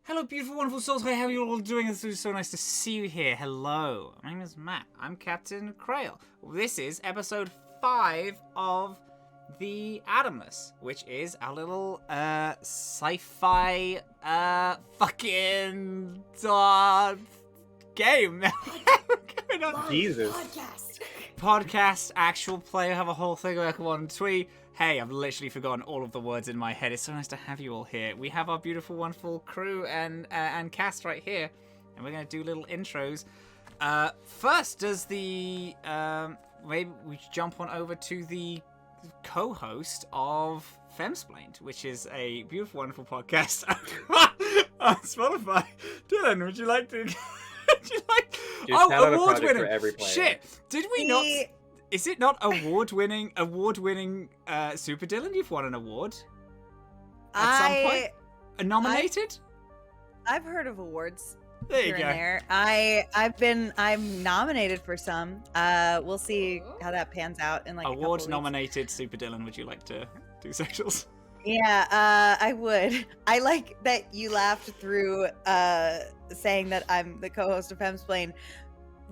Hello, beautiful, wonderful souls. Hey, how are you all doing? It's so nice to see you here. Hello. My name is Matt. I'm Captain Krail. This is episode 5 of the Atomless, which is our little sci-fi fucking game. Jesus. Podcast, actual play. I have a whole thing like one tweet. Hey, I've literally forgotten all of the words in my head. It's so nice to have you all here. We have our beautiful, wonderful crew and cast right here, and we're gonna do little intros. First, does the maybe we jump on over to the co-host of Femsplained, which is a beautiful, wonderful podcast on Spotify. Dylan, would you like to? Award-winning. Shit, did we not? Is it not award-winning Super Dylan? You've won an award at some point. Nominated? I've heard of awards there you here go. and there. I'm nominated for some. We'll see how that pans out in like Award-nominated Super Dylan. Would you like to do socials? Yeah, I would. I like that you laughed through saying that I'm the co-host of Femsplained.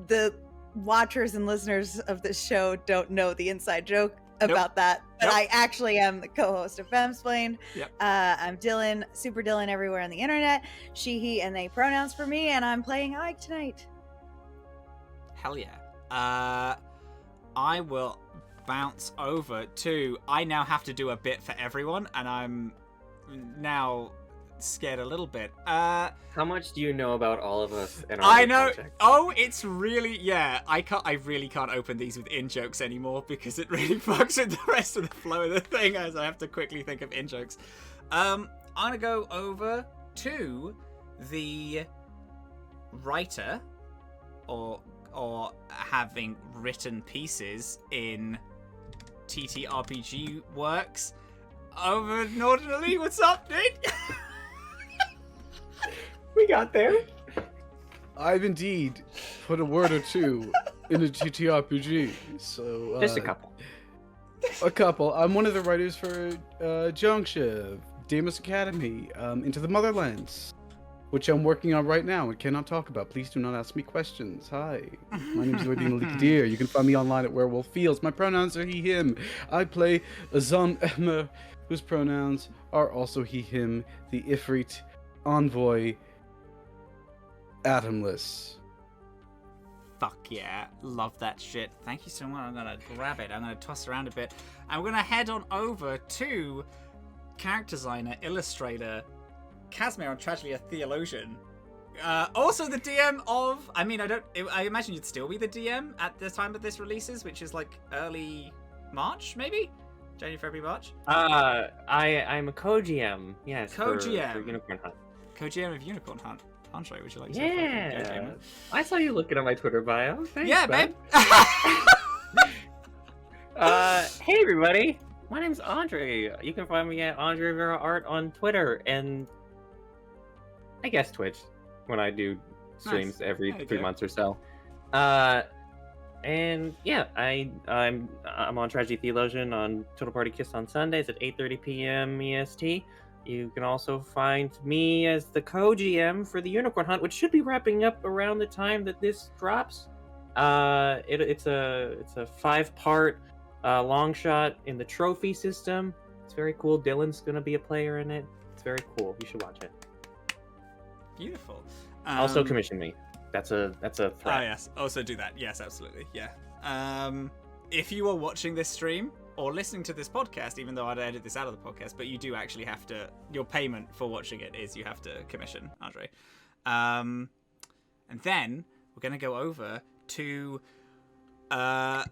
The watchers and listeners of this show don't know the inside joke about that, but I actually am the co-host of Femsplained. I'm Dylan, Super Dylan everywhere on the internet. She, he, and they pronouns for me, and I'm playing Ike tonight. Hell yeah. I will bounce over to... I now have to do a bit for everyone, and I'm now scared a little bit. How much do you know about all of us and our I know. project? Oh, it's really I really can't open these with in jokes anymore because it really fucks with the rest of the flow of the thing as I have to quickly think of in jokes. I'm gonna go over to the writer or having written pieces in TTRPG works over Northerly. What's up, dude? We got there. I've indeed put a word or two in a TTRPG, so... Just a couple. A couple. I'm one of the writers for Junction, Deimos Academy, Into the Motherlands, which I'm working on right now and cannot talk about. Please do not ask me questions. Hi, my name is Ordina Likadir. You can find me online at Werewolf Fields. My pronouns are he, him. I play Azhaam, whose pronouns are also he, him, the Ifrit envoy, Atomless. Fuck yeah, love that shit. Thank you so much. I'm gonna grab it. I'm gonna toss around a bit. And we're gonna head on over to character designer, illustrator, Casimir on Tragedy, a theologian. Also the DM of... I imagine you'd still be the DM at the time of this releases, which is like early March, maybe? January, February, March? I'm a co-GM, yes. Co-GM. For Unicorn Hunt. Co-GM of Unicorn Hunt. Andre, would you like to? Yeah. I saw you looking at my Twitter bio. Thanks, yeah, bud. babe. Hey everybody. My name's Andre. You can find me at Andre Rivera Art on Twitter and I guess Twitch when I do streams every 3 months or so. And yeah, I'm on Tragedy Theologian on Total Party Kiss on Sundays at 8:30 p.m. EST. You can also find me as the co-GM for the Unicorn Hunt, which should be wrapping up around the time that this drops. It's a 5-part long shot in the trophy system. It's very cool. Dylan's gonna be a player in it. It's very cool. You should watch it. Beautiful. Also commission me. That's a threat. Oh yes, also do that. Yes, absolutely. Yeah. If you are watching this stream or listening to this podcast, even though I'd edit this out of the podcast, but you do actually have to. Your payment for watching it is you have to commission Andre. And then we're gonna go over to a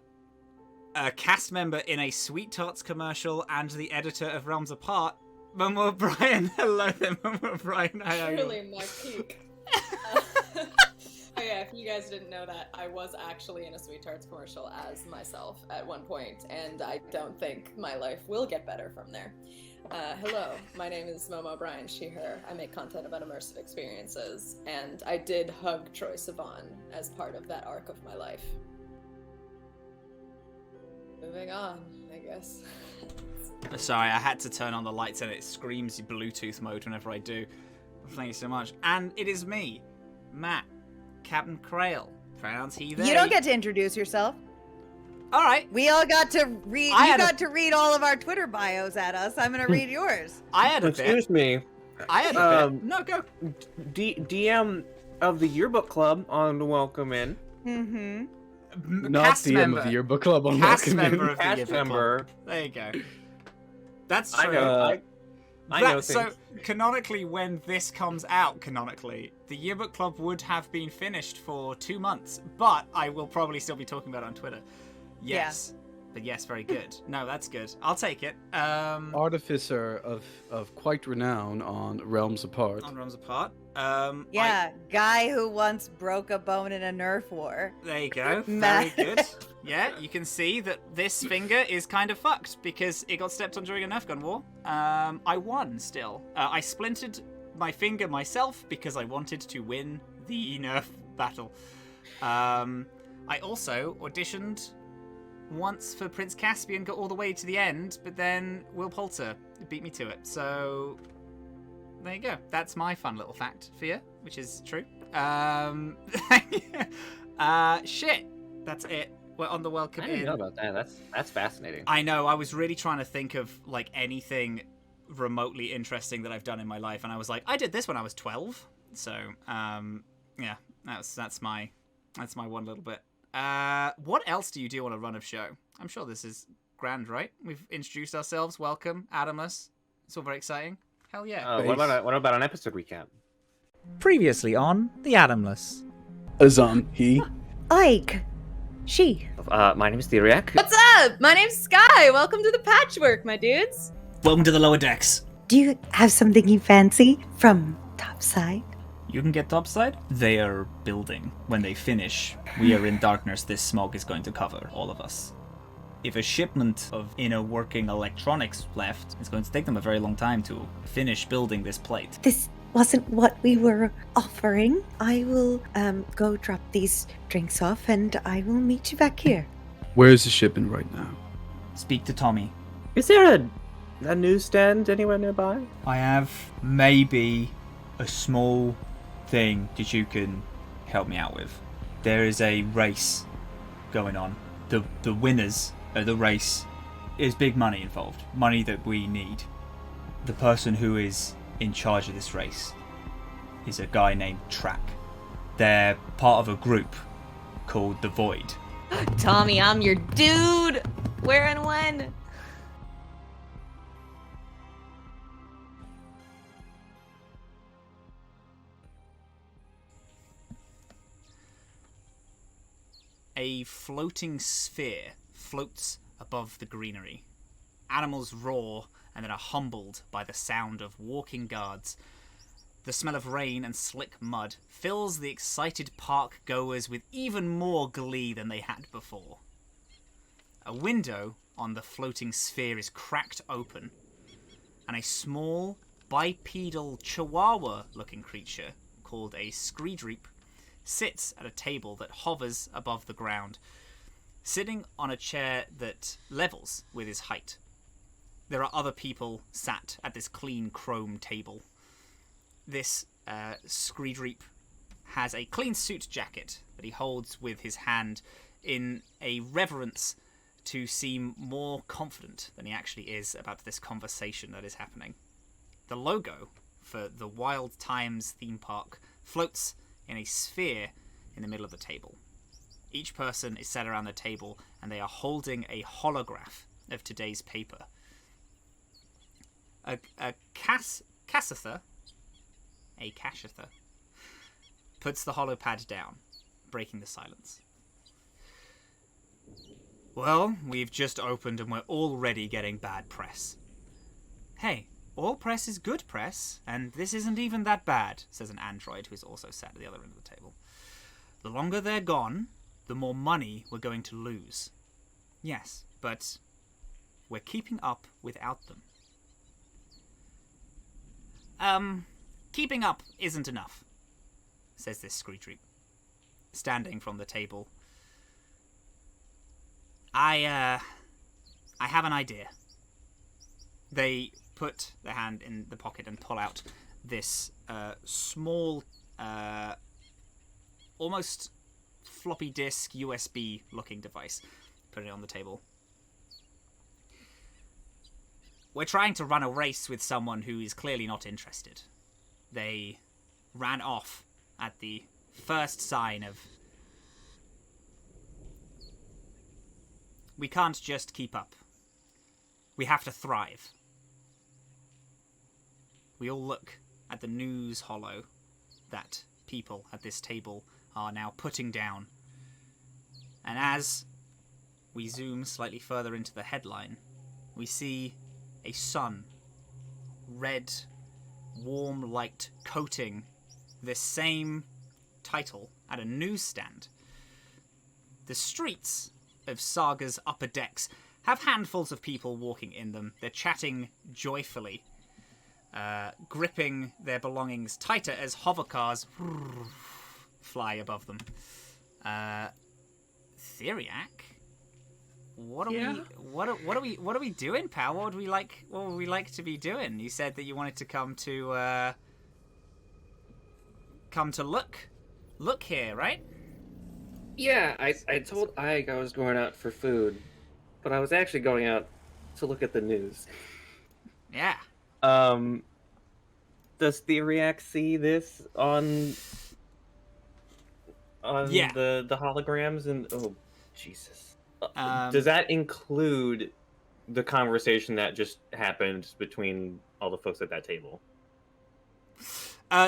cast member in a Sweet Tarts commercial and the editor of Realms Apart, Momo O'Brien. Hello there, Momo O'Brien. How are you? Really my peak. Oh yeah, if you guys didn't know that, I was actually in a Sweet Tarts commercial as myself at one point, and I don't think my life will get better from there. Hello, my name is Momo O'Brien, she, her. I make content about immersive experiences, and I did hug Troye Sivan as part of that arc of my life. Moving on, I guess. Sorry, I had to turn on the lights and it screams Bluetooth mode whenever I do. Thank you so much. And it is me, Matt, Captain Krail. Pronouns he, they. You don't get to introduce yourself. All right. We all got to read. You got to read all of our Twitter bios at us. I'm gonna read yours. I had a bit. Excuse me. I had a bit. No, go. DM of the yearbook club on the welcome in. Mm-hmm. Not Cast DM member. of the yearbook club on Cast welcome member in. of the Cast yearbook member. club. There you go. That's I true. know. I know So things. canonically, when this comes out, the yearbook club would have been finished for 2 months, but I will probably still be talking about it on Twitter. Yes. But yes, very good. No, that's good. I'll take it. Artificer of quite renown on Realms Apart. On Realms Apart. Guy who once broke a bone in a Nerf war. There you go. Very Matt. good. Yeah, you can see that this finger is kind of fucked because it got stepped on during a Nerf gun war. I won still. I splintered my finger myself because I wanted to win the Nerf battle. I also auditioned once for Prince Caspian, got all the way to the end, but then Will Poulter beat me to it. So there you go. That's my fun little fact for you, which is true. Shit. That's it. We're on the welcome I in. didn't know about that. That's fascinating. I know. I was really trying to think of like anything remotely interesting that I've done in my life, and I was like, I did this when I was 12. So yeah, that's my one little bit. What else do you do on a run of show? I'm sure this is grand, right? We've introduced ourselves. Welcome, Atomless. It's all very exciting. Hell yeah. What about an episode recap? Previously on The Atomless. Azhaam, he. Ike. She. My name is Theriac. What's up? My name's Skye. Welcome to the patchwork, my dudes. Welcome to the lower decks. Do you have something you fancy from topside? You can get topside. They are building. When they finish, we are in darkness. This smog is going to cover all of us. If a shipment of inner working electronics left, it's going to take them a very long time to finish building this plate. This wasn't what we were offering. I will go drop these drinks off and I will meet you back here. Where's the shipping right now? Speak to Tommy. Is there a newsstand anywhere nearby? I have maybe a small thing that you can help me out with. There is a race going on. The winners of the race is big money involved. Money that we need. The person who is in charge of this race is a guy named Track. They're part of a group called The Void. Tommy, I'm your dude. Where and when? A floating sphere floats above the greenery. Animals roar and then are humbled by the sound of walking guards. The smell of rain and slick mud fills the excited park goers with even more glee than they had before. A window on the floating sphere is cracked open, and a small, bipedal chihuahua-looking creature called a Skye sits at a table that hovers above the ground, sitting on a chair that levels with his height. There are other people sat at this clean chrome table. This Skye has a clean suit jacket that he holds with his hand in a reverence to seem more confident than he actually is about this conversation that is happening. The logo for the Wild Times theme park floats in a sphere in the middle of the table. Each person is sat around the table and they are holding a holograph of today's paper. A Cassither puts the holopad down, breaking the silence. Well, we've just opened and we're already getting bad press. Hey, all press is good press, and this isn't even that bad, says an android who is also sat at the other end of the table. The longer they're gone, the more money we're going to lose. Yes, but we're keeping up without them. Keeping up isn't enough, says this Skye, standing from the table. I have an idea. They put their hand in the pocket and pull out this small, almost floppy disk USB looking device. Put it on the table. We're trying to run a race with someone who is clearly not interested. They ran off at the first sign of... We can't just keep up. We have to thrive. We all look at the news hollow that people at this table are now putting down. And as we zoom slightly further into the headline, we see a sun, red, warm light coating this same title at a newsstand. The streets of Saga's upper decks have handfuls of people walking in them. They're chatting joyfully, gripping their belongings tighter as hovercars fly above them. Theriac, what are we doing, pal? What would we like to be doing? You said that you wanted to come to look here, right? Yeah, I told Ike I was going out for food, but I was actually going out to look at the news. Yeah. Does Theriac see this on Yeah. the holograms? And oh, Jesus. Does Um, that include the conversation that just happened between all the folks at that table?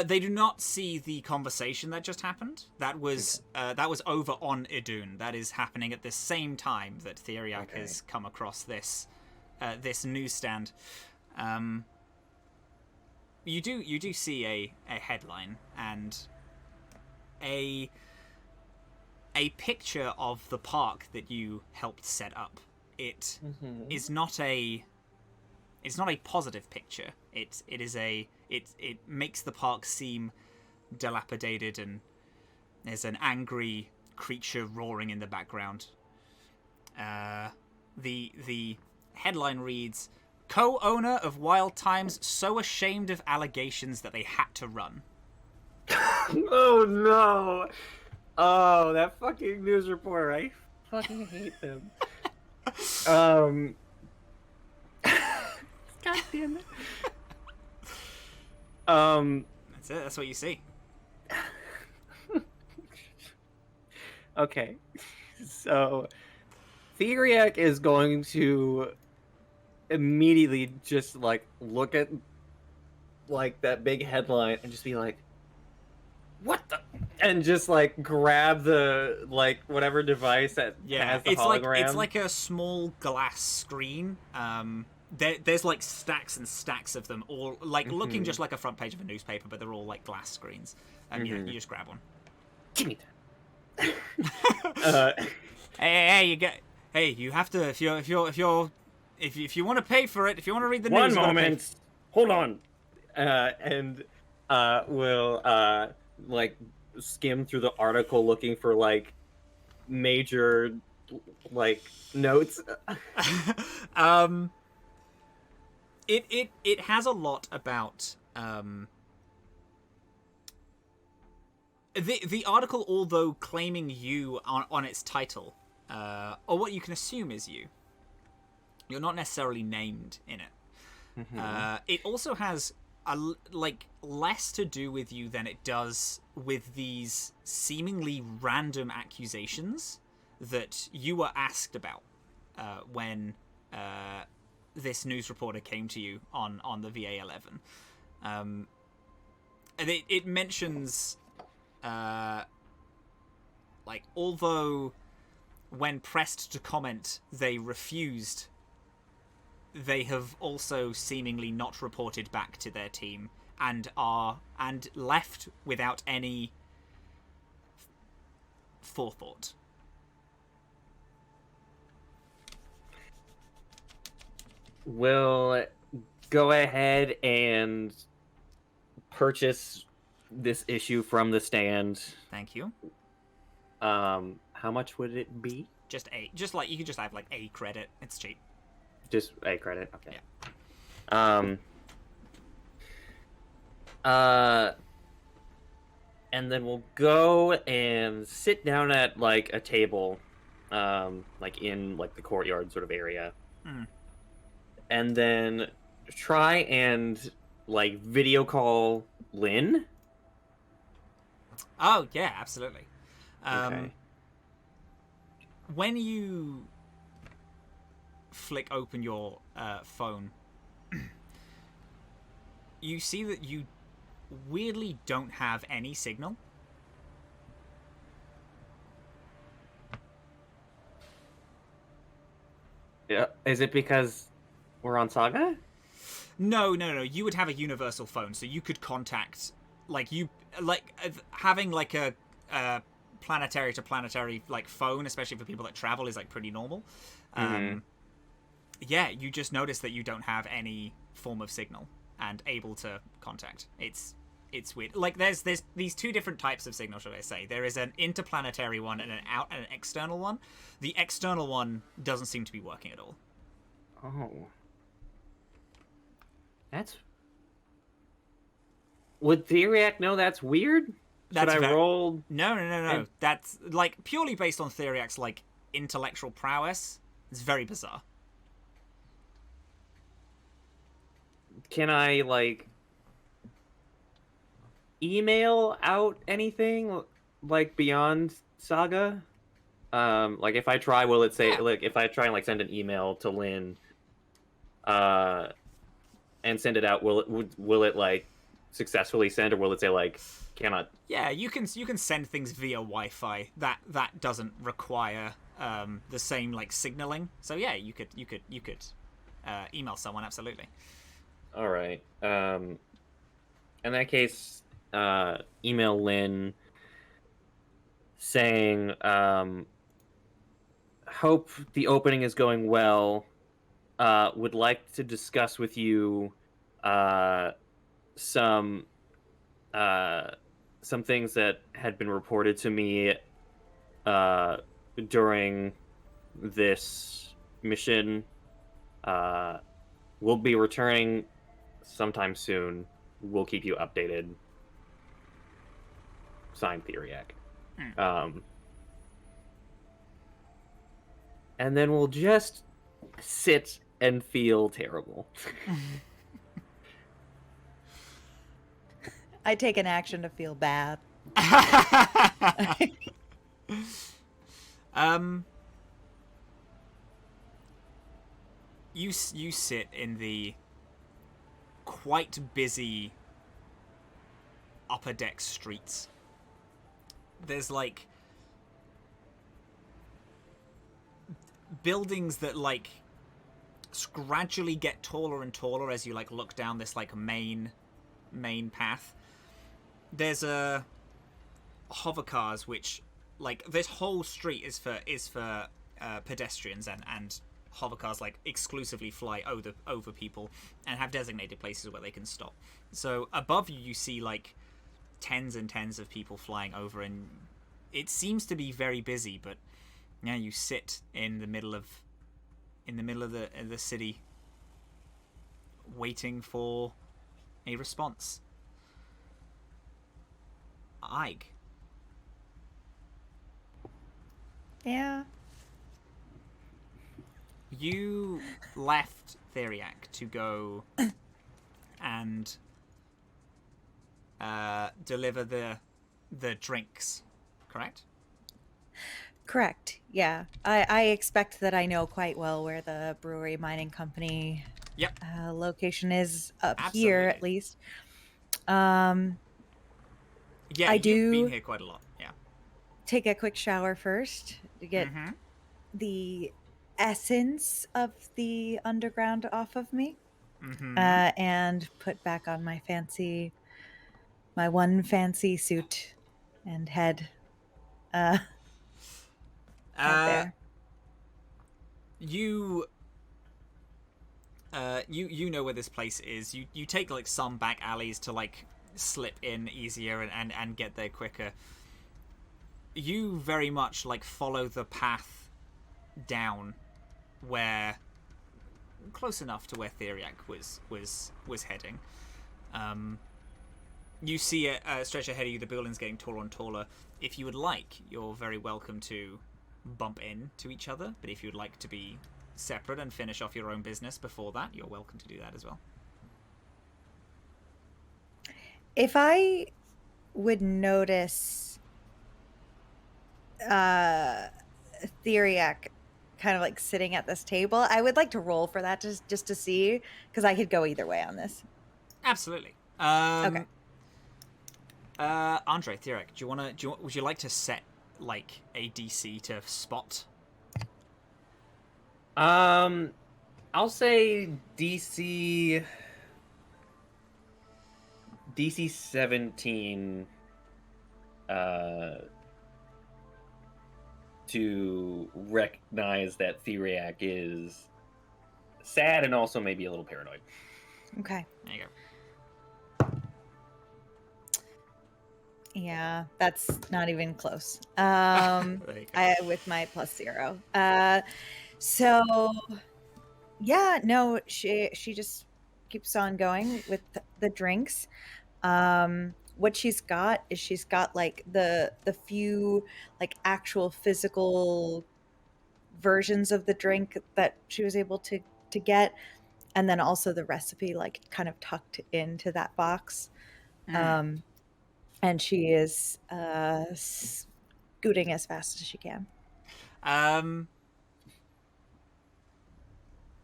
They do not see the conversation that just happened. That was over on Idun. That is happening at the same time that Theriac has come across this newsstand. You do see a headline and a picture of the park that you helped set up. It is not a positive picture. It makes the park seem dilapidated, and there's an angry creature roaring in the background. The headline reads, "Co-owner of Wild Times so ashamed of allegations that they had to run." Oh no! Oh, that fucking news reporter! I fucking hate them. God damn it. That's it. That's what you see. Okay. So Theriac is going to immediately just look at that big headline and just be like, what the, and just grab the whatever device that has the hologram. It's like a small glass screen. There's stacks and stacks of them, all looking just like a front page of a newspaper, but they're all glass screens. And you just grab one. Give me that. Hey, you have to if you want to pay for it, if you want to read the news. One moment, hold on, and we'll skim through the article looking for major notes. It has a lot about the article, although claiming you on its title, or what you can assume is you. You're not necessarily named in it. It also has less to do with you than it does with these seemingly random accusations that you were asked about when this news reporter came to you on the VA-11. And it mentions although when pressed to comment they refused, they have also seemingly not reported back to their team and left without any forethought. We'll go ahead and purchase this issue from the stand. Thank you. How much would it be? You could just have a credit. It's cheap. Just a credit, okay. Yeah. And then we'll go and sit down at like a table, like in like the courtyard sort of area, and then try and like video call Lynn. Oh yeah, absolutely. Okay. When you flick open your phone, you see that you weirdly don't have any signal. Yeah. Is it because we're on Saga? No. You would have a universal phone, so you could contact, having like a planetary to planetary like phone, especially for people that travel, is like pretty normal. Yeah, you just notice that you don't have any form of signal and able to contact. It's weird. Like there's these two different types of signal, should I say? There is an interplanetary one and an external one. The external one doesn't seem to be working at all. Oh. Would Theriac know that's weird? Should I roll? No. That's like purely based on Theriac's like intellectual prowess. It's very bizarre. Can I like email out anything like beyond Saga? Like if I try, will it say like if I try and like send an email to Lynn, and send it out, will it like successfully send, or will it say like cannot? Yeah, you can send things via Wi-Fi. That doesn't require the same like signaling. So yeah, you could email someone, absolutely. All right. In that case, email Lynn saying, hope the opening is going well. Would like to discuss with you some things that had been reported to me during this mission. We'll be returning sometime soon. We'll keep you updated. Signed, Theriac. And then we'll just sit and feel terrible. I take an action to feel bad. You sit in the quite busy upper deck streets. There's like buildings that like gradually get taller and taller as you like look down this like main path. There's a hover cars which like this whole street is for pedestrians and hover cars like exclusively fly over people and have designated places where they can stop. So above you see like tens and tens of people flying over, and it seems to be very busy, but yeah, you sit in the middle of the city waiting for a response. Ike. Yeah. You left Theriac to go and deliver the drinks, correct? Correct. Yeah. I expect that I know quite well where the brewery mining company location is up here, at least. Yeah, you've been here quite a lot. Yeah. Take a quick shower first to get the essence of the underground off of me, and put back on my one fancy suit and head there. You know where this place is. You take like some back alleys to like slip in easier and get there quicker. You very much like follow the path down where close enough to where Theriac was heading. You see it stretch ahead of you. The building's getting taller and taller. If you would like, you're very welcome to bump into each other. But if you would like to be separate and finish off your own business before that, you're welcome to do that as well. If I would notice Theriac kind of like sitting at this table, I would like to roll for that just to see, because I could go either way on this. Absolutely. Okay. Andre, Theriac, would you like to set like a DC to spot? I'll say DC 17 to recognize that Theriac is sad and also maybe a little paranoid. Okay. There you go. Yeah, that's not even close. There you go. With my +0. So yeah, no, she just keeps on going with the drinks. What she's got is like the few like actual physical versions of the drink that she was able to get, and then also the recipe like kind of tucked into that box. And she is scooting as fast as she can.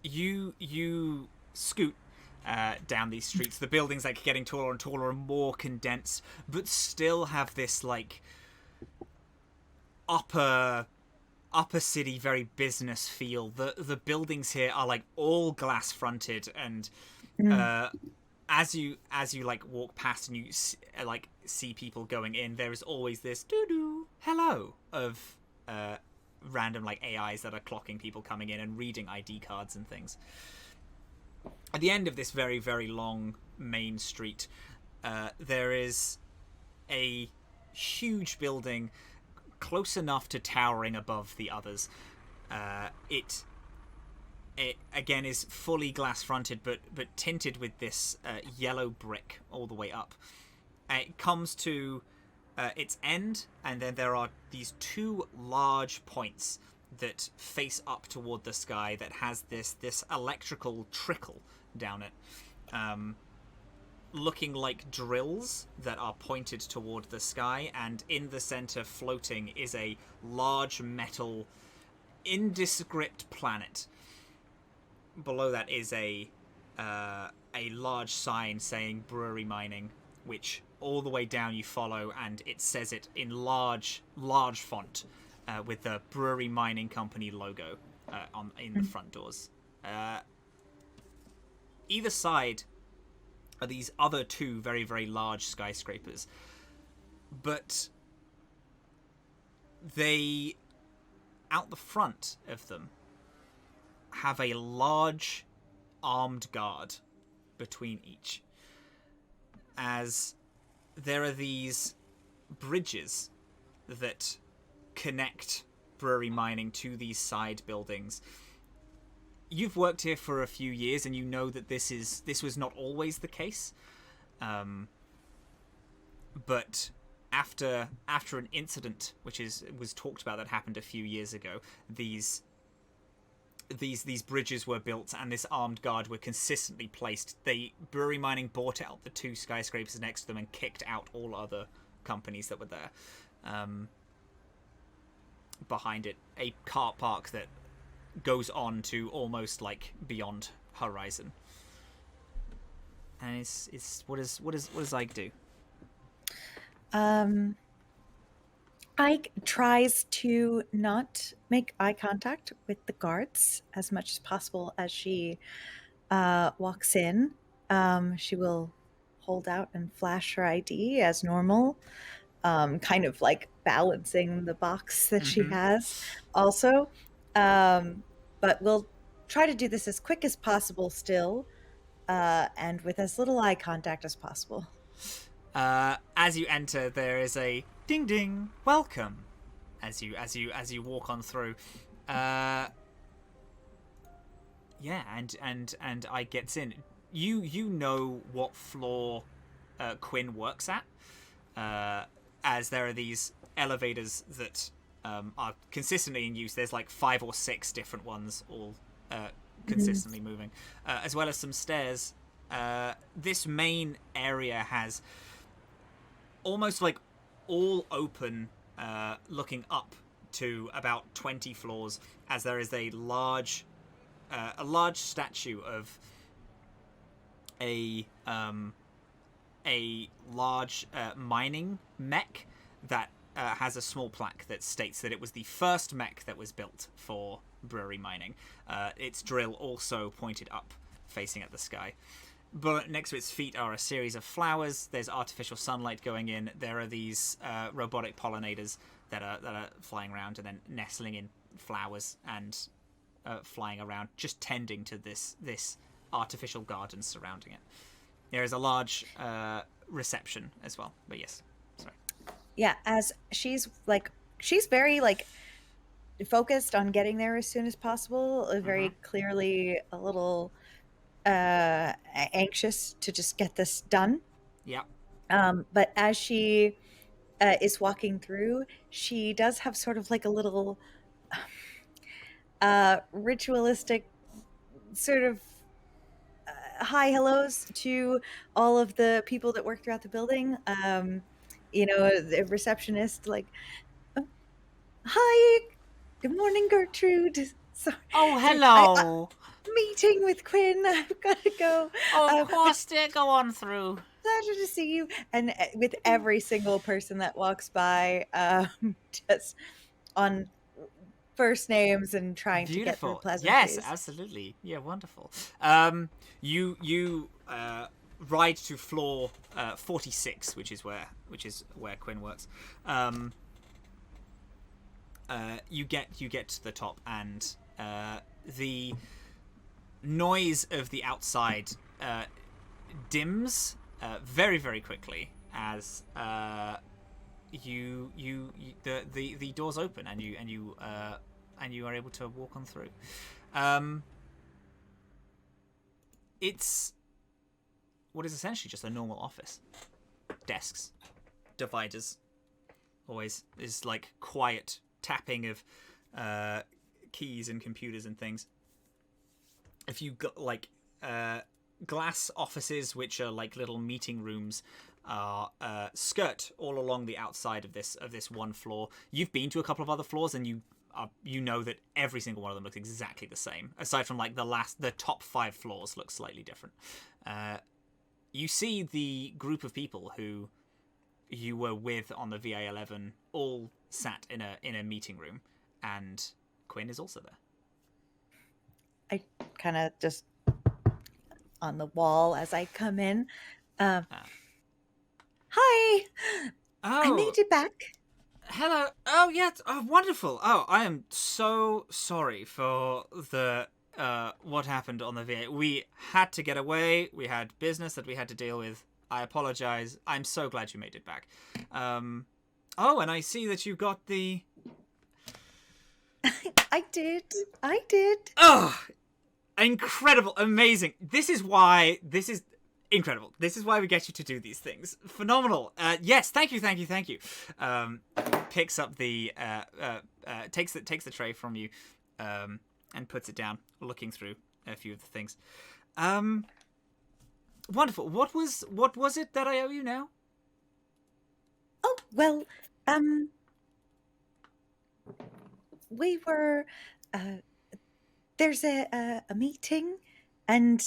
You scoot down these streets. The buildings like getting taller and taller and more condensed, but still have this like upper city, very business feel. The buildings here are like all glass fronted, and as you like walk past and you like see people going in, there is always this doo-doo hello of random like AIs that are clocking people coming in and reading ID cards and things. At the end of this very, very long main street, there is a huge building close enough to towering above the others. It again is fully glass fronted, but tinted with this yellow brick all the way up. It comes to its end, and then there are these two large points that face up toward the sky that has this electrical trickle down it, looking like drills that are pointed toward the sky, and in the center floating is a large metal indescript planet. Below that is a large sign saying brewery mining, which all the way down you follow, and it says it in large font with the brewery mining company logo in the front doors. Either side are these other two very, very large skyscrapers, but they, out the front of them, have a large armed guard between each, as there are these bridges that connect brewery mining to these side buildings. You've worked here for a few years, and you know that this was not always the case. But after an incident which was talked about that happened a few years ago, these bridges were built and this armed guard were consistently placed. Brewery mining bought out the two skyscrapers next to them and kicked out all other companies that were there. Behind it, a car park that goes on to almost like beyond horizon. And it's what does Ike do? Ike tries to not make eye contact with the guards as much as possible as she walks in. She will hold out and flash her ID as normal, kind of like balancing the box that she has also. But we'll try to do this as quick as possible still, and with as little eye contact as possible. As you enter, there is a ding ding welcome as you walk on through. And I gets in. You know what floor Quinn works at, as there are these elevators that are consistently in use. There's like 5 or 6 different ones, all consistently moving, as well as some stairs. This main area has almost like all open, looking up to about 20 floors, as there is a large statue of a large mining mech that has a small plaque that states that it was the first mech that was built for brewery mining. Its drill also pointed up, facing at the sky. But next to its feet are a series of flowers. There's artificial sunlight going in. There are these robotic pollinators that are flying around and then nestling in flowers and flying around, just tending to this artificial garden surrounding it. There is a large reception as well. But yes, sorry. Yeah, as she's very like focused on getting there as soon as possible, very clearly a little anxious to just get this done. Yeah. But as she is walking through, she does have sort of like a little ritualistic sort of hi hellos to all of the people that work throughout the building. The receptionist, like, "Oh, hi, good morning, Gertrude. Sorry, Oh, hello. Meeting with Quinn. I've got to go. Oh, of course, dear. Go on through. Pleasure to see you." And with every single person that walks by, just on first names and trying to get through pleasantries. Yes, absolutely. Yeah, wonderful. You ride to floor 46, which is where Quinn works. You get to the top, and the noise of the outside dims very, very quickly as the doors open and you are able to walk on through. It's what is essentially just a normal office. Desks, dividers, always is like quiet tapping of keys and computers and things. If you got like glass offices, which are like little meeting rooms, are skirt all along the outside of this one floor. You've been to a couple of other floors, and you know that every single one of them looks exactly the same, aside from like the top 5 floors look slightly different. You see the group of people who you were with on the VA-11 all sat in a meeting room, and Quinn is also there. I kind of just on the wall as I come in. Hi. I made it back. Hello. Oh, yes. Oh, wonderful. Oh, I am so sorry for the what happened on the VA. We had to get away. We had business that we had to deal with. I apologize. I'm so glad you made it back. Oh, and I see that you got the... I did. Oh, incredible. Amazing. This is incredible. This is why we get you to do these things. Phenomenal. Yes, thank you. Picks up the takes the tray from you, and puts it down, looking through a few of the things. Wonderful. What was it that I owe you now? Oh, well, we were there's a meeting, and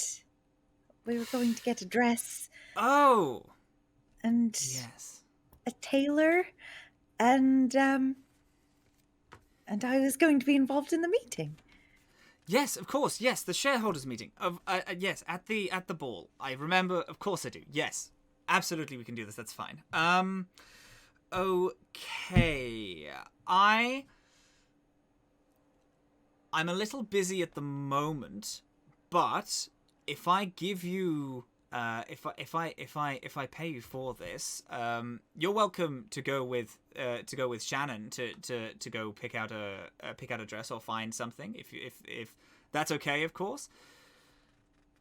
we were going to get a dress. Oh. And yes. A tailor, and I was going to be involved in the meeting. Yes, of course. Yes, the shareholders meeting. Yes, at the ball. I remember. Of course I do. Yes, absolutely. We can do this. That's fine. Okay. I'm a little busy at the moment, but if I give you, if I pay you for this, you're welcome to go with Shannon to go pick out a dress or find something. If that's okay, of course.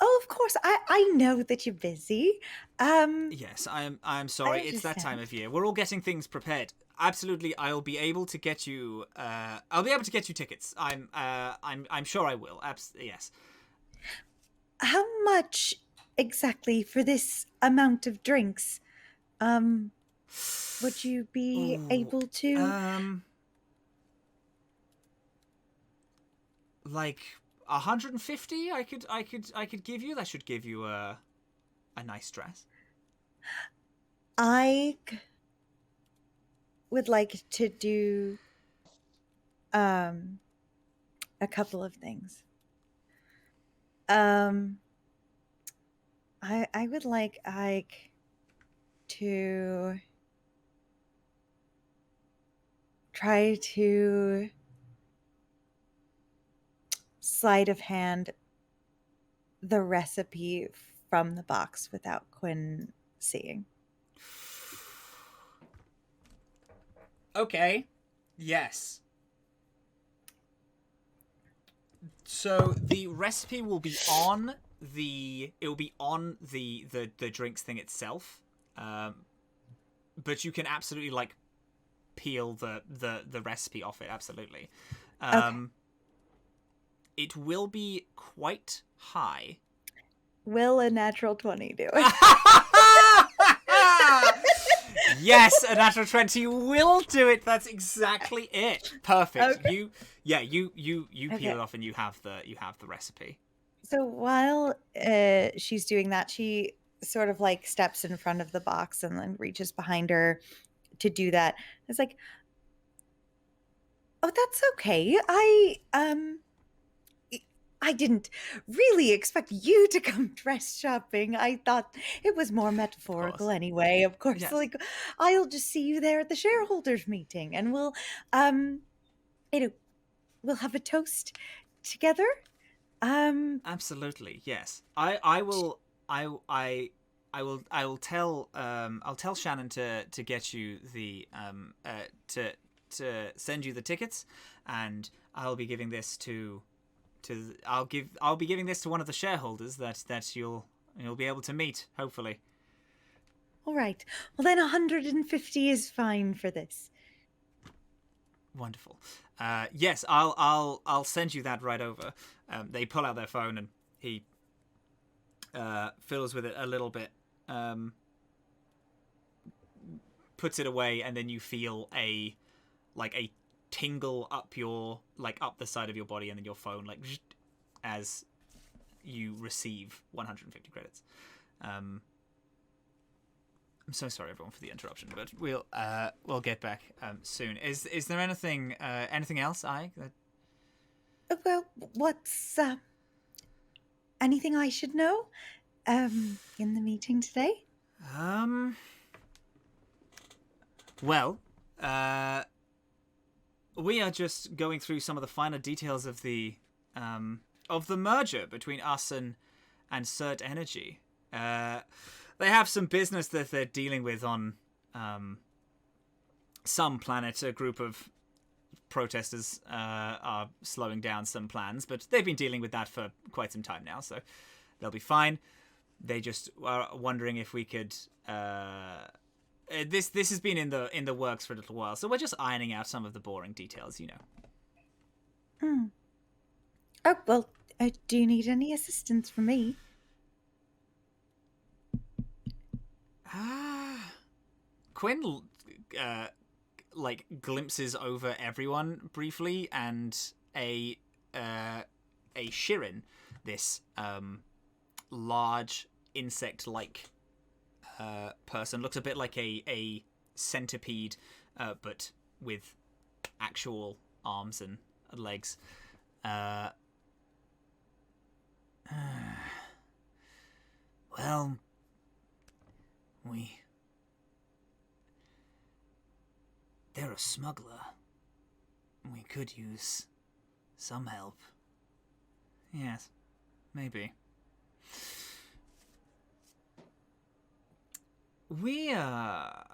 Oh, of course. I know that you're busy. Yes, I'm sorry. It's that time of year. We're all getting things prepared. Absolutely, I'll be able to get you. I'll be able to get you tickets. I'm sure I will. Yes. How much exactly for this amount of drinks? Would you be Ooh, able to? Like 150. I could give you. That should give you a nice dress. I would like to do a couple of things. I would like Ike to try to sleight of hand the recipe from the box without Quinn seeing. Okay. Yes. So the recipe will be on the drinks thing itself, but you can absolutely like peel the recipe off it. Absolutely. Okay. It will be quite high. Will a natural 20 do it? Yes, a natural 20 will do it. That's exactly it. Perfect. Okay. You Okay. peel it off and you have the recipe. So while she's doing that, she sort of like steps in front of the box and then reaches behind her to do that. It's like, oh, that's okay. I didn't really expect you to come dress shopping. I thought it was more metaphorical anyway. Of course, Yes. like I'll just see you there at the shareholders meeting, and um, we'll have a toast together. Absolutely, yes. I will I will tell I'll tell Shannon to get you the to send you the tickets, and I'll be giving this to I'll be giving this to one of the shareholders that you'll be able to meet, hopefully. All right. Well, then 150 is fine for this. Wonderful. Yes, I'll send you that right over. They pull out their phone and he fiddles with it a little bit, puts it away, and then you feel a tingle up up the side of your body, and then your phone as you receive 150 credits. I'm so sorry everyone for the interruption, but we'll get back soon. Is there anything else, Ike? Well, what's anything I should know in the meeting today? Well, we are just going through some of the finer details of the merger between us and Cert Energy. They have some business that they're dealing with on some planet. A group of protesters are slowing down some plans, but they've been dealing with that for quite some time now, so they'll be fine. They just are wondering if we could. This has been in the works for a little while, so we're just ironing out some of the boring details, you know. Oh well, do you need any assistance from me? Quinn glimpses over everyone briefly, and a Shirin, this large insect-like person, looks a bit like a centipede, but with actual arms and legs. Well, they're a smuggler. We could use some help. Yes, maybe. We have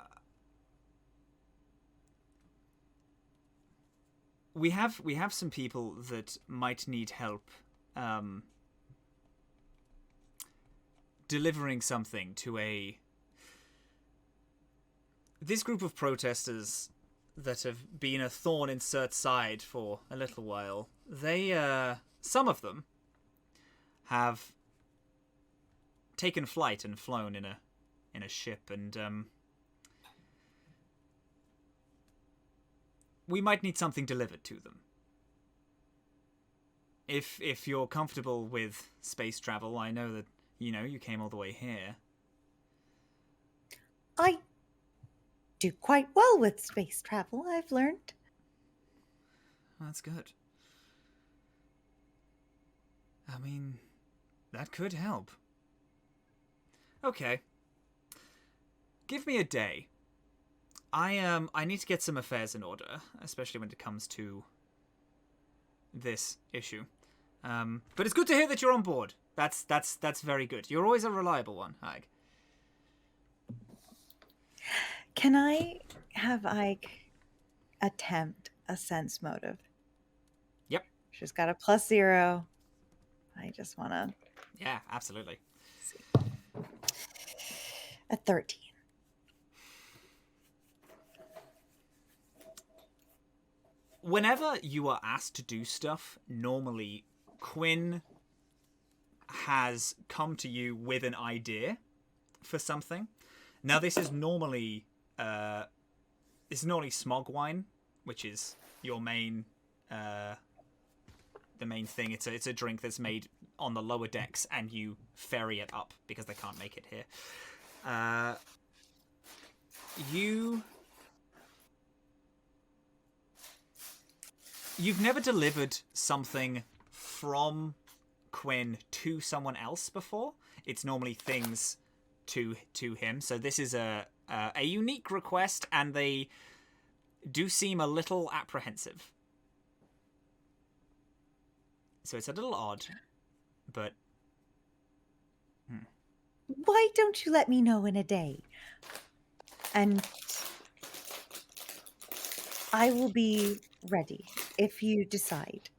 some people that might need help delivering something to this group of protesters that have been a thorn in Surt's side for a little while. They, some of them have taken flight and flown in a ship, and we might need something delivered to them. If you're comfortable with space travel, I know that, you came all the way here. I do quite well with space travel, I've learned. That's good. I mean, that could help. Okay. Give me a day. I need to get some affairs in order, especially when it comes to this issue. But it's good to hear that you're on board. That's very good. You're always a reliable one, Ike. Can I have Ike attempt a sense motive? Yep. She's got a +0. I just want to... Yeah, absolutely. A 13. Whenever you are asked to do stuff, normally Quinn has come to you with an idea for something. Now, this is normally smog wine, which is your main the main thing. It's a drink that's made on the lower decks, and you ferry it up because they can't make it here. You've never delivered something from Quinn to someone else before. It's normally things to him. So this is a unique request, and they do seem a little apprehensive. So it's a little odd, but... Why don't you let me know in a day? And I will be ready if you decide.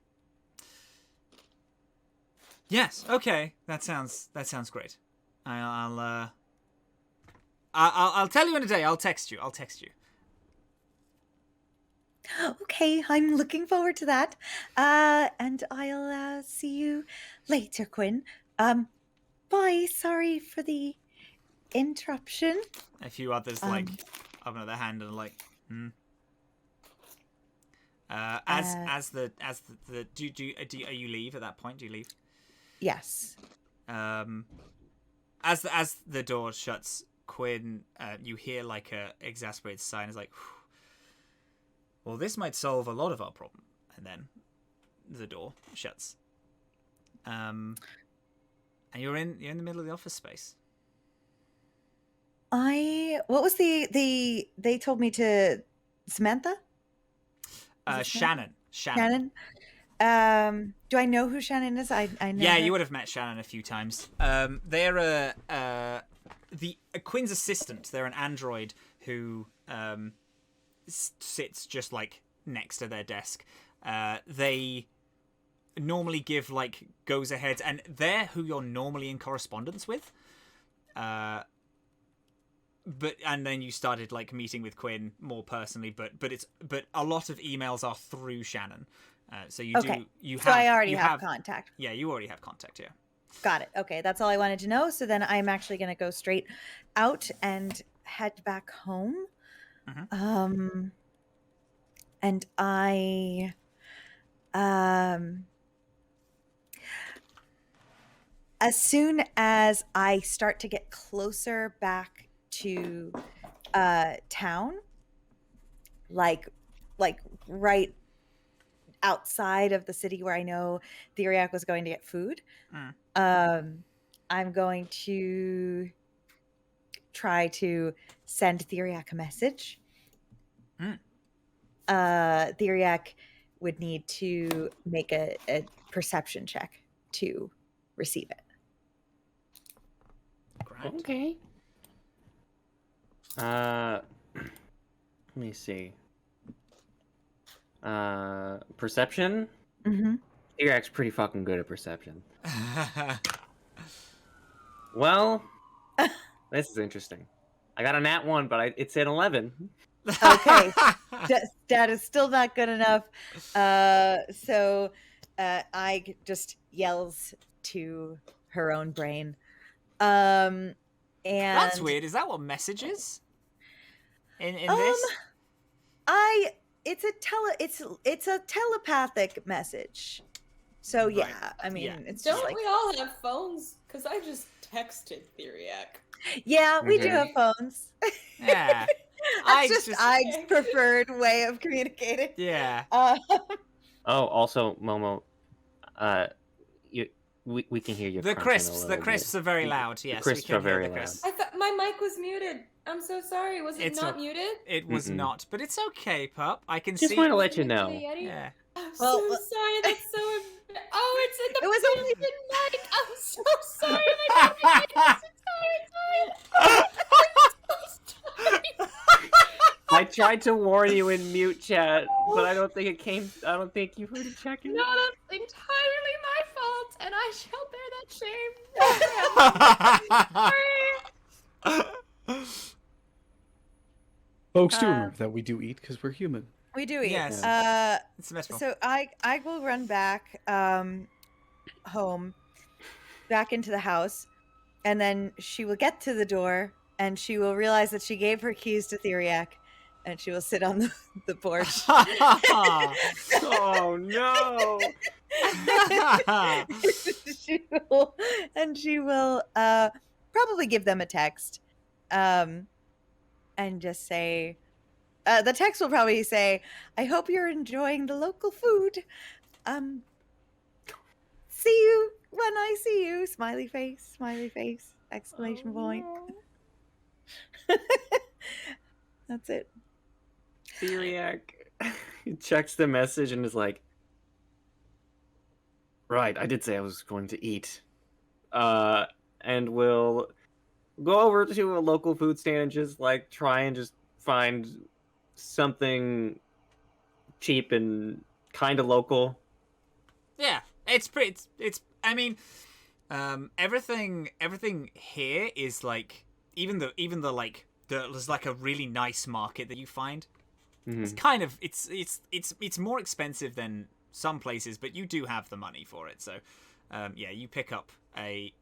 Yes, okay. That sounds great. I'll tell you in a day. I'll text you. Okay, I'm looking forward to that. And I'll see you later, Quinn. Bye. Sorry for the interruption. A few others up another hand and like, As the do you leave at that point? Do you leave? Yes. As the door shuts, Quinn, you hear like a exasperated sigh, and it's like, well, this might solve a lot of our problem. And then the door shuts. And you're in the middle of the office space. What was they told me to Samantha? Shannon. Shannon. Do I know who Shannon is? I know. Yeah, her. you would have met Shannon a few times. They're Quinn's assistant. They're an android who sits just like next to their desk. They normally give like goes ahead, and they're who you're normally in correspondence with. And then you started like meeting with Quinn more personally, but a lot of emails are through Shannon. So you okay. So I already have contact. Yeah, you already have contact. Yeah. Got it. Okay, that's all I wanted to know. So then I'm actually going to go straight out and head back home. Mm-hmm. And I as soon as I start to get closer back to town, like right outside of the city where I know Theriac was going to get food, I'm going to try to send Theriac a message. Theriac would need to make a perception check to receive it. Great. Okay. Let me see. Perception? Mm-hmm. Theriac's pretty fucking good at perception. Well, this is interesting. I got a nat 1, but it said 11. Okay. That is still not good enough. So I just yells to her own brain. And That's weird. Is that what message is? In this? It's a telepathic message. So Right. yeah, I mean, Yeah. it's just Don't like, we all have phones? Because I just texted Theriac. yeah, we do Okay. have phones. Yeah. That's Ike's preferred way of communicating. Yeah. Oh, also, Momo, we can hear you. The crunching a crisps. little The crisps are very loud. The Yes, crisps we can are very hear the loud. crisps. I thought my mic was muted. I'm so sorry. Was it It's not not- muted? It was Mm-mm. not, but it's okay, pup. I can Just see. want to let you Muted know. the Yeti? Yeah. I'm Well, so sorry. That's so. Oh, it's in the It was only- muted mic. I'm so sorry. My God, I'm so sorry. I tried to warn you in mute chat, but I don't think it came. I don't think you heard it checking. No, that's entirely my fault, and I shall bear that shame. Folks, do remember that we do eat because we're human. We do eat. Yes. It's metaphor. So I will run back home, back into the house, and then she will get to the door and she will realize that she gave her keys to Theriac, and she will sit on the porch. Oh no! she will probably give them a text, and just say, the text will probably say, "I hope you're enjoying the local food. See you when I see you." Smiley face, exclamation point. That's it. Theriac checks the message and is like, "Right, I did say I was going to eat." And will go over to a local food stand and just like try and just find something cheap and kind of local. Yeah, it's pretty. It's. I mean, everything here is like even the like there's like a really nice market that you find. It's kind of it's more expensive than some places, but you do have the money for it. So, yeah, you pick up a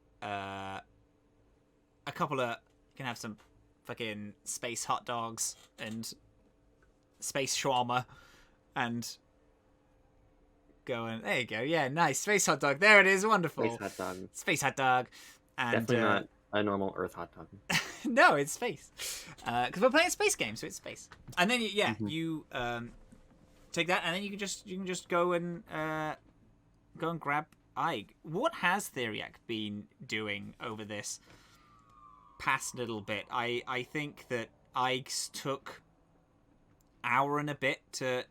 couple of. You can have some fucking space hot dogs and space shawarma, and go and there you go. Yeah, nice space hot dog. There it is. Wonderful. Space hot dog. Space hot dog. And, Definitely not a normal Earth hot dog. no, it's space. Because we're playing a space game, so it's space. And then you take that, and then you can just go and grab Ike. What has Theriac been doing over this past little bit? I think that Ike's took hour and a bit to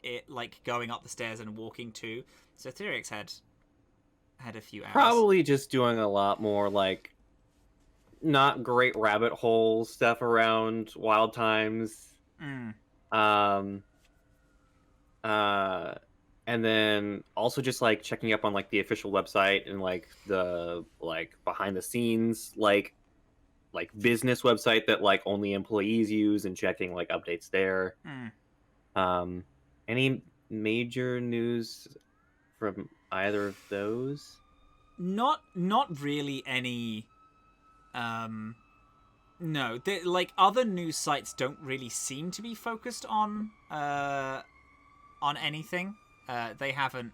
it like going up the stairs and walking too. So Theriac's had a few hours. Probably just doing a lot more like not great rabbit hole stuff around Wild Times. And then also just like checking up on like the official website and like the like behind the scenes like business website that like only employees use and checking like updates there. Any major news from either of those? Not really any. No, like other news sites don't really seem to be focused on anything. They haven't.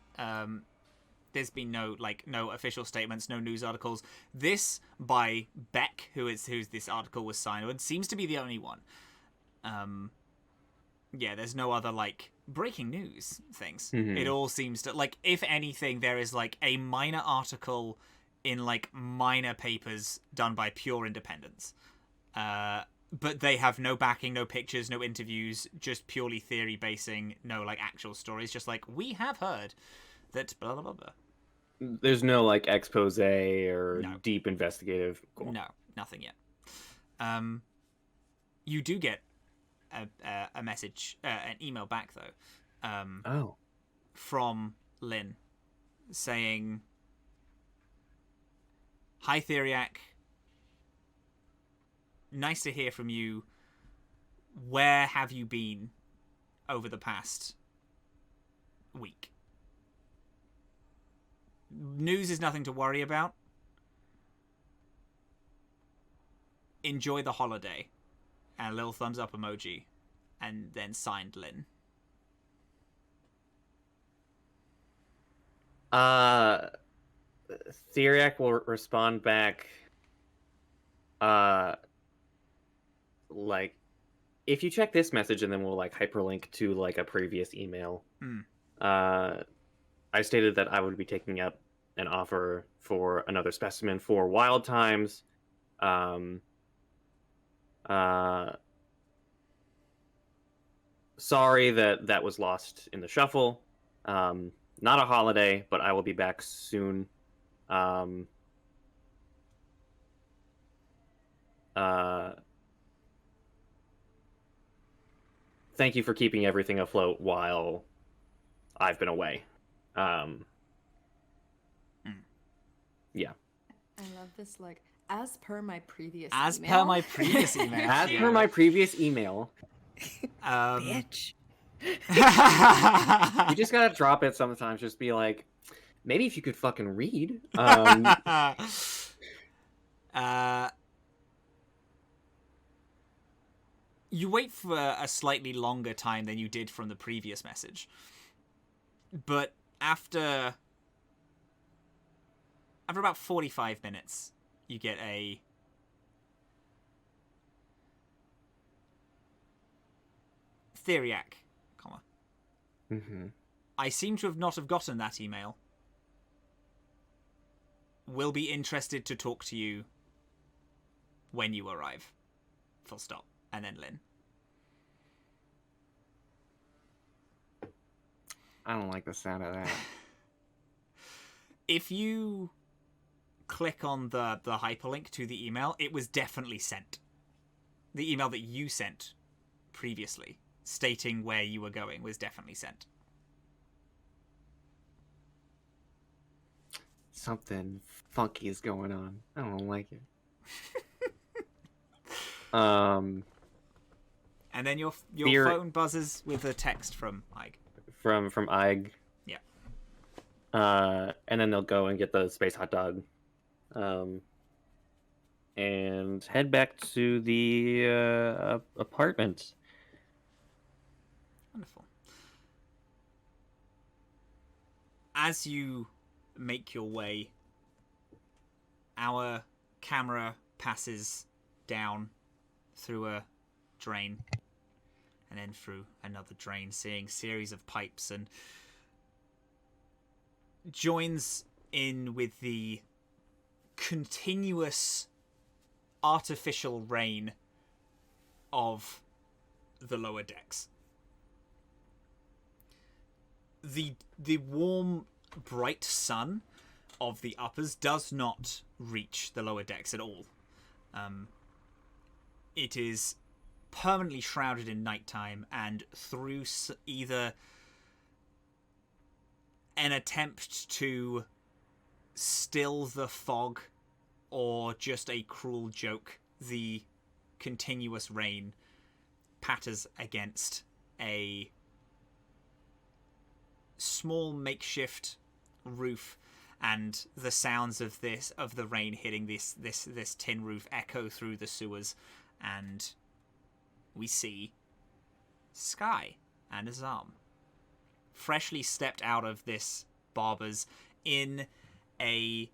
There's been no official statements, no news articles. This by Beck, who's this article was signed with, seems to be the only one. Yeah, there's no other like breaking news things. It all seems to like, if anything, there is like a minor article in like minor papers done by pure independents. But they have no backing, no pictures, no interviews, just purely theory basing, no like actual stories, just like, we have heard that blah blah blah blah. There's no like expose or deep investigative. Cool. No, nothing yet. You do get a message, an email back though. From Lynn saying, Hi, Theriac. Nice to hear from you. Where have you been over the past week? News is nothing to worry about. Enjoy the holiday. And a little thumbs up emoji. And then signed Lynn. Theriac will respond back. Like, if you check this message, and then we'll like hyperlink to like a previous email. I stated that I would be taking up an offer for another specimen for wild times. Sorry that was lost in the shuffle. Not a holiday, but I will be back soon. Thank you for keeping everything afloat while I've been away. Yeah. I love this, like, as per my previous As email. per my previous email. As per my previous email. Bitch. You just gotta drop it sometimes. Just be like, maybe if you could fucking read. You wait for a slightly longer time than you did from the previous message. But after about 45 minutes, you get a Theriac, comma. I seem to have not have gotten that email. Will be interested to talk to you when you arrive. Full stop. And then Lynn. I don't like the sound of that. If you click on the hyperlink to the email, it was definitely sent. The email that you sent previously, stating where you were going, was definitely sent. Something funky is going on. I don't like it. And then your Fear- phone buzzes with a text from Ike. From Ig. Yeah. And then they'll go and get the space hot dog. And head back to the apartment. Wonderful. As you make your way, our camera passes down through a drain and then through another drain, seeing series of pipes, and joins in with the continuous artificial rain of the lower decks. The warm, bright sun of the uppers does not reach the lower decks at all. It is permanently shrouded in nighttime, and through either an attempt to still the fog or just a cruel joke, the continuous rain patters against a small makeshift roof, and the sounds of the rain hitting this tin roof echo through the sewers, and we see Skye and Azhaam freshly stepped out of this barber's in a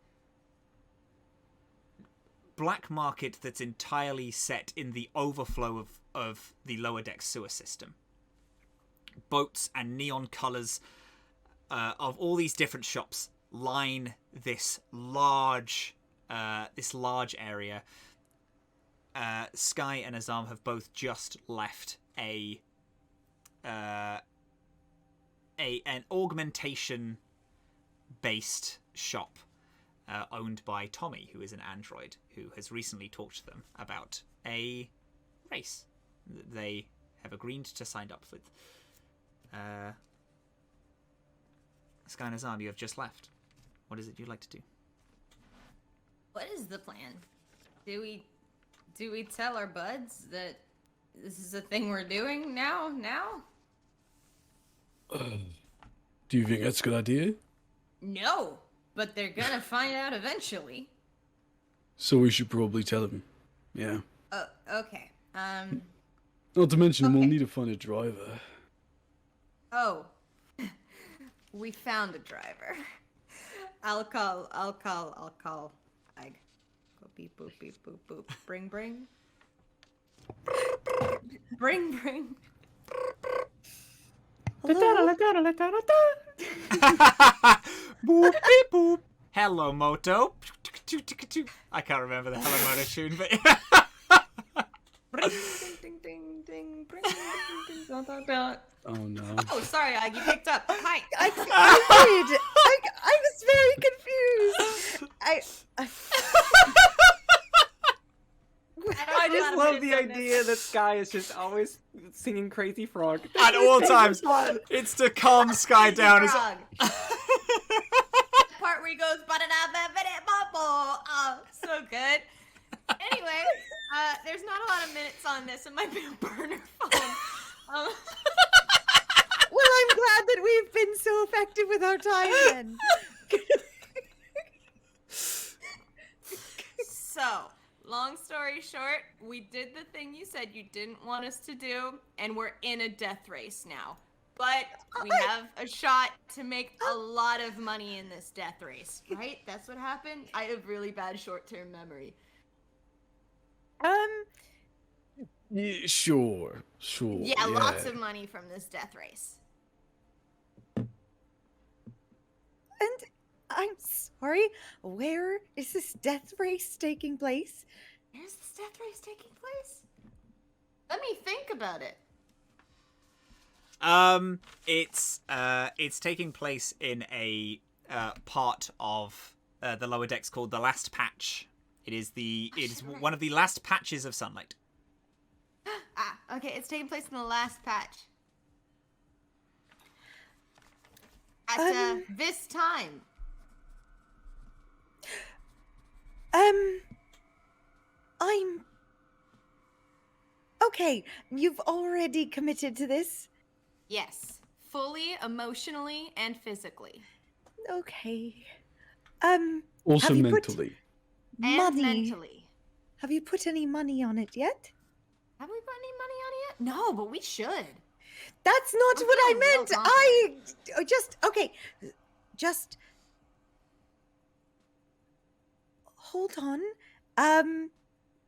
black market that's entirely set in the overflow of the lower deck sewer system. Boats and neon colours of all these different shops line this large area. Skye and Azhaam have both just left an augmentation based shop owned by Tommy, who is an android who has recently talked to them about a race that they have agreed to sign up with. Skye and Azhaam, you have just left. What is it you'd like to do? What is the plan? Do we tell our buds that this is a thing we're doing now? Do you think that's a good idea? No, but they're gonna find out eventually. So we should probably tell him. Yeah. Okay. Not to mention, we'll Okay. need to find a driver. Oh. We found a driver. I'll call. Ag. Go beep boop beep boop boop. Bring. Bring. Hello? Boop beep boop. Hello, Moto. I can't remember the Hello Moto tune, but Ding ding ding. Bring. Ding ding ding. Oh no. Oh, sorry, Ag. You picked up. Hi. I did. I was very confused. I just love the idea that Skye is just always singing Crazy Frog. at all times, it's to calm Skye down. Is Frog. Part where he goes, oh, so good. Anyway, there's not a lot of minutes on this. It might be a burner phone. Well, I'm glad that we've been so effective with our time then. So, long story short, we did the thing you said you didn't want us to do, and we're in a death race now. But we have a shot to make a lot of money in this death race, right? That's what happened? I have really bad short-term memory. Yeah, sure. Yeah, lots of money from this death race. And I'm sorry, where is this death race taking place? Where's this death race taking place? Let me think about it. It's taking place in a part of the lower decks called the Last Patch. It is one of the last patches of sunlight. Okay, it's taking place in the last patch. At this time. I'm okay. You've already committed to this. Yes, fully, emotionally, and physically. Okay. Also have you put mentally. And money? mentally. Have you put any money on it yet? Have we put any money on it yet? No, but we should. That's not I'm what I feeling real meant. Just hold on.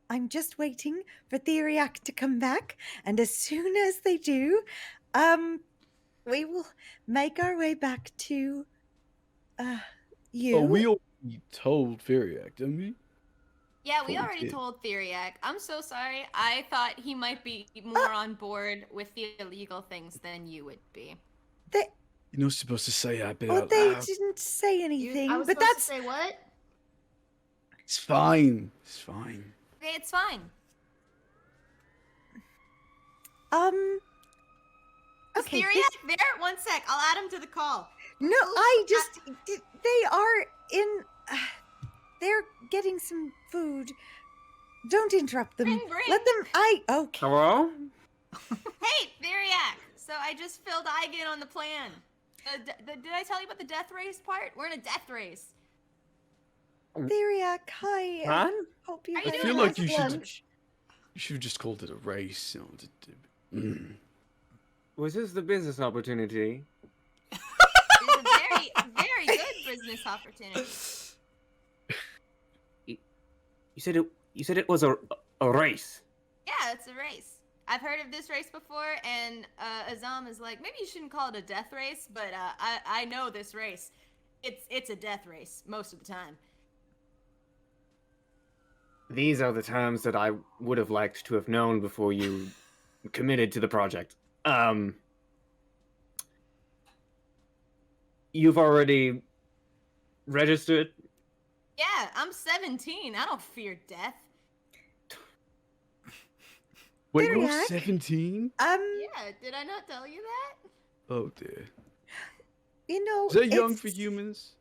I'm just waiting for Theriac to come back, and as soon as they do, we will make our way back to you. Oh, we already told Theriac, didn't we? Yeah, we Cool, already kid. told Theriac. I'm so sorry. I thought he might be more on board with the illegal things than you would be. They, You're not supposed to say that bit oh, out they loud. didn't say anything, I was but supposed that's to say what? It's fine. It's fine. Okay, it's fine. okay. Theriac this- there? One sec. I'll add him to the call. No, they are in. They're getting some food. Don't interrupt them. Bring. Let them. Okay. Hello? Hey, Theriac! So I just filled Ig in on the plan. Did I tell you about the death race part? We're in a death race. Theriac, hi. Huh? Hope you Are you had doing a this? nice you should- lunch. You should have just called it a race. Was this the business opportunity? It's a very, very good business opportunity. You said it was a race. Yeah, it's a race. I've heard of this race before, and Azhaam is like, maybe you shouldn't call it a death race, but I know this race. It's a death race most of the time. These are the terms that I would have liked to have known before you committed to the project. You've already registered? Yeah, I'm 17. I don't fear death. Wait, you're Theriac? 17? Yeah, did I not tell you that? Oh dear. You know, Is that young it's- for humans?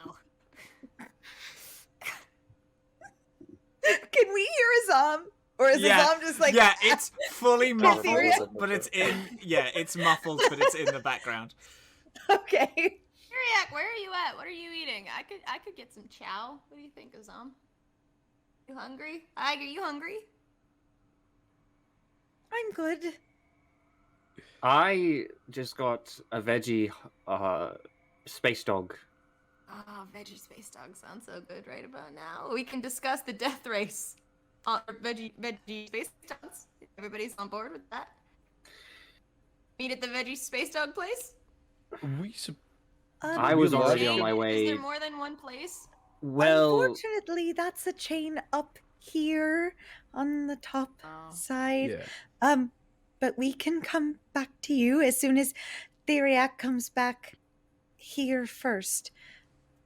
No. Can we hear Azhaam? Or is Azhaam just like... yeah, it's fully muffled, Theriac? but it's it's muffled, but it's in the background. Okay. Theriac, where are you at? What are you eating? I could get some chow. What do you think, Azhaam? You hungry? Are you hungry? I'm good. I just got a veggie space dog. Oh, veggie space dog sounds so good right about now. We can discuss the death race. Veggie space dogs. Everybody's on board with that. Meet at the veggie space dog place. I was already on my Is way. there more than one place? Well, Unfortunately, that's a chain up here on the top side. Yeah. But we can come back to you as soon as Theriac comes back here first.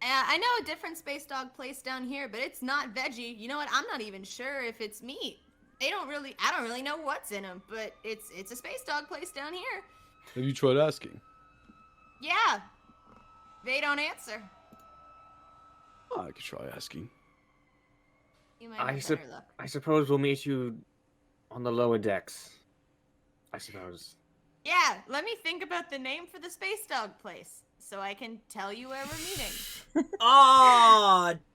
I know a different space dog place down here, but it's not veggie. You know what? I'm not even sure if it's meat. I don't really know what's in them, but it's a space dog place down here. Have you tried asking? Yeah. They don't answer. Oh, I could try asking. You might have better luck. I suppose we'll meet you on the lower decks. I suppose. Yeah, let me think about the name for the space dog place, so I can tell you where we're meeting.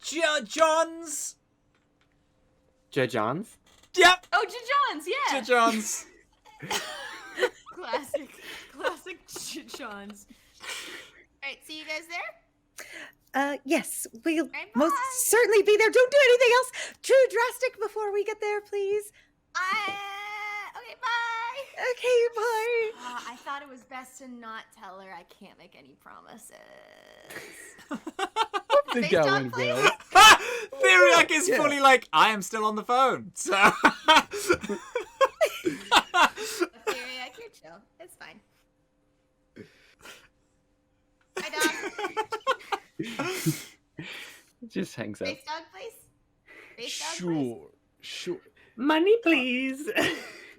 John's. John's? Yep. Oh, John's, yeah. John's. Classic John's. Alright, see you guys there? Yes, we'll Right, most bye. certainly be there. Don't do anything else too drastic before we get there, please. Okay, bye. Okay, bye. I thought it was best to not tell her. I can't make any promises. I think that went well. Theriac is Yeah. fully like, I am still on the phone, so. Theriac, you're chill. It's fine. Hi, dog. Just hangs up. Space dog place? Space dog place? Sure. Money, please.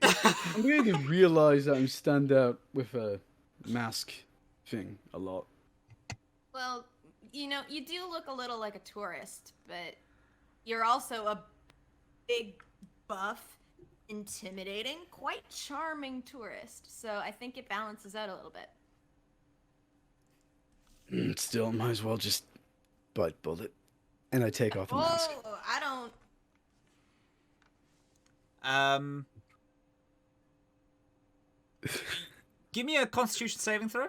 I'm beginning to realize that I'm stand out with a mask thing a lot. Well, you know, you do look a little like a tourist, but you're also a big, buff, intimidating, quite charming tourist. So I think it balances out a little bit. Still, might as well just bite bullet. And I take off the mask. Oh, I don't. Give me a Constitution saving throw.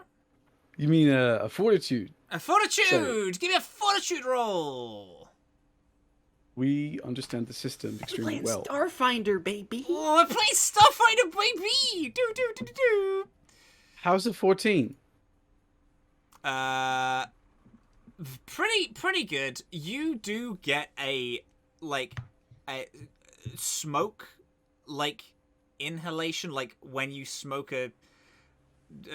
You mean a fortitude? A fortitude. Sorry. Give me a fortitude roll. We understand the system extremely well. Starfinder, baby. Oh, I play Starfighter, baby. Do. How's it 14? Pretty good. You do get a smoke, like inhalation, like when you smoke a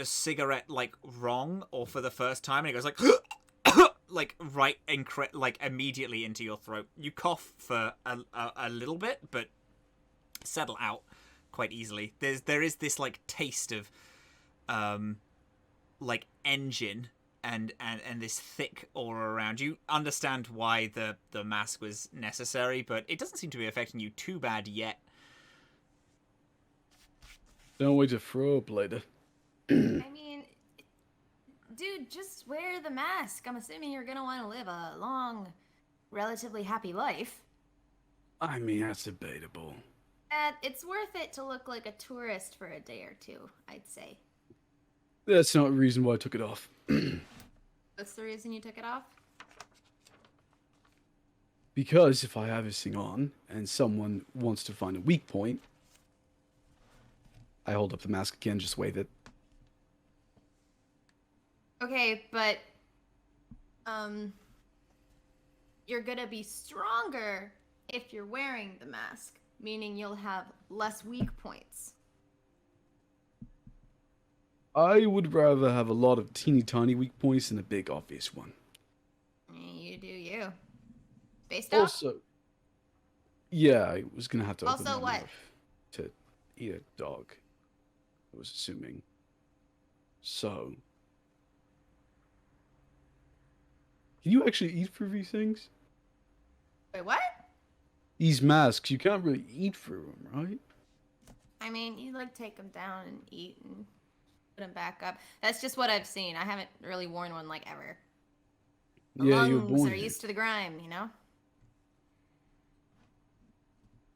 cigarette, like wrong or for the first time, and it goes like like right like immediately into your throat. You cough for a little bit, but settle out quite easily. There is this like taste of like engine and this thick aura around. You understand why the mask was necessary, but it doesn't seem to be affecting you too bad yet. Don't wait to throw up later. I mean, dude, just wear the mask. I'm assuming you're gonna want to live a long, relatively happy life. I mean, that's debatable. It's worth it to look like a tourist for a day or two, I'd say. That's not the reason why I took it off. What's the reason you took it off? Because if I have this thing on and someone wants to find a weak point, I hold up the mask again, just wave it. Okay, but you're gonna be stronger if you're wearing the mask, meaning you'll have less weak points. I would rather have a lot of teeny tiny weak points than a big obvious one. You do you. Based off? Also, yeah, I was gonna have to open Also my what? mouth to eat a dog. I was assuming. So, can you actually eat through these things? Wait, what? these masks, you can't really eat through them, right? I mean, you like take them down and eat and put them back up. That's just what I've seen. I haven't really worn one like ever. The Yeah, you were lungs born are here. used to the grime, you know?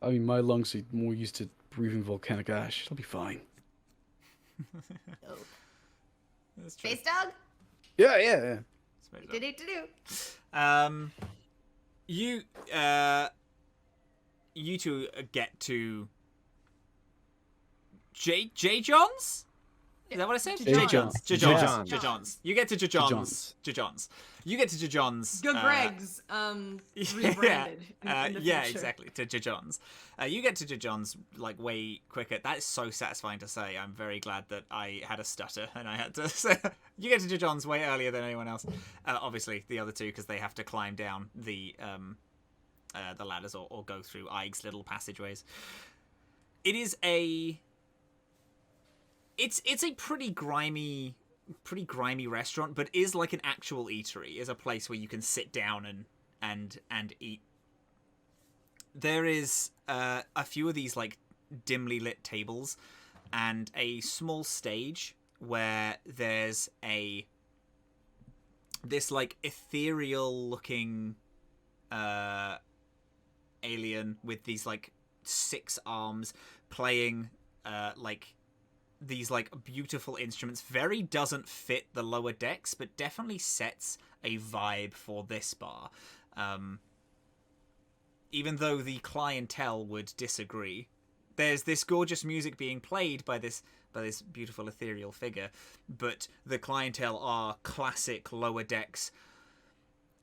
I mean, my lungs are more used to breathing volcanic ash. It'll be fine. Dope. That's true. Space dog? Yeah, yeah, yeah. Space Did it to do? You you two get to J John's? Is that what I said? J. John's. J John's. John's. You get to J John's. J John's. You get to J John's. Go Greg's rebranded. in the yeah, future. exactly. To J John's. You get to J John's like way quicker. That is so satisfying to say. I'm very glad that I had a stutter and I had to say you get to J John's way earlier than anyone else. Obviously, the other two because they have to climb down the ladders or go through Ike's little passageways. It is a. It's a pretty grimy restaurant, but is like an actual eatery. Is a place where you can sit down and eat. There is a few of these like dimly lit tables, and a small stage where there's this like ethereal looking alien with these like 6 arms playing like these like beautiful instruments. Very doesn't fit the lower decks, but definitely sets a vibe for this bar. Even though the clientele would disagree, there's this gorgeous music being played by this beautiful ethereal figure, but the clientele are classic lower decks,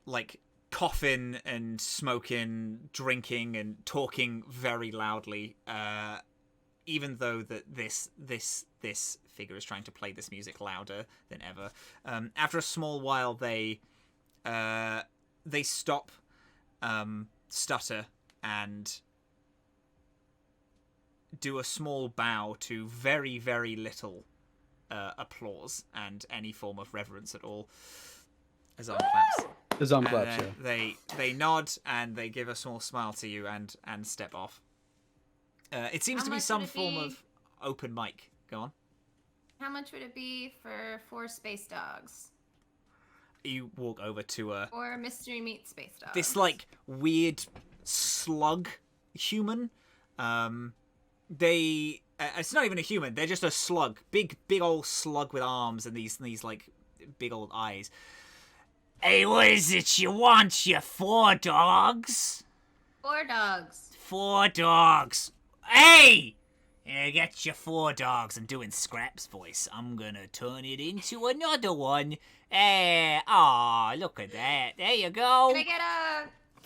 like coughing and smoking, drinking and talking very loudly. Even though that this figure is trying to play this music louder than ever. After a small while, they stop, stutter, and do a small bow to very, very little applause and any form of reverence at all. Azhaam claps. Azhaam claps, And then they nod and they give a small smile to you and step off. It seems How to be much some would it form be? of open mic. Go on. How much would it be for 4 space dogs? You walk over to Or mystery meat space dogs? this like weird slug human. It's not even a human. They're just a slug, big old slug with arms and these like big old eyes. Hey, what is it you want? You 4 dogs? 4 dogs. 4 dogs. Hey! Yeah, get your 4 dogs. I'm doing Scrap's voice. I'm gonna turn it into another one. Hey, aw, look at that. There you go. Can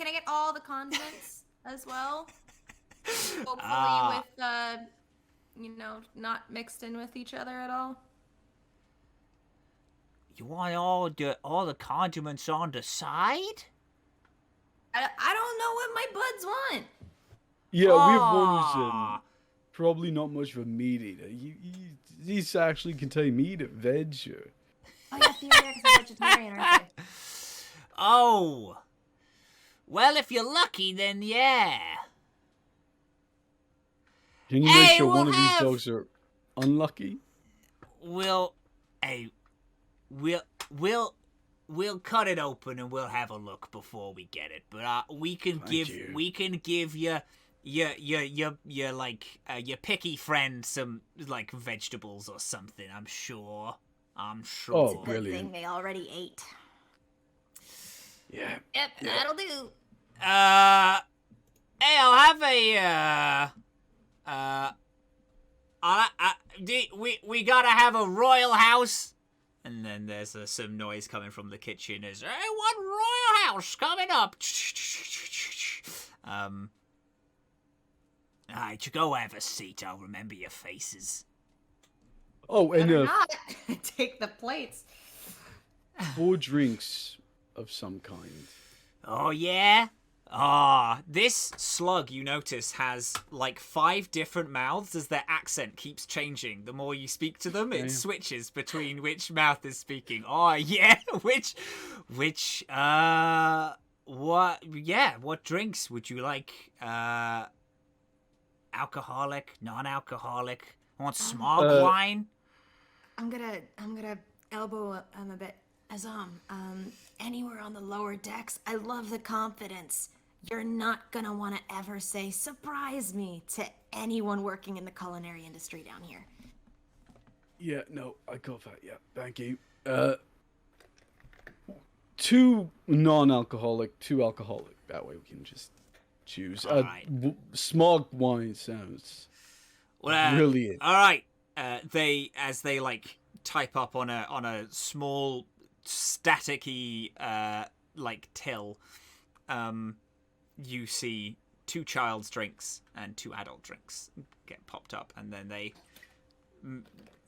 I get all the condiments as well? Hopefully Ah. with not mixed in with each other at all. You want all the condiments on the side? I don't know what my buds want. Yeah, we have one who's Aw. probably not much of a meat eater. These actually contain meat, veg. Oh yeah, Theriac is a vegetarian, aren't they? Oh. Well, if you're lucky, then yeah. Can you Hey, make sure we'll one of these have- dogs are unlucky? We'll cut it open and we'll have a look before we get it. But we can Thank you. give your your picky friend some like vegetables or something. I'm sure. Oh, Good brilliant. thing they already ate. Yeah. Yep, that'll do. Hey, I'll have we gotta have a royal house. And then there's some noise coming from the kitchen. Is hey, what royal house coming up? Alright, you go have a seat. I'll remember your faces. Oh, and Better not take the plates. 4 drinks of some kind. Oh yeah. This slug, you notice, has like 5 different mouths as their accent keeps changing. The more you speak to them, it Yeah. switches between which mouth is speaking. Oh yeah, which What? Yeah. What drinks would you like? Alcoholic, non-alcoholic. I want smog wine. I'm gonna elbow him a bit. Azhaam, anywhere on the lower decks. I love the confidence. You're not gonna want to ever say "surprise me" to anyone working in the culinary industry down here. Yeah, no, I got that. Yeah, thank you. 2 non-alcoholic, 2 alcoholic. That way we can just choose. All right. Smog wine sounds brilliant. All right. They like type up on a small staticky like till. You see 2 child's drinks and 2 adult drinks get popped up, and then they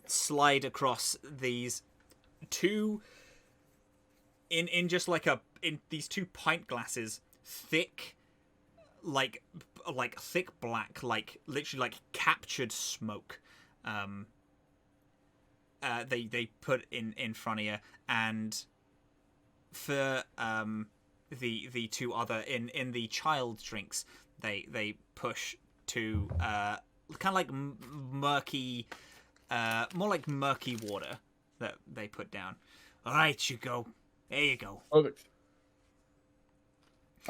slide across these 2 in just like in these 2 pint glasses, thick, like thick black, like literally like captured smoke. They put in front of you, and for the 2 other in the child drinks, they push to kind of like murky, more like murky water that they put down. All right, you go. There you go. Perfect.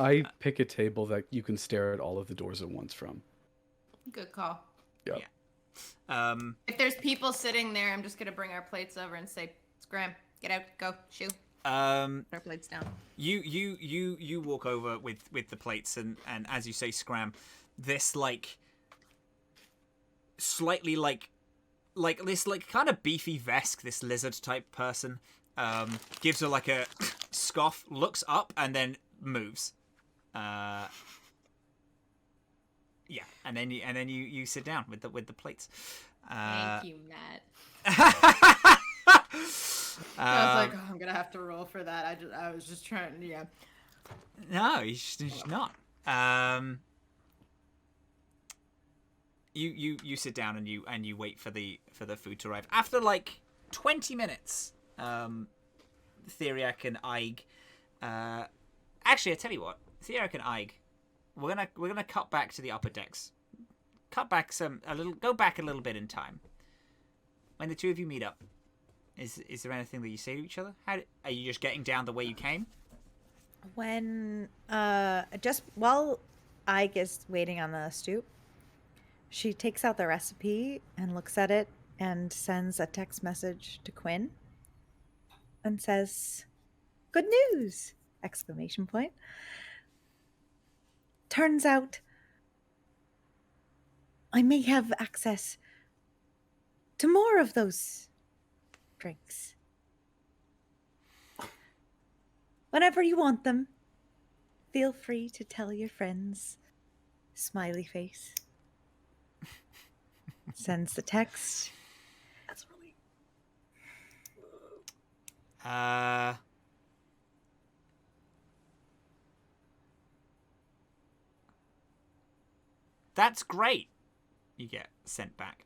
I pick a table that you can stare at all of the doors at once from. Good call. Yep. Yeah. If there's people sitting there, I'm just gonna bring our plates over and say, "Scram, get out, go, shoo." Put our plates down. You walk over with the plates, and as you say, Scram, this like slightly like this like kind of beefy Vesk, this lizard type person, gives her like a scoff, looks up, and then moves. Yeah, and then you sit down with the plates. Thank you, Matt. I was like, oh, I'm gonna have to roll for that. I was just trying. Yeah. No, he's not. You sit down and you wait for the food to arrive. After like 20 minutes, Theriac and Ige. Actually, I tell you what, Theriac and Ige, we're gonna cut back to the upper decks. Go back a little bit in time. When the 2 of you meet up, is there anything that you say to each other? Are you just getting down the way you came? When just while Ike is waiting on the stoop, she takes out the recipe and looks at it and sends a text message to Quinn and says, "Good news!" Exclamation point. Turns out I may have access to more of those drinks. Whenever you want them, feel free to tell your friends. Smiley face. Sends the text. That's really. That's great. You get sent back.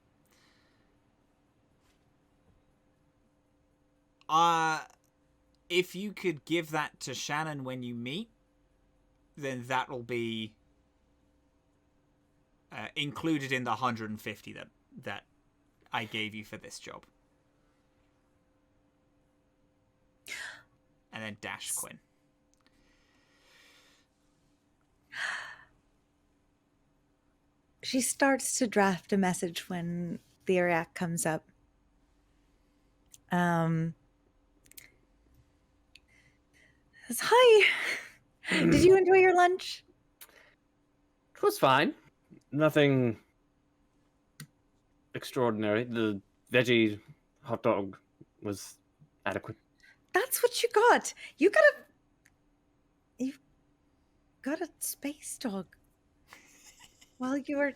If you could give that to Shannon when you meet, then that'll be included in the 150 that I gave you for this job. And then dash Quinn. She starts to draft a message when Theriac comes up. Says, "Hi. Did you enjoy your lunch?" It was fine. Nothing extraordinary. The veggie hot dog was adequate. That's what you got. You got a space dog. While you were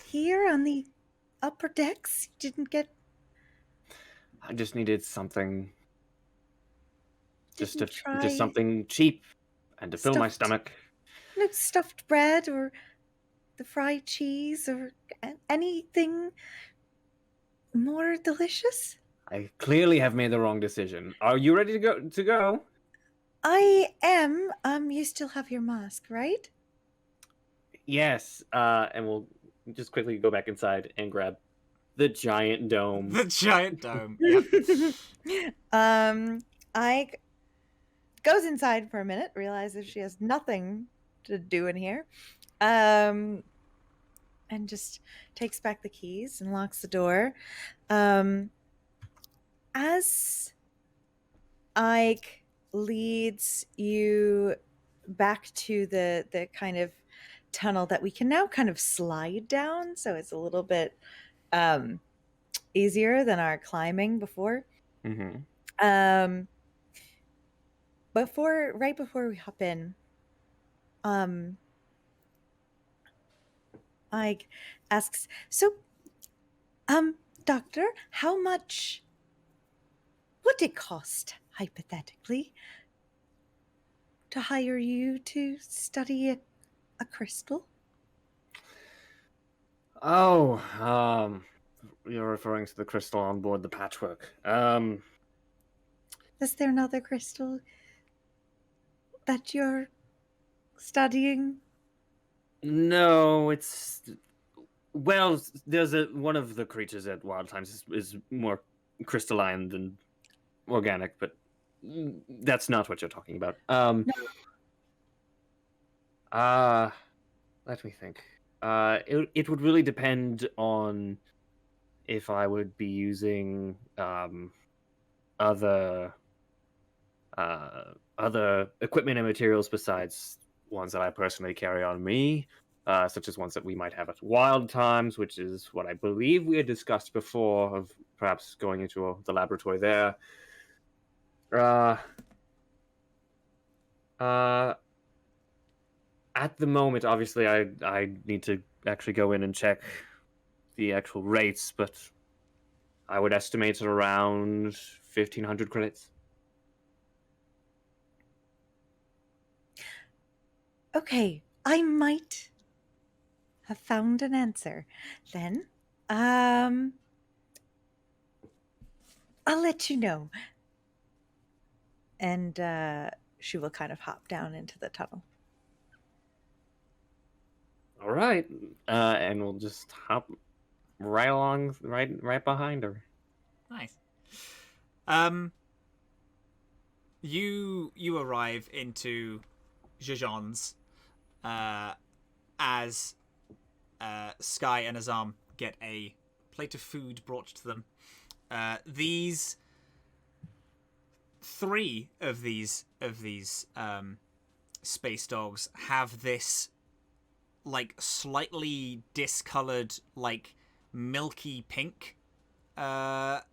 here on the upper decks, you didn't get... I just needed something. Just try something cheap and to fill my stomach. no stuffed bread or the fried cheese or anything more delicious? I clearly have made the wrong decision. Are you ready to go? I am. You still have your mask, right? Yes, and we'll just quickly go back inside and grab the giant dome. The giant dome. Yep. I goes inside for a minute, realizes she has nothing to do in here, and just takes back the keys and locks the door. As Ike leads you back to the kind of tunnel that we can now kind of slide down, so it's a little bit easier than our climbing before. Mm-hmm. Right before we hop in, Ike asks, so doctor, how much would it cost, hypothetically, to hire you to study a crystal? Oh, you're referring to the crystal on board the Patchwork. Is there another crystal that you're studying? No, it's well, there's one of the creatures at Wild Times is more crystalline than organic, but that's not what you're talking about. Let me think. It would really depend on if I would be using other equipment and materials besides ones that I personally carry on me, such as ones that we might have at Wild Times, which is what I believe we had discussed before, of perhaps going into the laboratory there. At the moment, obviously, I need to actually go in and check the actual rates, but I would estimate it around 1,500 credits. Okay, I might have found an answer. Then, I'll let you know. And she will kind of hop down into the tunnel. All right, and we'll just hop right along, right behind her. Nice. You arrive into Jajan's as Skye and Azhaam get a plate of food brought to them. These three of these space dogs have this like slightly discolored, like milky pink like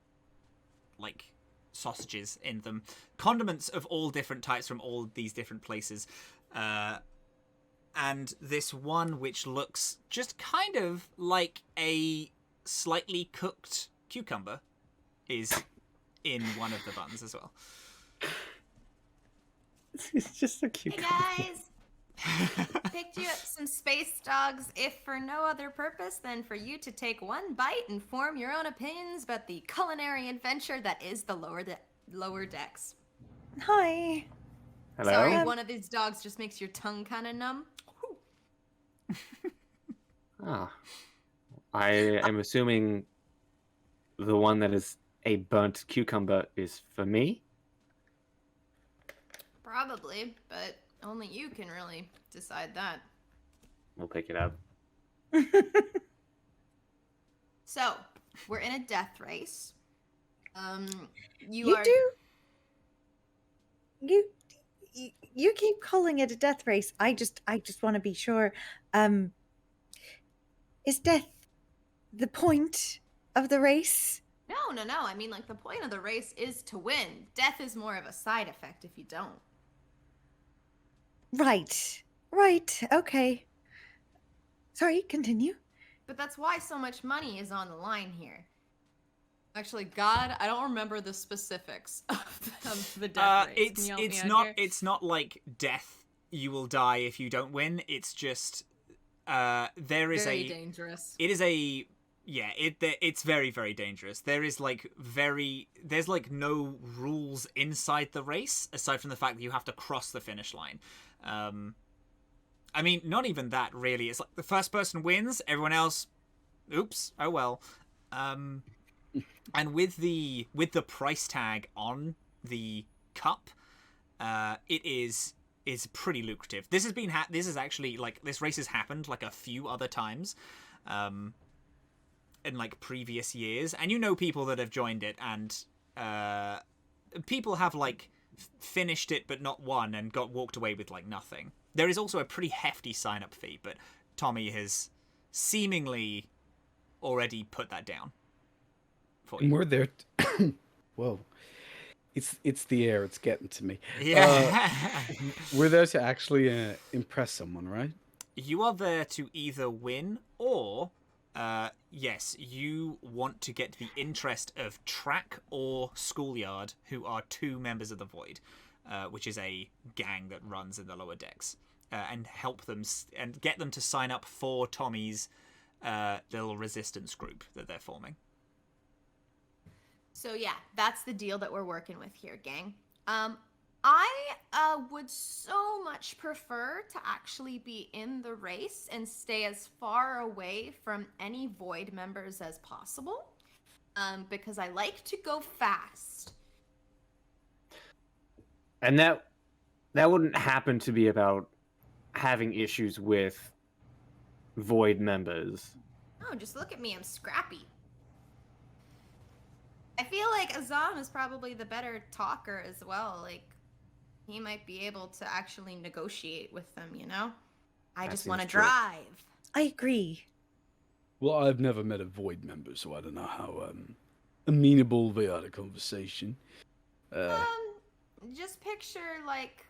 sausages in them, condiments of all different types from all these different places, and this one which looks just kind of like a slightly cooked cucumber is in one of the buns as well. It's just a cute. Hey guys! Picked you up some space dogs, if for no other purpose than for you to take one bite and form your own opinions about the culinary adventure that is the lower decks. Hi. Hello. Sorry, one of these dogs just makes your tongue kind of numb. Ah, I am assuming the one that is a burnt cucumber is for me. Probably, but only you can really decide that. We'll pick it up. So, we're in a death race. You keep calling it a death race. I just want to be sure. Is death the point of the race? No. I mean, like, the point of the race is to win. Death is more of a side effect if you don't. Right. Okay. Sorry, continue. But that's why so much money is on the line here. Actually, God, I don't remember the specifics of the death race. Can you help me out here? It's not like death. You will die if you don't win. It's just there is Very dangerous. It is a Yeah, it's very, very dangerous. There's like no rules inside the race aside from the fact that you have to cross the finish line. I mean, not even that really. It's like the first person wins, everyone else, oops, oh well. And with the price tag on the cup, it is pretty lucrative. This is actually like this race has happened like a few other times. In like previous years, and you know people that have joined it, and people have like finished it but not won and walked away with like nothing. There is also a pretty hefty sign-up fee, but Tommy has seemingly already put that down for you. And we're there. Whoa, it's the air. It's getting to me. Yeah. We're there to actually impress someone, right? You are there to either win or yes, you want to get the interest of Track or Schoolyard, who are two members of the Void, which is a gang that runs in the lower decks, and help them and get them to sign up for Tommy's little resistance group that they're forming. So yeah, that's the deal that we're working with here, gang. I would so much prefer to actually be in the race and stay as far away from any Void members as possible, because I like to go fast. And that wouldn't happen to be about having issues with Void members. Oh, just look at me, I'm scrappy. I feel like Azhaam is probably the better talker as well, like he might be able to actually negotiate with them, you know? I just want to drive. I agree. Well, I've never met a Void member, so I don't know how amenable they are to conversation. Just picture like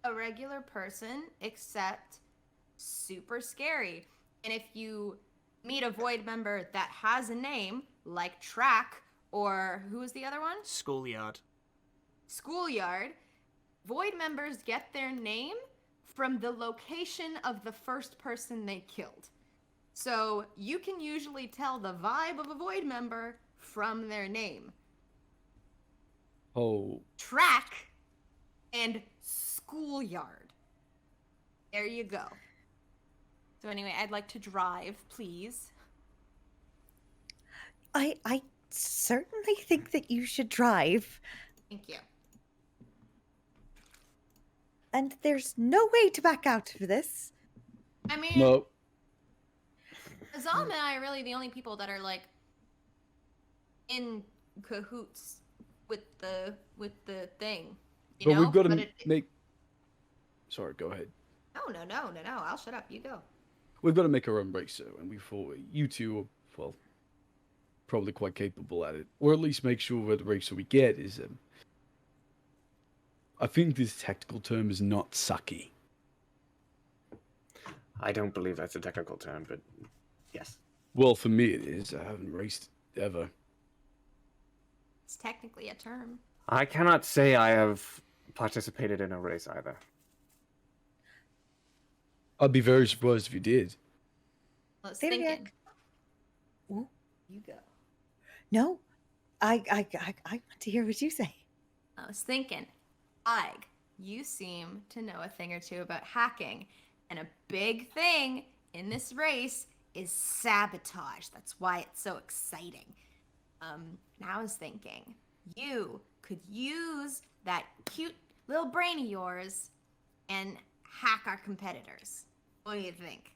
a regular person, except super scary. And if you meet a Void member that has a name, like Track, or who was the other one? Schoolyard. Schoolyard. Void members get their name from the location of the first person they killed. So you can usually tell the vibe of a Void member from their name. Oh. Track and Schoolyard. There you go. So anyway, I'd like to drive, please. I certainly think that you should drive. Thank you. And there's no way to back out of this. I mean, No. Azhaam and I are really the only people that are like in cahoots with the thing. You But know? we've got to But make... Sorry, go ahead. No. I'll shut up. You go. We've got to make our own racer, and we thought you two are, well, probably quite capable at it. Or at least make sure that the racer we get is... I think this technical term is not sucky. I don't believe that's a technical term, but yes. Well, for me it is. I haven't raced ever. It's technically a term. I cannot say I have participated in a race either. I'd be very surprised if you did. Let's Theriac. thinking. Ooh. You go. No, I want to hear what you say. I was thinking, you seem to know a thing or two about hacking, and a big thing in this race is sabotage. That's why it's so exciting. And I was thinking, you could use that cute little brain of yours and hack our competitors. What do you think?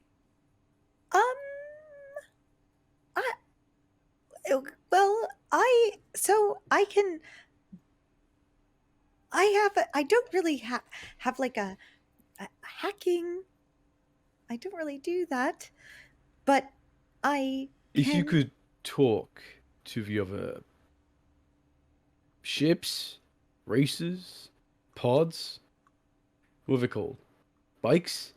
I don't really have like a hacking. I don't really do that, but If you can- could talk to the other ships, races, pods, what are they called? Bikes?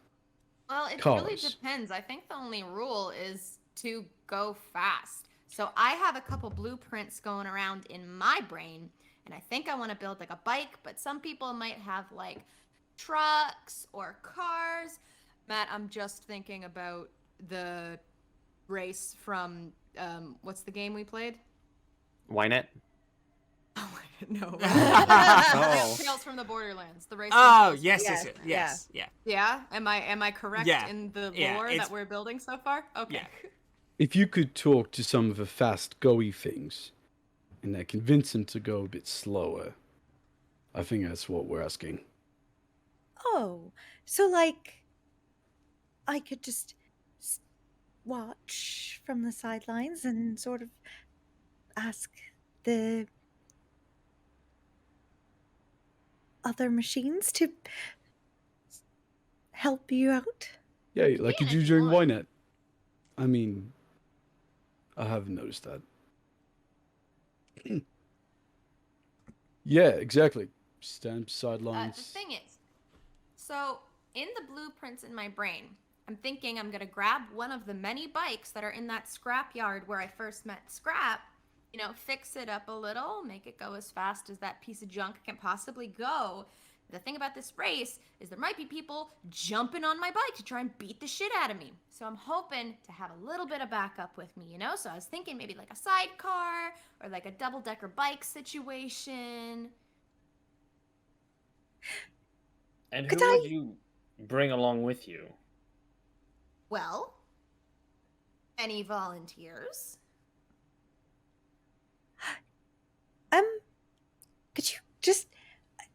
Well, it Cars. really depends. I think the only rule is to go fast. So I have a couple blueprints going around in my brain, and I think I want to build like a bike, but some people might have like trucks or cars. Matt, I'm just thinking about the race from what's the game we played? Ynet? Oh no. Oh. Tales from the Borderlands. The race. Oh, from Tales yes, Yes, yes, yes, yeah. Yeah. Am I correct Yeah. in the Yeah, lore it's- that we're building so far? Okay. Yeah. If you could talk to some of the fast go-y things, and then convince them to go a bit slower, I think that's what we're asking. Oh, so like I could just watch from the sidelines and sort of ask the other machines to help you out? Yeah, like you Yeah, do if you during want. Ynet. I mean, I haven't noticed that. Yeah, exactly. Stand The sidelines. thing is, so in the blueprints in my brain, I'm thinking I'm gonna grab one of the many bikes that are in that scrap yard where I first met Scrap, fix it up a little, make it go as fast as that piece of junk can possibly go. The thing about this race is there might be people jumping on my bike to try and beat the shit out of me. So I'm hoping to have a little bit of backup with me, So I was thinking maybe like a sidecar or like a double-decker bike situation. And Could who would I- you bring along with you? Well, any volunteers? Could you just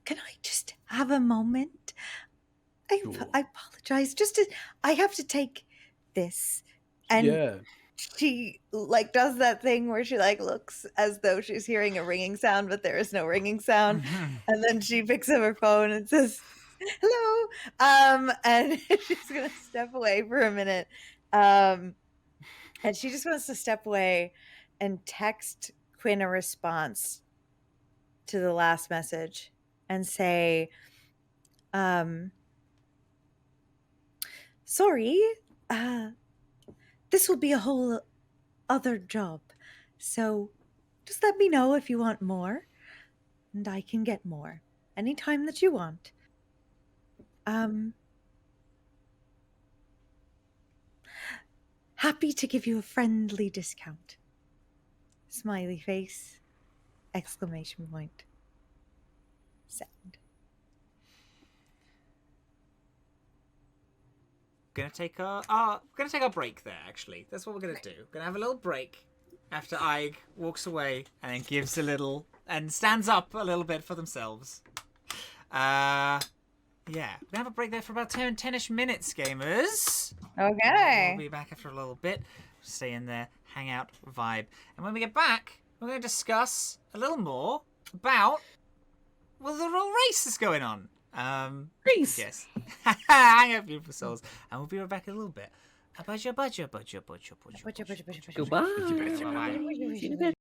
can I just have a moment? Sure. I apologize. I have to take this. And Yeah. she like does that thing where she like looks as though she's hearing a ringing sound, but there is no ringing sound. And then she picks up her phone and says, "Hello." And she's gonna step away for a minute. And she just wants to step away and text Quinn a response to the last message and say, sorry, this will be a whole other job. So just let me know if you want more, and I can get more anytime that you want. Happy to give you a friendly discount. Smiley face, exclamation point. Send. Gonna take a break there. Actually, that's what we're gonna do. Gonna have a little break after Ig walks away and then gives a little and stands up a little bit for themselves. Yeah, we're gonna have a break there for about 10-ish minutes, gamers. Okay. We'll be back after a little bit. Stay in there, hang out, vibe, and when we get back, we're gonna discuss a little more about the real race that's going on. Grease. Yes. Hang out, beautiful souls. And we'll be right back in a little bit. Budget. Goodbye.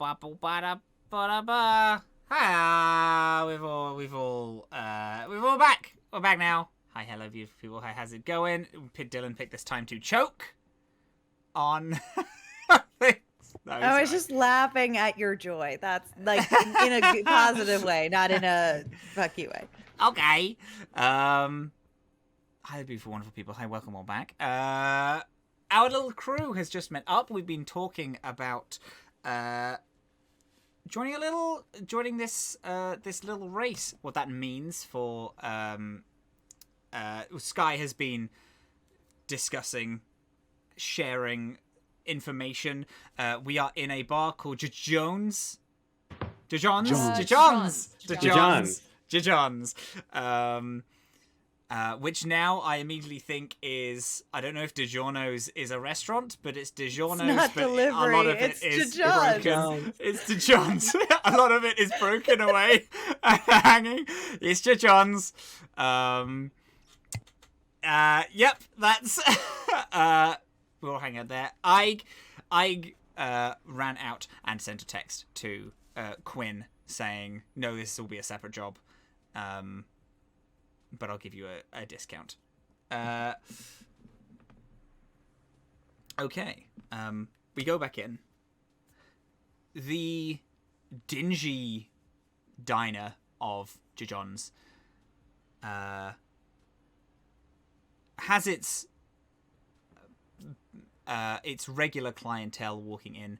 Hi, we've all back. We're back now. Hi, hello, beautiful people. Hi, how's it going? Dylan picked this time to choke on things. No, I was sorry. just laughing at your joy. That's like in a positive way, not in a fuck you way. Okay. Hi, beautiful, wonderful people. Hi, welcome all back. Our little crew has just met up. We've been talking about joining this little race. What that means for Skye has been discussing, sharing information. We are in a bar called Jones. John's. Which now I immediately think is, I don't know if DiGiorno's is a restaurant, but it's DiGiorno's. It's not but delivery. A lot of It's it is DiGiorno's. broken. It's DiGiorno's. A lot of it is broken away and hanging. It's DiGiorno's. Yep, that's. We'll hang out there. I ran out and sent a text to Quinn saying, no, this will be a separate job. But I'll give you a discount. Okay. We go back in. The dingy diner of John's has its regular clientele walking in.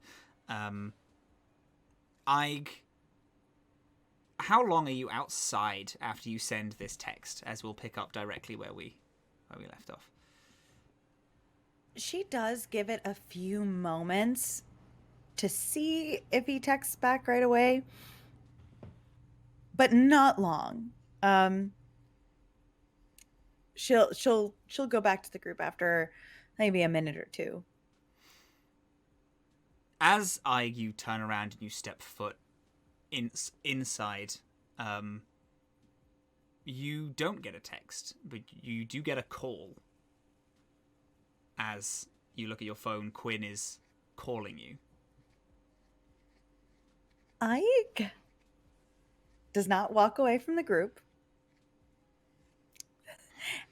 How long are you outside after you send this text? As we'll pick up directly where we left off. She does give it a few moments to see if he texts back right away, but not long. She'll go back to the group after maybe a minute or two. As you turn around and you step foot inside, you don't get a text, but you do get a call. As you look at your phone, Quinn is calling you. Ike does not walk away from the group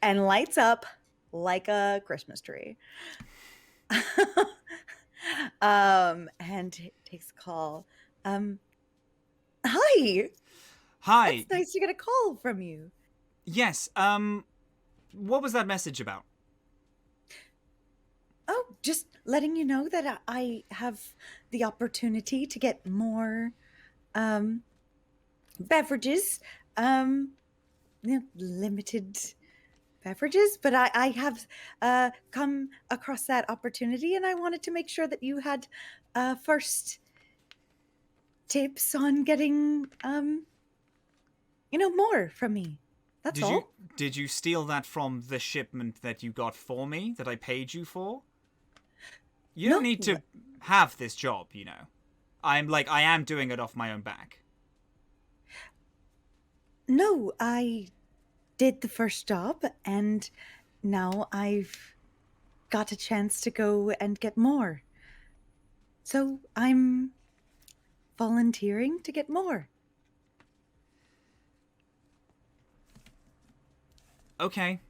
and lights up like a Christmas tree. And takes a call. Hi. Hi. It's nice to get a call from you. Yes. What was that message about? Oh, just letting you know that I have the opportunity to get more beverages. Limited beverages, but I have come across that opportunity, and I wanted to make sure that you had first tips on getting more from me. That's all. Did you steal that from the shipment that you got for me, that I paid you for? You don't need to have this job, you know. I am doing it off my own back. No, I did the first job, and now I've got a chance to go and get more. So I'm volunteering to get more. Okay.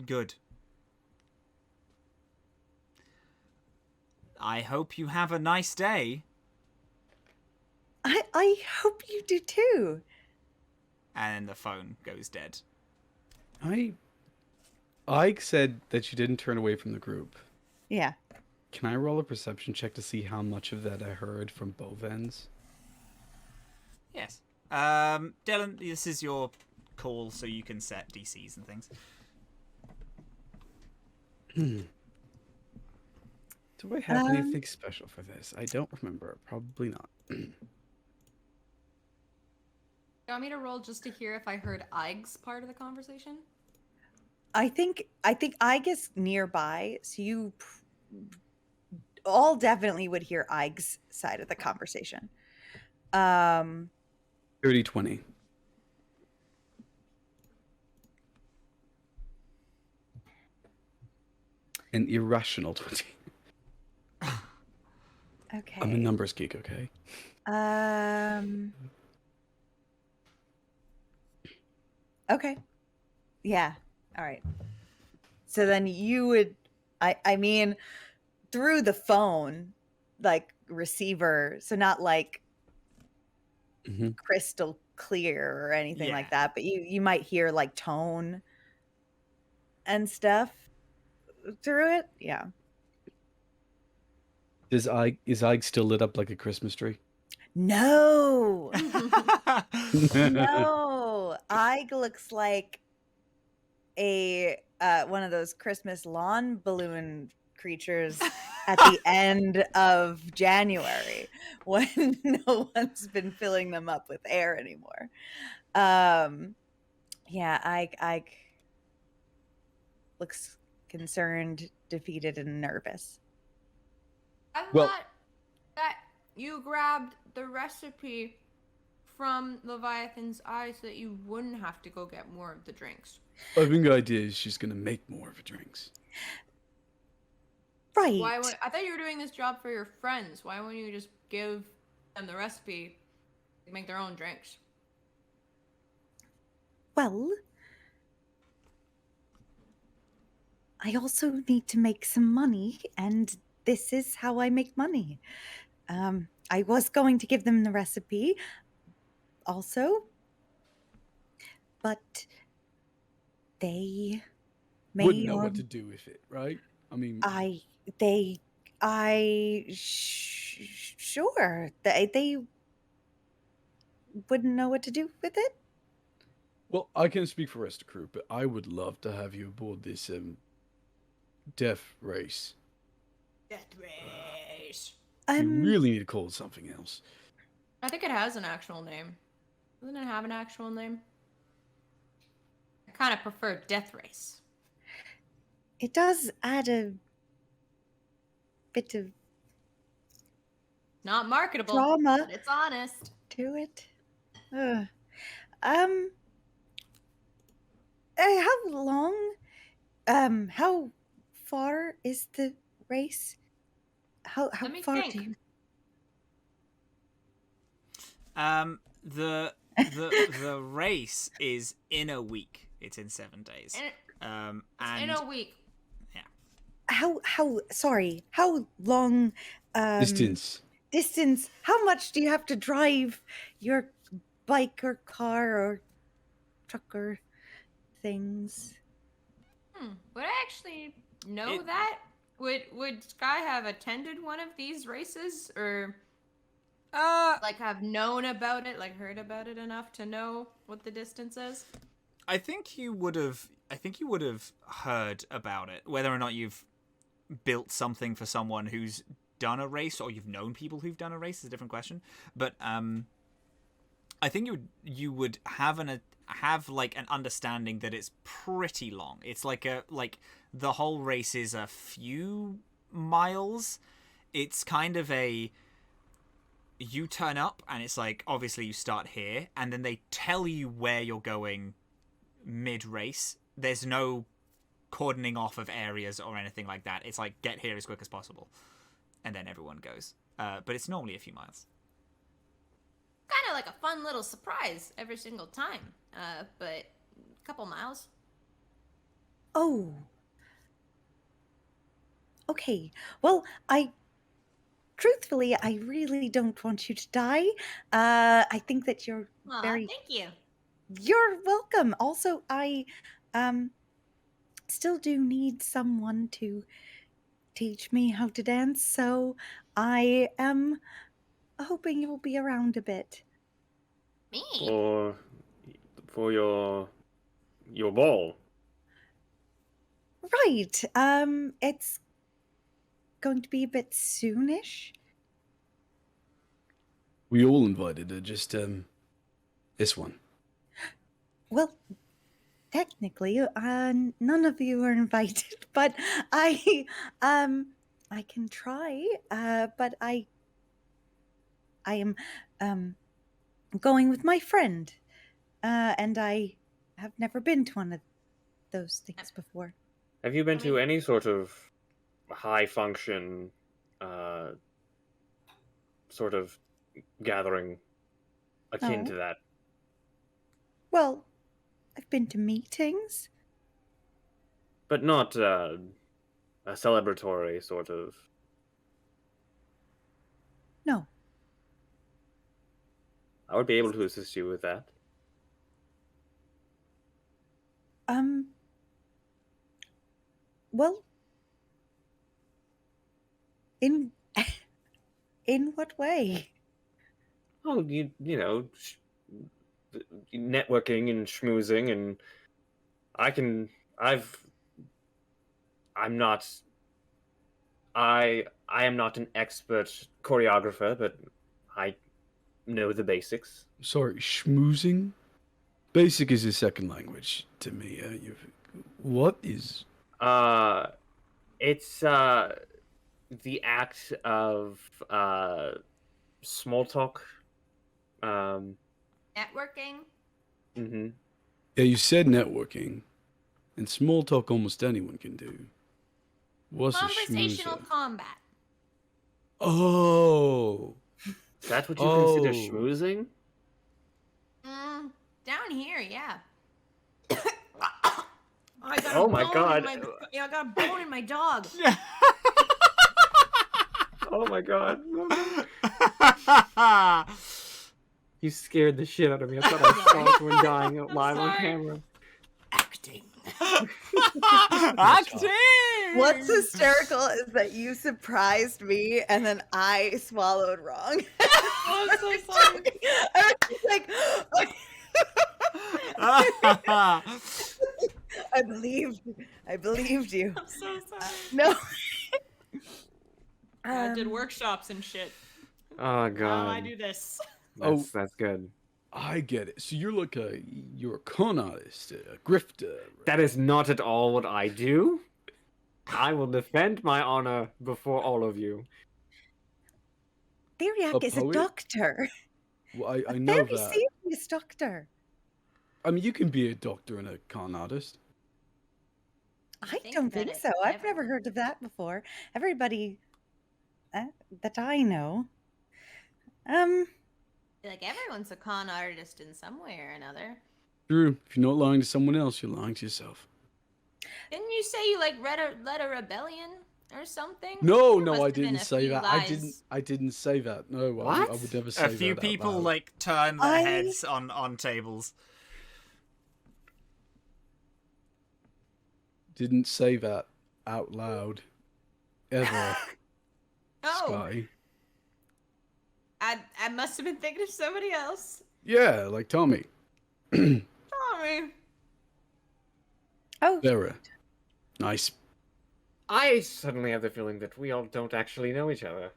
Good. I hope you have a nice day. I hope you do too. And the phone goes dead. Ike said that you didn't turn away from the group. Yeah. Can I roll a perception check to see how much of that I heard from both ends? Yes. Dylan, this is your call, so you can set DCs and things. Do I have anything special for this? I don't remember. Probably not. You want me to roll just to hear if I heard Eig's part of the conversation? I think Ike is nearby, so you all definitely would hear Ike's side of the conversation. 30-20. An irrational 20. Okay. I'm a numbers geek, okay? Okay. Yeah. All right. So then you would, I mean, through the phone, like receiver, so not like hmm crystal clear or anything Yeah. like that, but you might hear like tone and stuff through it. Yeah. Is Ike still lit up like a Christmas tree? No. No. Ike looks like a one of those Christmas lawn balloon creatures at the end of January when no one's been filling them up with air anymore. Yeah, Ike looks concerned, defeated, and nervous. I Well- thought that you grabbed the recipe from Leviathan's eye so that you wouldn't have to go get more of the drinks. I think the idea is she's gonna make more of her drinks. Right. I thought you were doing this job for your friends. Why wouldn't you just give them the recipe to make their own drinks? Well, I also need to make some money, and this is how I make money. I was going to give them the recipe also, but they may Wouldn't know or what to do with it, right? I mean, sure they wouldn't know what to do with it. well, I can't speak for the rest of the crew, but I would love to have you aboard this death race. Death race. You really need to call it something else. I think it has an actual name. Doesn't it have an actual name? I kind of prefer Death Race. It does add a bit of Not marketable, drama but it's honest. to it. Ugh. How long? How far is the race? How Let me far think. do you? The race is in a week. It's in 7 days. In And a week. How? Sorry. How long? Distance. Distance. How much do you have to drive your bike or car or truck or things? Would I actually know that? Would Skye have attended one of these races, or like have known about it, like heard about it enough to know what the distance is? I think you would have heard about it. Whether or not you've built something for someone who's done a race, or you've known people who've done a race, is a different question. But I think you would have like an understanding that it's pretty long. It's like the whole race is a few miles. It's kind of you turn up and it's like, obviously you start here, and then they tell you where you're going mid-race. There's no cordoning off of areas or anything like that. It's like, get here as quick as possible, and then everyone goes. But it's normally a few miles. Kind of like a fun little surprise every single time. But a couple miles. Oh. Okay. Well, truthfully, I really don't want you to die. I think that you're Aw, very. thank you. You're welcome. Also, I still do need someone to teach me how to dance, so I am hoping you'll be around a bit. Me? For your ball. Right. It's going to be a bit soonish. We all invited her, just this one. Well, technically, none of you are invited, but I can try. But I am going with my friend, and I have never been to one of those things before. Have you been I to mean- any sort of high function sort of gathering akin Oh. to that. Well, I've been to meetings. But not a celebratory sort of. No. I would be able to assist you with that. Well, in in what way? Oh, you know, networking and schmoozing, and I'm not. I am not an expert choreographer, but I know the basics. Sorry, schmoozing? Basic is a second language to me. What is... It's the act of small talk. Networking. Mm-hmm. Yeah, you said networking. And small talk almost anyone can do. What's a Conversational schmoozer? combat. Oh. Is that what you consider Oh. schmoozing? Down here, yeah. I got Oh a my bone God. I got a bone in my dog. Oh my god. You scared the shit out of me. I thought I saw someone dying live on camera. Acting. Acting. What's hysterical is that you surprised me and then I swallowed wrong. Oh, I'm so sorry. I was like, I believed you. I'm so sorry. No. I did workshops and shit. Oh Now god. I do this. That's good. I get it. So you're a con artist, a grifter. That is not at all what I do. I will defend my honor before all of you. Theriac is a poet? doctor. Well, I A know very that. serious doctor. I mean, you can be a doctor and a con artist. I think don't that think it's so. I've never everyone. heard of that before. Everybody that I know. I feel like everyone's a con artist in some way or another. True. If you're not lying to someone else, you're lying to yourself. Didn't you say you like led a rebellion or something? No, There no, must I have been didn't a say few that. lies. I didn't say that. No, I What? would never say A that. few out people loud. like turn their I- heads on tables. Didn't say that out loud. Ever. Oh, Skye. I must have been thinking of somebody else. Yeah, like Tommy. Sorry. Oh, Sarah. Nice. I suddenly have the feeling that we all don't actually know each other.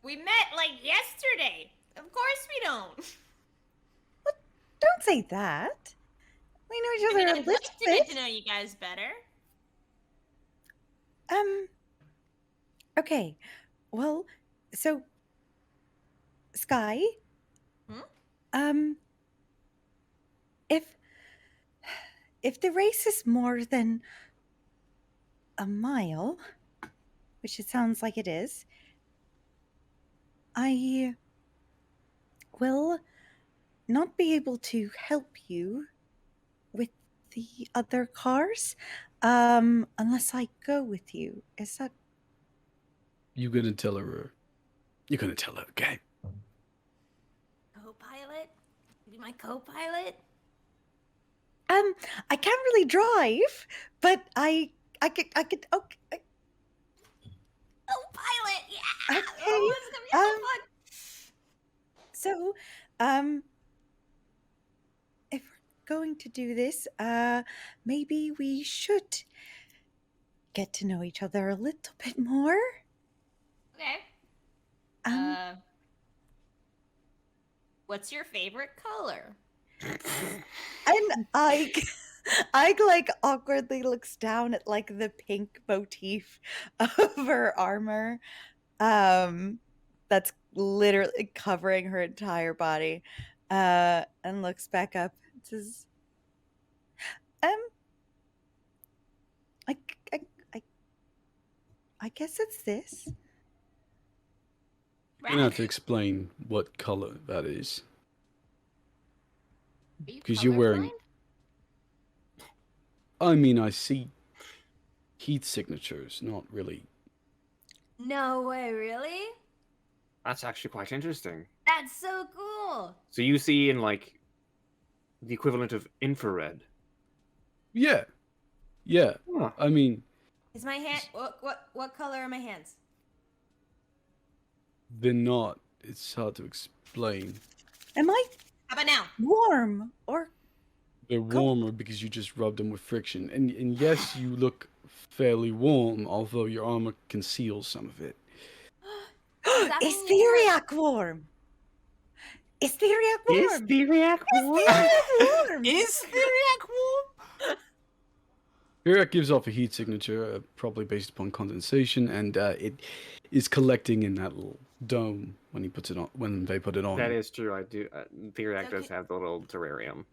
We met like yesterday. Of course we don't. don't say that. We know each I other mean, a I'd little like to get to bit. know you guys better. Okay. Well, so Skye. Hmm? If the race is more than a mile, which it sounds like it is, I will not be able to help you with the other cars unless I go with you. Is that You're gonna tell her. You're gonna tell her, okay? Co-pilot? Be my co-pilot? I can't really drive, but I could okay. Co-pilot, yeah! Okay, Oh, it's gonna be so fun! So, if we're going to do this, maybe we should get to know each other a little bit more. Okay. What's your favorite color? And I like awkwardly looks down at like the pink motif of her armor. That's literally covering her entire body. And looks back up and says, I, I, I guess it's this. You're gonna have to explain what color that is. Because you're wearing. I mean, I see heat signatures, not really. No way, really? That's actually quite interesting. That's so cool. So you see in like the equivalent of infrared. Yeah. Yeah. Huh. I mean, Is my hand what color are my hands? they're not. It's hard to explain. Am I How about now? warm or They're warmer because you just rubbed them with friction. And yes, you look fairly warm, although your armor conceals some of it. that is mean you're- Theriac warm? Is Theriac warm? Is Theriac warm? Theriac warm? Is Theriac warm? Theriac gives off a heat signature, probably based upon condensation, and it is collecting in that little dome when he puts it on. When they put it on. That is true. I do. Theriac does Okay. have the little terrarium.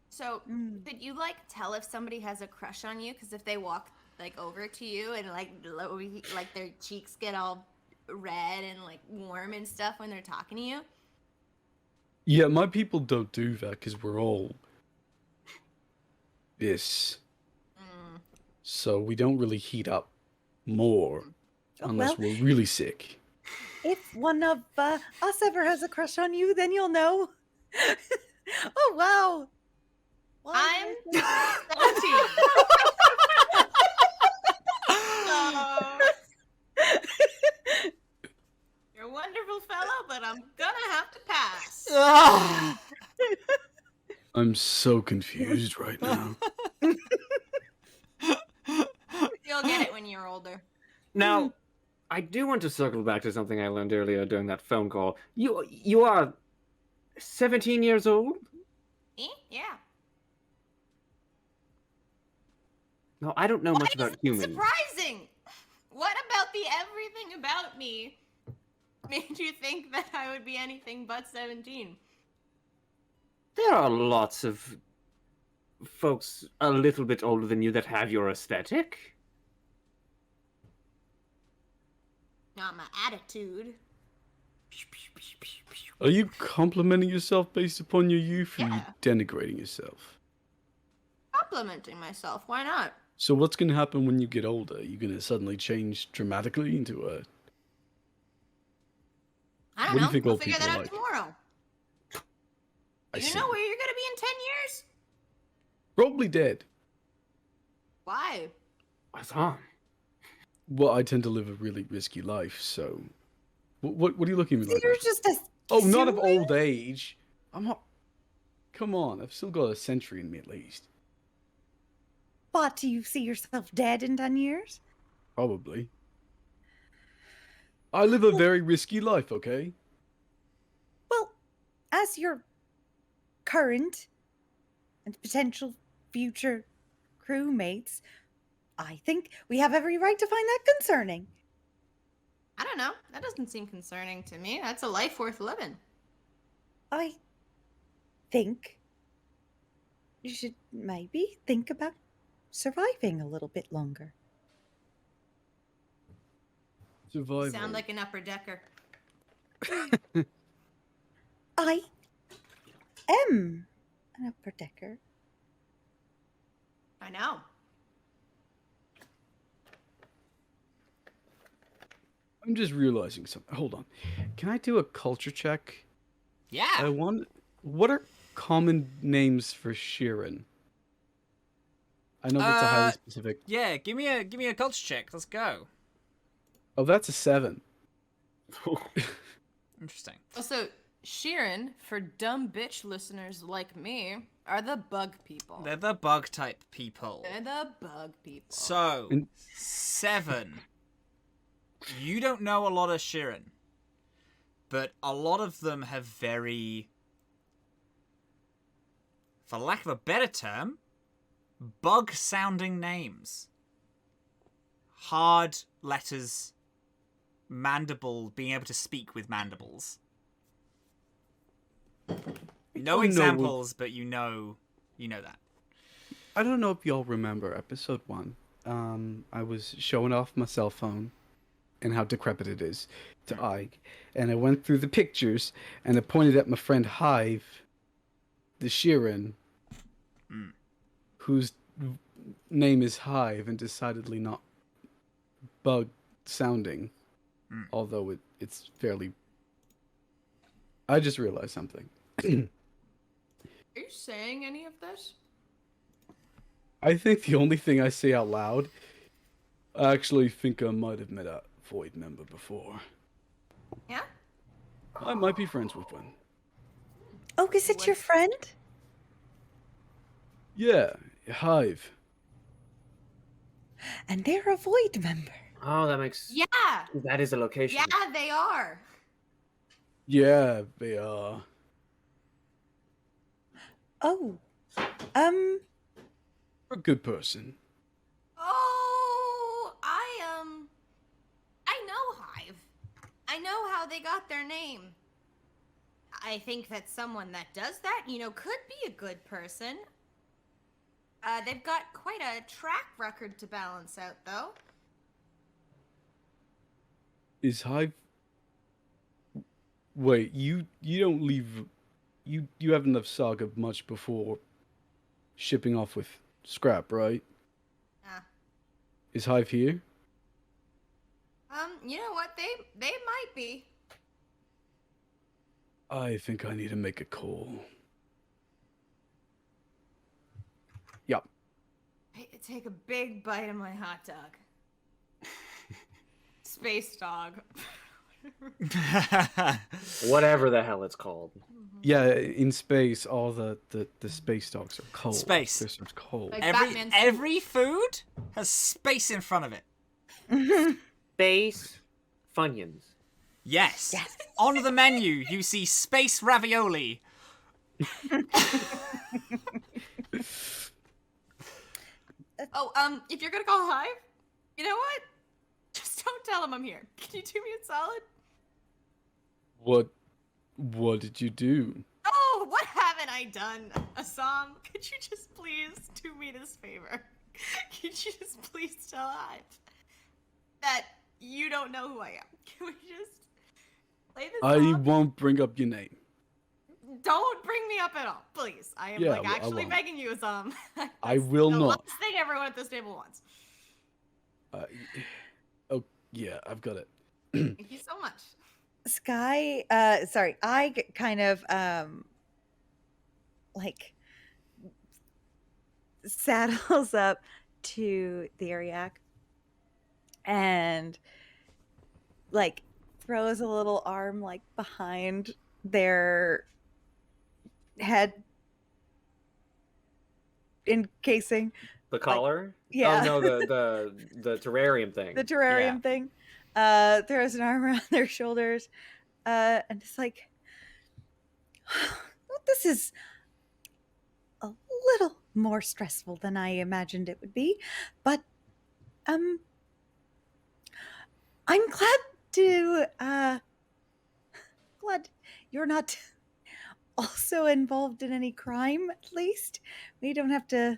So, Mm. could you like tell if somebody has a crush on you? Because if they walk like over to you and like their cheeks get all red and like warm and stuff when they're talking to you. Yeah, my people don't do that because we're all this. Mm. So we don't really heat up more unless Well, we're really sick. if one of us ever has a crush on you, then you'll know. Oh wow! Why I'm did I 17. You're a wonderful fellow, but I'm gonna have to pass. Ah! I'm so confused right now. You'll get it when you're older. Now, I do want to circle back to something I learned earlier during that phone call. You are 17 years old? Yeah. No, I don't know much Why about is it humans. surprising? What about the everything about me made you think that I would be anything but 17? There are lots of folks a little bit older than you that have your aesthetic. Not my attitude. Are you complimenting yourself based upon your youth, or are you Yeah. denigrating yourself? Complimenting myself. Why not? So what's going to happen when you get older? Are you going to suddenly change dramatically into a... I don't What do you know. think We'll old figure people that are out like? tomorrow. I You see. know where you're gonna be in 10 years? Probably dead. Why? Azhaam. Well, I tend to live a really risky life, so... What are you looking at me like? You're just a. Oh, not of human? old age. I'm not... Come on, I've still got a century in me at least. But do you see yourself dead in 10 years? Probably. I live a very risky life, okay? Well, as your current and potential future crewmates, I think we have every right to find that concerning. I don't know. That doesn't seem concerning to me. That's a life worth living. I think you should maybe think about surviving a little bit longer. Survival. Sound like an upper decker. I am an upper decker. I know. I'm just realizing something. Hold on. Can I do a culture check? Yeah. I want... What are common names for Sheeran? I know that's a highly specific... Yeah, give me a culture check. Let's go. Oh, that's a 7. Interesting. Also, Sheeran, for dumb bitch listeners like me, are the bug people. They're the bug type people. They're the bug people. So, And- 7. You don't know a lot of Sheeran, but a lot of them have very, for lack of a better term, bug-sounding names. Hard letters, mandible, being able to speak with mandibles. No Oh, no. examples, but you know that. I don't know if y'all remember episode 1. I was showing off my cell phone and how decrepit it is to Ike. And I went through the pictures, and I pointed at my friend Hive, the Sheeran, whose name is Hive and decidedly not bug sounding, although it's fairly. I just realized something. Are you saying any of this? I think the only thing I say out loud, I actually think I might have met a Void member before. Yeah? I might be friends with one. Oh, is it your friend? Yeah, Hive. And they're a Void member. Oh, that makes. Yeah! That is a location. Yeah, they are. Yeah, they are. Oh. A good person. Oh, I know Hive. I know how they got their name. I think that someone that does that, could be a good person. They've got quite a track record to balance out, though. Is Hive? Wait, you don't leave. You haven't left Saga much before shipping off with scrap, right? Is Hive here? You know what? They might be. I think I need to make a call. Yup. Take a big bite of my hot dog. Space dog. Whatever the hell it's called. Yeah, in space, all the space dogs are cold. Space. They're served cold. Like every Batman's every food has space in front of it. Space Funyuns. Yes. Yes. On the menu, you see space ravioli. If you're gonna call Hive, you know what? Just don't tell him I'm here. Can you do me a solid? What did you do? Oh, what haven't I done? Azhaam, could you just please do me this favor? Could you just please tell Hive that you don't know who I am? Can we just play this I off? won't bring up your name. Don't bring me up at all, please. I am Yeah, well, I actually won't. begging you, Azhaam. I will the not. last thing everyone at this table wants. Oh yeah, I've got it. Thank you so much. Skye, sorry, kind of like saddles up to Theriac and like throws a little arm like behind their head encasing The collar? yeah. Oh no, the terrarium thing. the terrarium thing, throws an arm around their shoulders, and it's like, this is a little more stressful than I imagined it would be, but I'm glad you're not also involved in any crime. At least we don't have to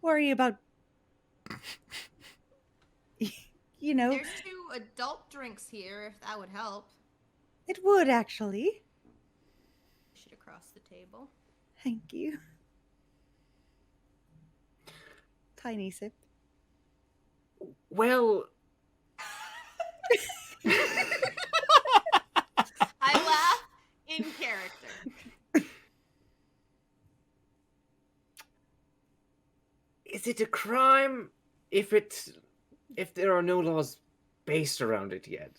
worry about There's 2 adult drinks here, if that would help. It would actually. Push it across the table. Thank you. Tiny sip. Well, I laugh in character. is it a crime if there are no laws based around it yet?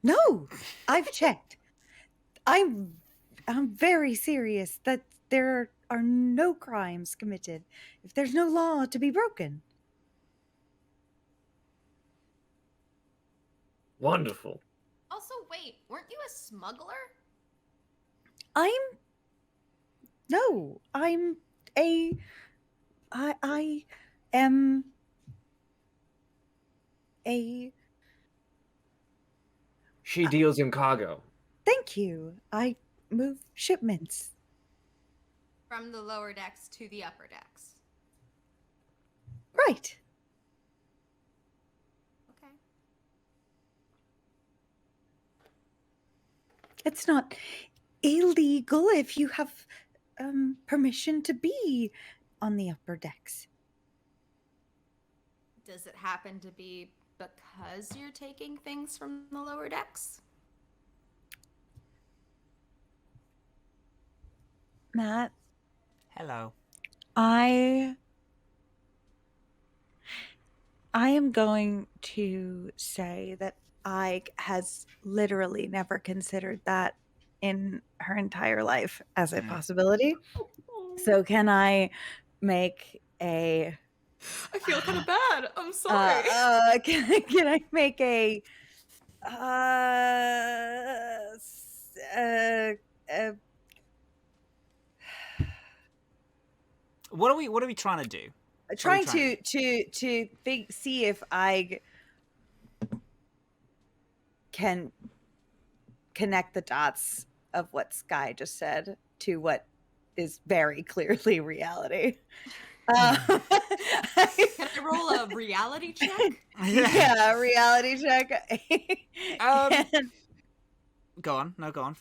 No, I've checked. I'm very serious that there are no crimes committed if there's no law to be broken. Wonderful. Also, wait, weren't you a smuggler? No, I am a, She deals in cargo. thank you. I move shipments. From the lower decks to the upper decks. Right. Okay. It's not illegal if you have permission to be on the upper decks. Does it happen to be because you're taking things from the lower decks? Matt, Hello. I am going to say that Ike has literally never considered that in her entire life as a possibility. So can I make a I feel kind of bad. I'm sorry. can I make a What are we trying to do? trying to see if I can connect the dots of what Skye just said to what is very clearly reality. Can I roll a reality check? Yeah, reality check. And Go on. No, go on.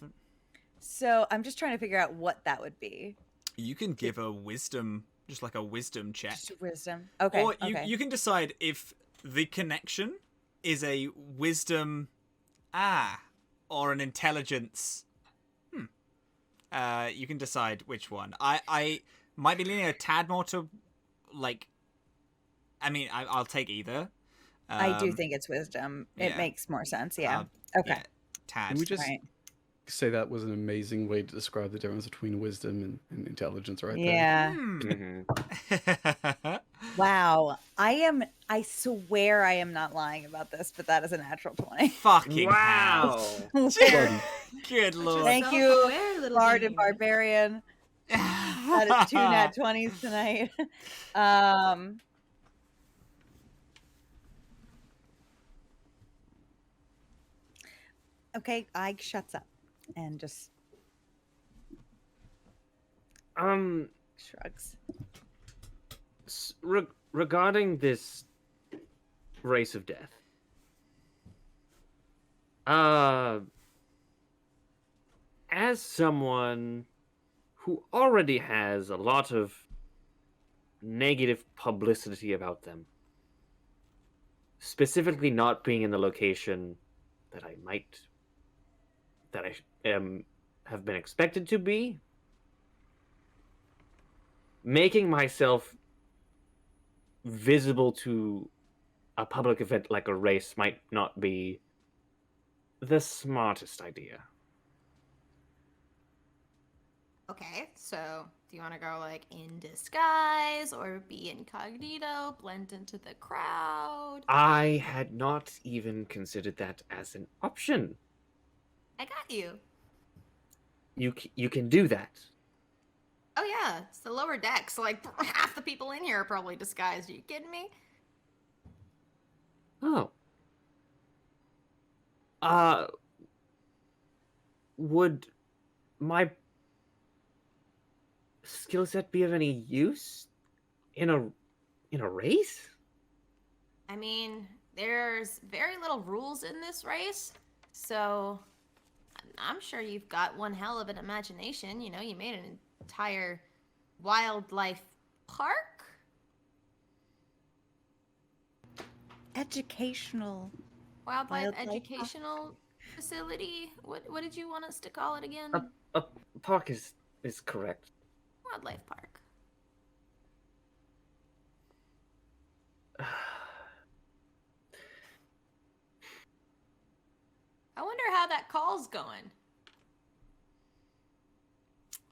so I'm just trying to figure out what that would be. You can give a wisdom, just like a wisdom check. Just wisdom. Okay. Or okay. you can decide if the connection is a wisdom, or an intelligence. You can decide which one. I might be leaning a tad more to, like. I mean, I'll take either. I do think it's wisdom. It yeah. makes more sense. Yeah. Okay. Yeah, tad. Can we just Right. say that was an amazing way to describe the difference between wisdom and intelligence right Yeah. Mhm. Wow. I swear I am not lying about this, but that is a natural 20. Fucking Wow. hell. there? Good lord. Thank you, Self-aware little Bard and demon. Barbarian. That is 2 nat 20s tonight. Okay, Ike shuts up and just shrugs. Regarding this race of death, as someone who already has a lot of negative publicity about them, specifically not being in the location that I have been expected to be, making myself visible to a public event like a race might not be the smartest idea. Okay, so do you want to go like in disguise or be incognito, blend into the crowd? I had not even considered that as an option. I got you. You can do that. Oh yeah, it's the lower decks. Like half the people in here are probably disguised. Are you kidding me? Oh. Would my skill set be of any use in a race? I mean, there's very little rules in this race, so I'm sure you've got one hell of an imagination. You know, you made an entire wildlife park. Educational. Wildlife Wildlife park. educational facility. What did you want us to call it again? A park is correct. Wildlife park. I wonder how that call's going.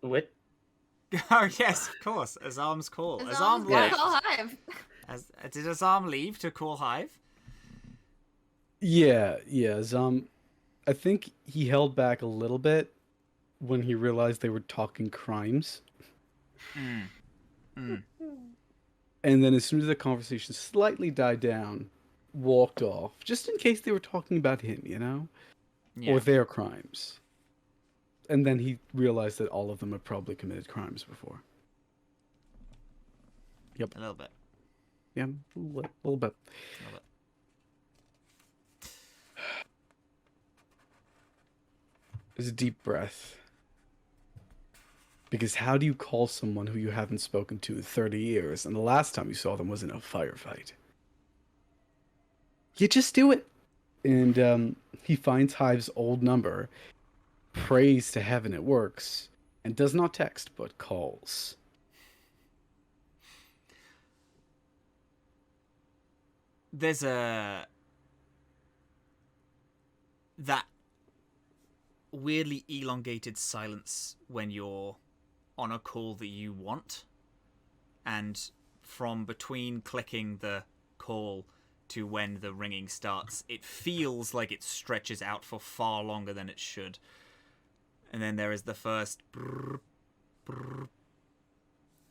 What? Oh yes, of course. Azhaam's call. Azhaam Azhaam's left. call hive. Did Azhaam leave to call Hive? Yeah. I think he held back a little bit when he realized they were talking crimes. And then as soon as the conversation slightly died down, walked off, just in case they were talking about him, you know? Yeah. Or their crimes. And then he realized that all of them had probably committed crimes before. Yep. A little bit. Yeah, a little bit. A little bit. is a deep breath. Because how do you call someone who you haven't spoken to in 30 years and the last time you saw them was in a firefight? You just do it. And he finds Hive's old number, prays to heaven it works, and does not text but calls. There's that weirdly elongated silence when you're on a call that you want, and from between clicking the call to when the ringing starts, it feels like it stretches out for far longer than it should. And then there is the first brrr, brrr,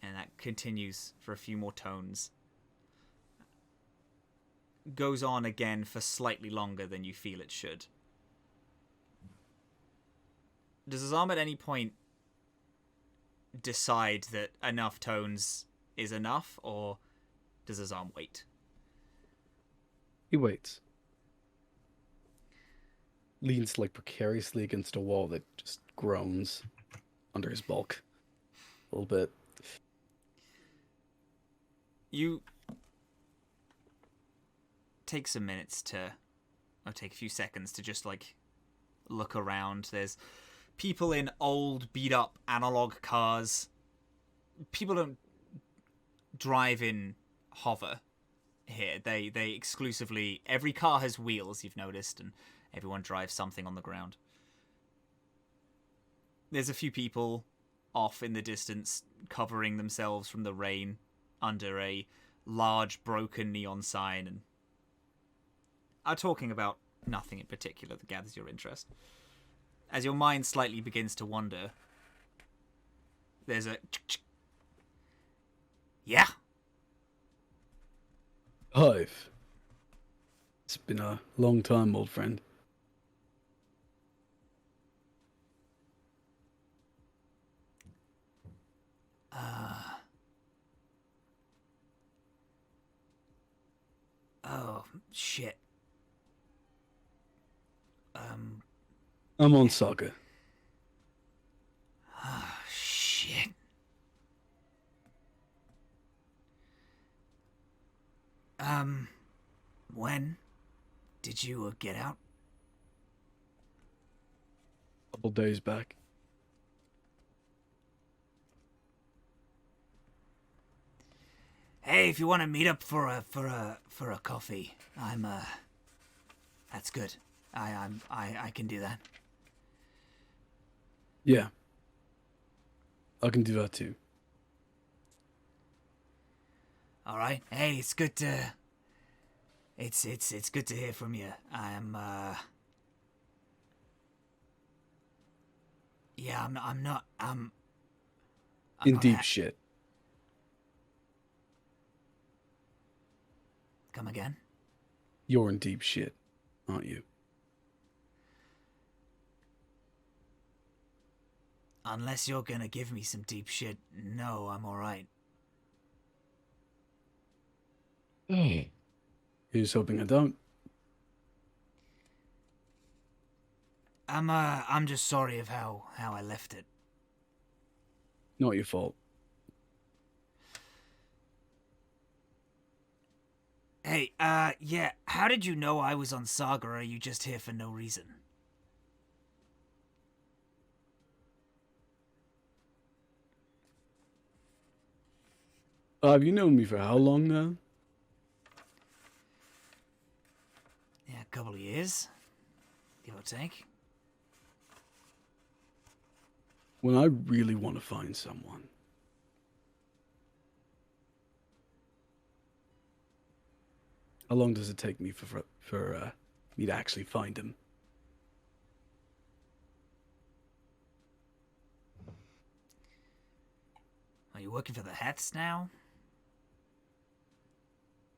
and that continues for a few more tones. Goes on again for slightly longer than you feel it should. Does Azhaam at any point decide that enough tones is enough, or does Azhaam wait? He waits. Leans like precariously against a wall that just groans under his bulk a little bit. You take some minutes to, or take a few seconds to just like look around. There's people in old beat up analog cars. People don't drive in hover here. They exclusively, every car has wheels, you've noticed, and everyone drives something on the ground. There's a few people off in the distance covering themselves from the rain under a large broken neon sign and are talking about nothing in particular that gathers your interest. As your mind slightly begins to wander, there's a yeah. Hive. It's been a long time, old friend. Oh, shit. I'm on Saga. Oh, shit. When did you get out? Couple days back. Hey, if you want to meet up for a coffee, I'm that's good. I can do that. Yeah. I can do that too. All right. Hey, it's good to. It's good to hear from you. I'm Yeah, I'm not. I'm In not deep shit. Come again? You're in deep shit, aren't you? Unless you're gonna give me some deep shit, no, I'm alright. Here's hoping I don't. I'm just sorry of how I left it. Not your fault. Hey, yeah, how did you know I was on Saga, or are you just here for no reason? Have you known me for how long now? Yeah, a couple of years, give or take. When I really want to find someone. How long does it take me for me to actually find him? Are you working for the Hats now?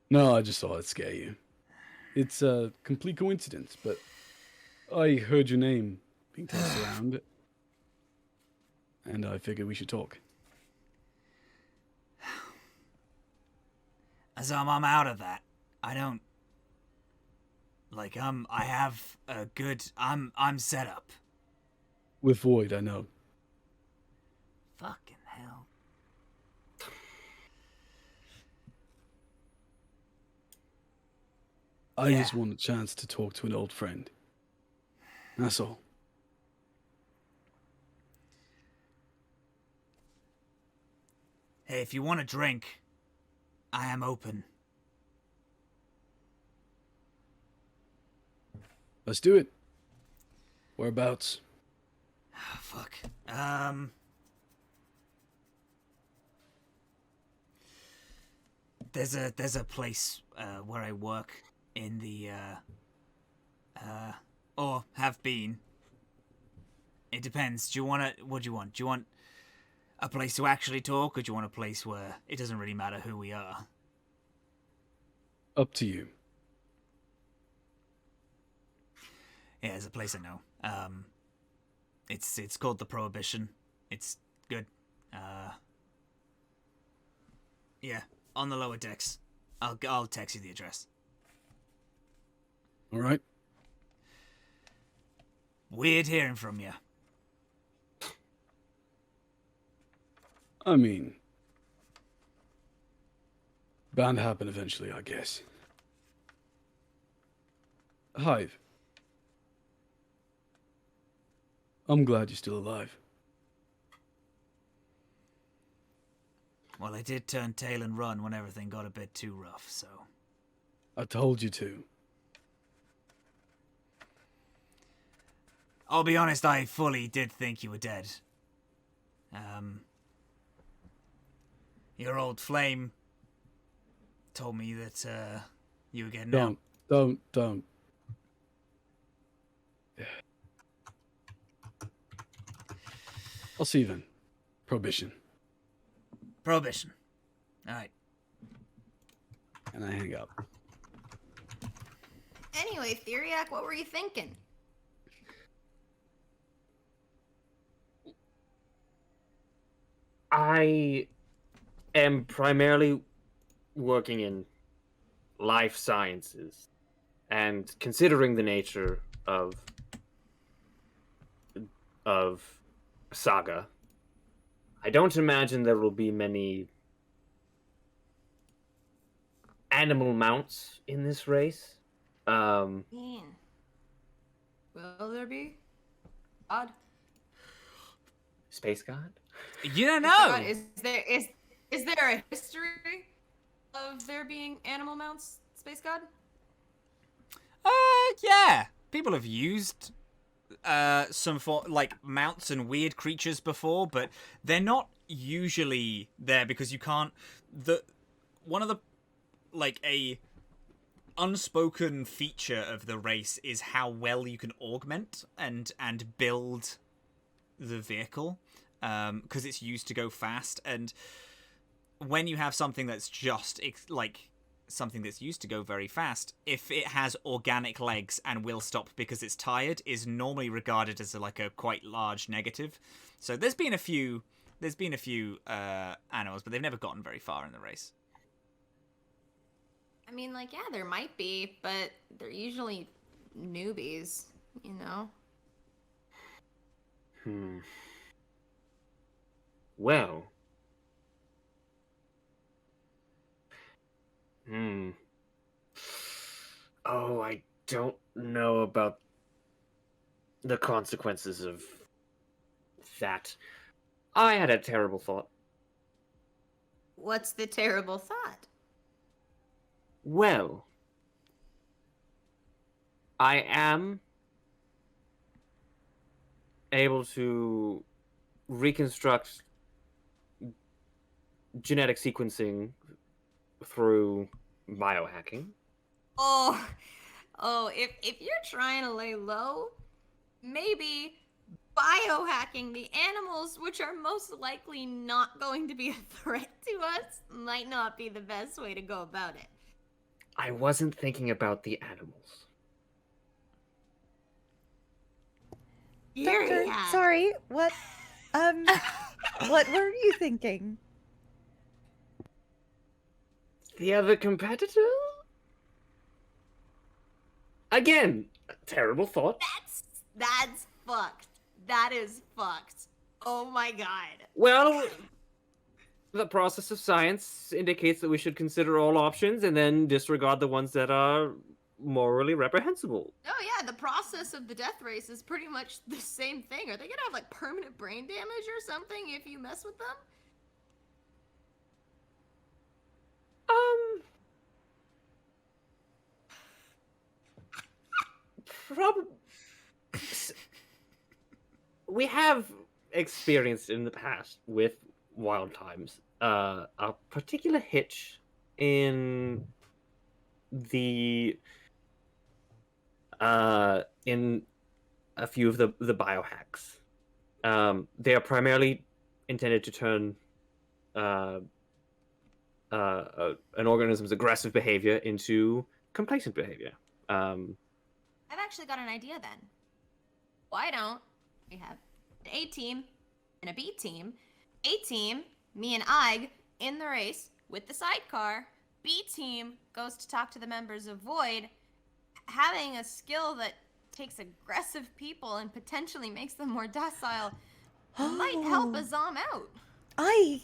No, I just thought I'd scare you. It's a complete coincidence, but I heard your name being tossed around, and I figured we should talk. Azhaam, I'm out of that. I don't... Like, I have a good... I'm set up. With Void, I know. Fucking hell. I Yeah. just want a chance to talk to an old friend. That's all. Hey, if you want a drink, I am open. Let's do it. Whereabouts? Oh, fuck. There's a place where I work in the or have been. It depends. What do you want? Do you want a place to actually talk, or do you want a place where it doesn't really matter who we are? Up to you. Yeah, there's a place I know. It's called the Prohibition. It's good. Yeah, on the lower decks. I'll text you the address. All right. Weird hearing from you. I mean, bound to happen eventually, I guess. Hive. I'm glad you're still alive. Well, I did turn tail and run when everything got a bit too rough, so... I told you to. I'll be honest, I fully did think you were dead. Your old flame told me that, you were getting out. Don't. I'll see you then. Prohibition. Prohibition. Alright. And I hang up. Anyway, Theriac, what were you thinking? I am primarily working in life sciences, and considering the nature of Saga, I don't imagine there will be many animal mounts in this race. Man. Will there be? Odd. Space God? You don't know! God, is there a history of there being animal mounts, Space God? Yeah. People have used some mounts and weird creatures before, but they're not usually there because you can't. One of the a unspoken feature of the race is how well you can augment and build the vehicle, because it's used to go fast. And when you have something that's just something that's used to go very fast, if it has organic legs and will stop because it's tired, is normally regarded as a quite large negative. So there's been a few animals, but they've never gotten very far in the race. I mean, yeah, there might be, but they're usually newbies, you know? Well. Oh, I don't know about the consequences of that. I had a terrible thought. What's the terrible thought? Well, I am able to reconstruct genetic sequencing through biohacking. Oh, if you're trying to lay low, maybe biohacking the animals, which are most likely not going to be a threat to us, might not be the best way to go about it. I wasn't thinking about the animals. Doctor, Theriac. sorry, what? What were you thinking? The other competitor? Again, a terrible thought. That's fucked. That is fucked. Oh my god. Well, the process of science indicates that we should consider all options and then disregard the ones that are morally reprehensible. Oh yeah, the process of the death race is pretty much the same thing. Are they gonna have like permanent brain damage or something if you mess with them? Probably. We have experienced in the past with wild times a particular hitch in the in a few of the biohacks. They are primarily intended to turn an organism's aggressive behavior into complacent behavior. I've actually got an idea then. Why don't we have an A team and a B team? A team, me and Ig, in the race with the sidecar. B team goes to talk to the members of Void. Having a skill that takes aggressive people and potentially makes them more docile might help Azhaam out. I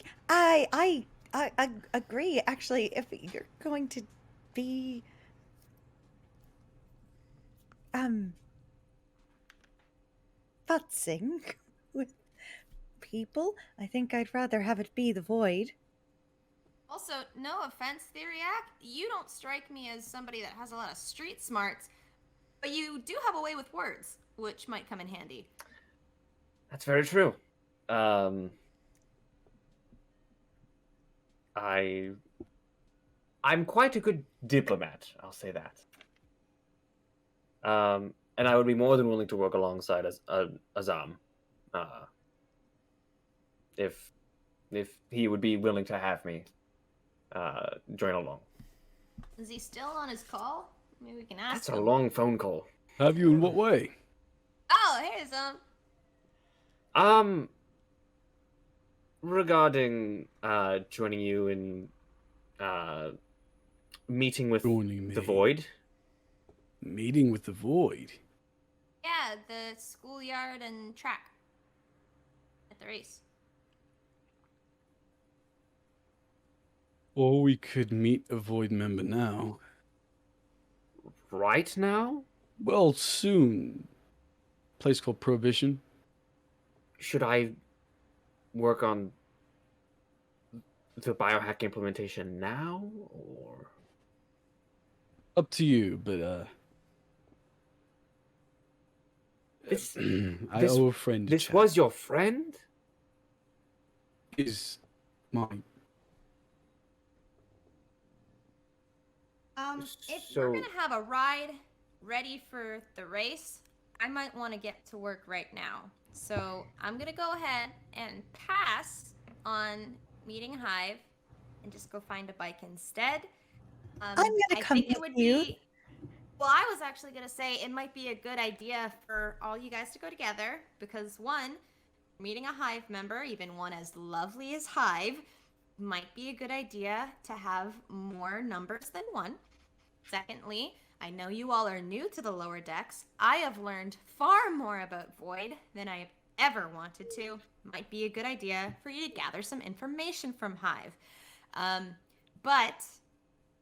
agree. Actually, if you're going to be futzing with people, I think I'd rather have it be the Void. Also, no offense, Theriac, you don't strike me as somebody that has a lot of street smarts, but you do have a way with words, which might come in handy. That's very true. I'm quite a good diplomat, I'll say that. And I would be more than willing to work alongside Azhaam, if he would be willing to have me join along. Is he still on his call? Maybe we can ask That's him. a long phone call. Have you in what way? Oh, hey, Azhaam. Regarding joining you in meeting with Joining me. the Void. Meeting with the Void. Yeah, the schoolyard and track. At the race. Or we could meet a Void member now. Right now? Well, soon. Place called Prohibition. Should I work on the biohack implementation now, or Up to you, but this? I this- owe a friend. a This chat. was your friend? Is mine. If So- we're gonna have a ride ready for the race, I might want to get to work right now. So I'm gonna go ahead and pass on meeting Hive and just go find a bike instead. I'm gonna I come think it with would you. be. Well, I was actually gonna say it might be a good idea for all you guys to go together because one, meeting a Hive member, even one as lovely as Hive, might be a good idea to have more numbers than one. Secondly, I know you all are new to the lower decks. I have learned far more about Void than I have ever wanted to. Might be a good idea for you to gather some information from Hive. But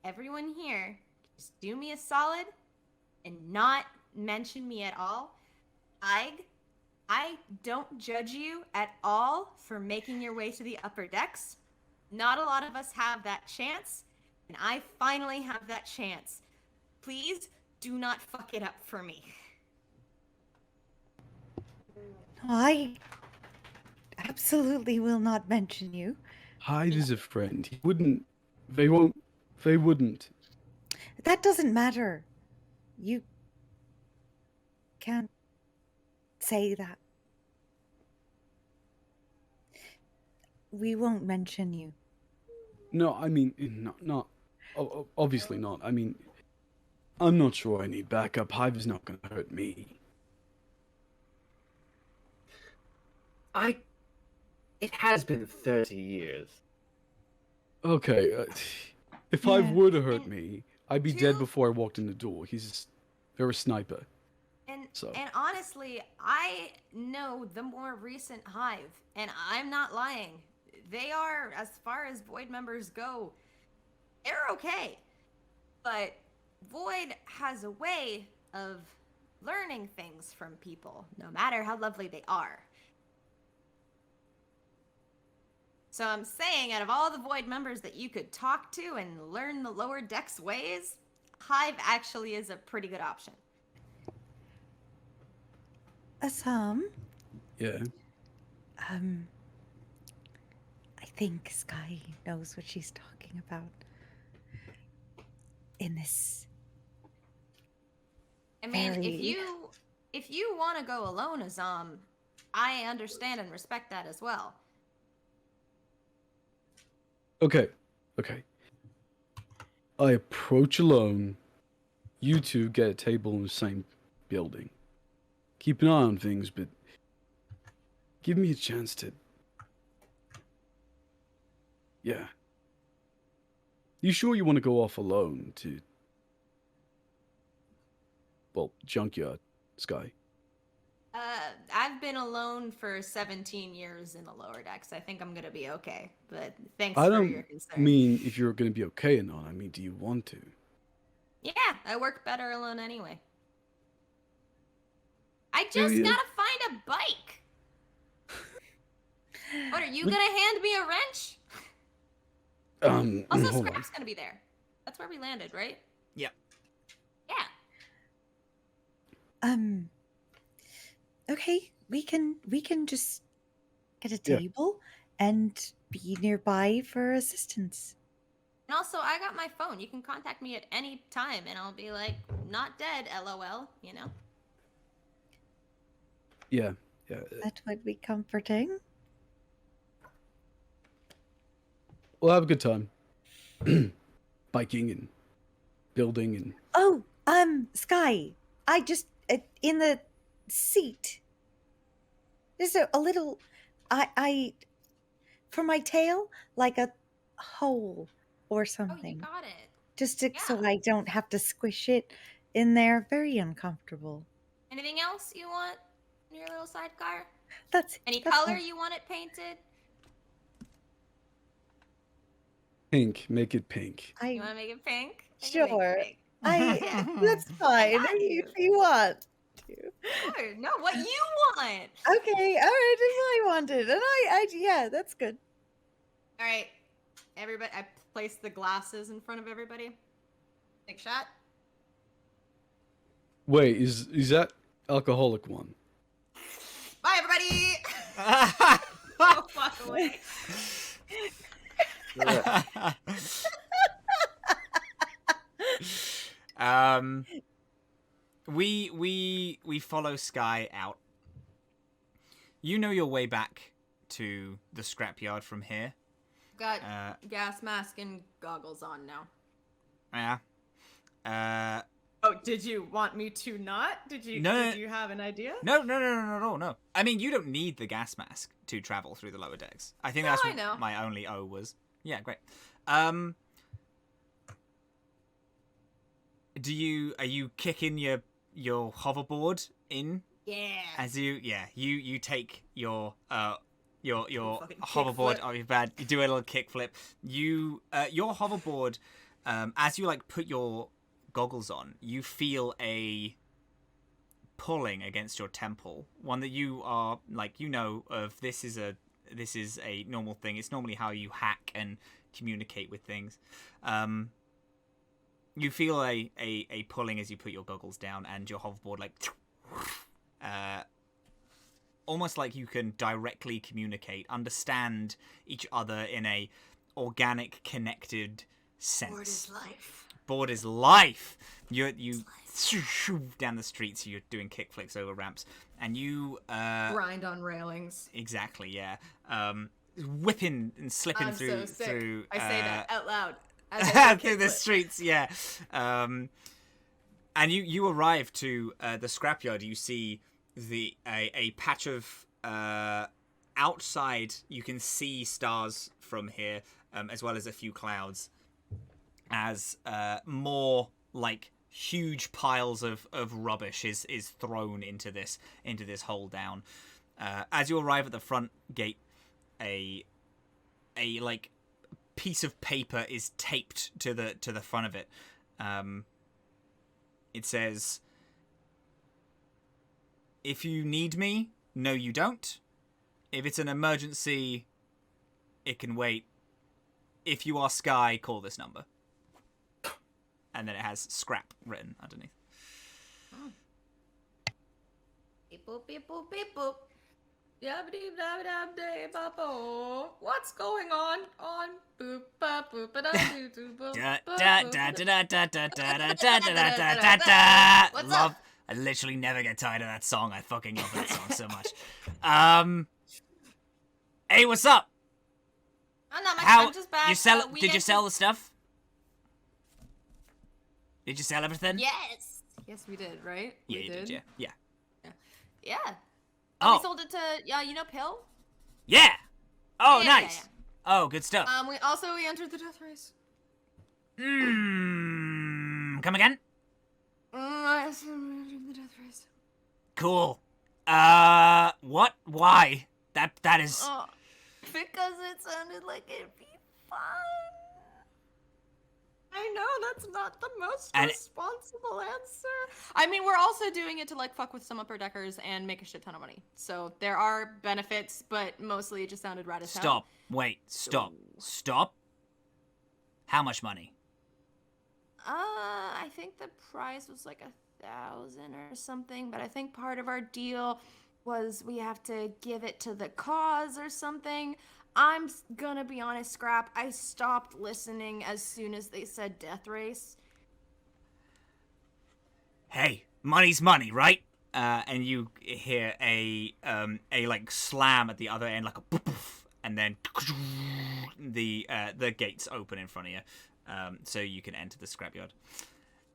everyone here, just do me a solid and not mention me at all. I don't judge you at all for making your way to the upper decks. Not a lot of us have that chance, and I finally have that chance. Please do not fuck it up for me. I absolutely will not mention you. Hyde is a friend. He wouldn't. They won't. They wouldn't. That doesn't matter. You can't say that. We won't mention you. No, I mean, not. Obviously not. I mean, I'm not sure I need backup. Hive is not going to hurt me. It has been 30 years. Okay, if Yeah. Hive were to hurt me, I'd be dead Two- before I walked in the door. They're a sniper. And So And honestly, I know the more recent Hive, and I'm not lying. They are, as far as Void members go, they're okay. But Void has a way of learning things from people, no matter how lovely they are. So I'm saying, out of all the Void members that you could talk to and learn the lower decks ways, Hive actually is a pretty good option. Azhaam, yeah. I think Skye knows what she's talking about. In this, I mean, Very. if you want to go alone, Azhaam, I understand and respect that as well. Okay. I approach alone. You two get a table in the same building. Keep an eye on things, but give me a chance to. Yeah. You sure you want to go off alone to. Well, junkyard, Skye? I've been alone for 17 years in the lower decks. I think I'm gonna be okay. But thanks I for don't your concern. mean if you're going to be okay or not. I mean, do you want to? Yeah, I work better alone anyway. I Do just you? gotta find a bike. What, are you gonna hand me a wrench? Also, Hold on. Scrap's gonna be there. That's where we landed, right? Yep. Yeah. Okay, we can just get a Yeah. table and be nearby for assistance. And also, I got my phone. You can contact me at any time, and I'll be like, not dead, LOL, you know? Yeah. That would be comforting. We'll have a good time. Biking and building and. Oh, Skye, I just in the seat. There's a little, I for my tail, like a hole or Oh, you something, got it. just to, so Yeah. I don't have to squish it in there. Very uncomfortable. Anything else you want in your little sidecar? That's Any that's color all. you want it painted? Pink, make it pink. You I want to make it pink? I can make it Sure. pink. That's fine got you. if you want to. Sure. No, what you want. Okay, all right, if I wanted, and yeah, that's good. All right, everybody. I placed the glasses in front of everybody. Big shot. Wait, is that alcoholic one? Bye, everybody. Oh, fuck away. We follow Skye out. You know your way back to the scrapyard from here. Got gas mask and goggles on now. Yeah. Oh, did you want me to not? Did you? No. Did you have an idea? No. I mean, you don't need the gas mask to travel through the lower decks. I think No, that's I what know. my only O was. Yeah, great. Are you kicking your hoverboard in Yeah. as you take your Fucking hoverboard kickflip. off your bed, you do a little kickflip. You your hoverboard, as you like put your goggles on, you feel a pulling against your temple, one that you are like, you know, of this is a normal thing. It's normally how you hack and communicate with things. You feel a pulling as you put your goggles down, and your hoverboard like almost like you can directly communicate, understand each other in a organic, connected sense. Board is life. Board is life. You down the streets. You're doing kickflips over ramps, and you Grind on railings. exactly, yeah. Whipping and slipping I'm through so sick. through I say that out loud. as I do through the kickflip. streets, yeah. And you arrive to the scrapyard. You see a patch of outside. You can see stars from here, as well as a few clouds, as more like huge piles of rubbish is thrown into this hole down. As you arrive at the front gate, a like piece of paper is taped to the front of it. It says, "If you need me, no you don't. If it's an emergency, it can wait. If you are Skye, call this number." And then it has scrap written underneath. Beep boop, beep boop, beep boop. Yabba-dee-dabba-dab-day-ba-bo. What's going on? Boop ba boop ba da doo doo boop Da ba da boop. da da da da da da da da da da da. What's Love. up? I literally never get tired of that song. I fucking love that song so much. Hey, what's up? I'm not much. How I'm just back. you sell? We Did you get sell to- the stuff? Did you sell everything? Yes. Yes, we did, right? Yeah, we you did. Yeah. Yeah. Oh. We sold it to, you know, Pill? Yeah. Oh, Yeah, yeah, nice. Oh, good stuff. We entered the death race. Come again? Yes, we entered the death race. Cool. What? Why? That is. Because it sounded like it'd be fun. I know, that's not the most responsible answer. I mean, we're also doing it to, like, fuck with some upper deckers and make a shit ton of money. So there are benefits, but mostly it just sounded rad as hell. Stop. Wait. Stop. Stop. How much money? I think the price was like 1,000 or something, but I think part of our deal was we have to give it to the cause or something. I'm gonna be honest, Scrap, I stopped listening as soon as they said death race. Hey, money's money, right? And you hear a like slam at the other end, like a poof, poof, and then the gates open in front of you, so you can enter the scrapyard.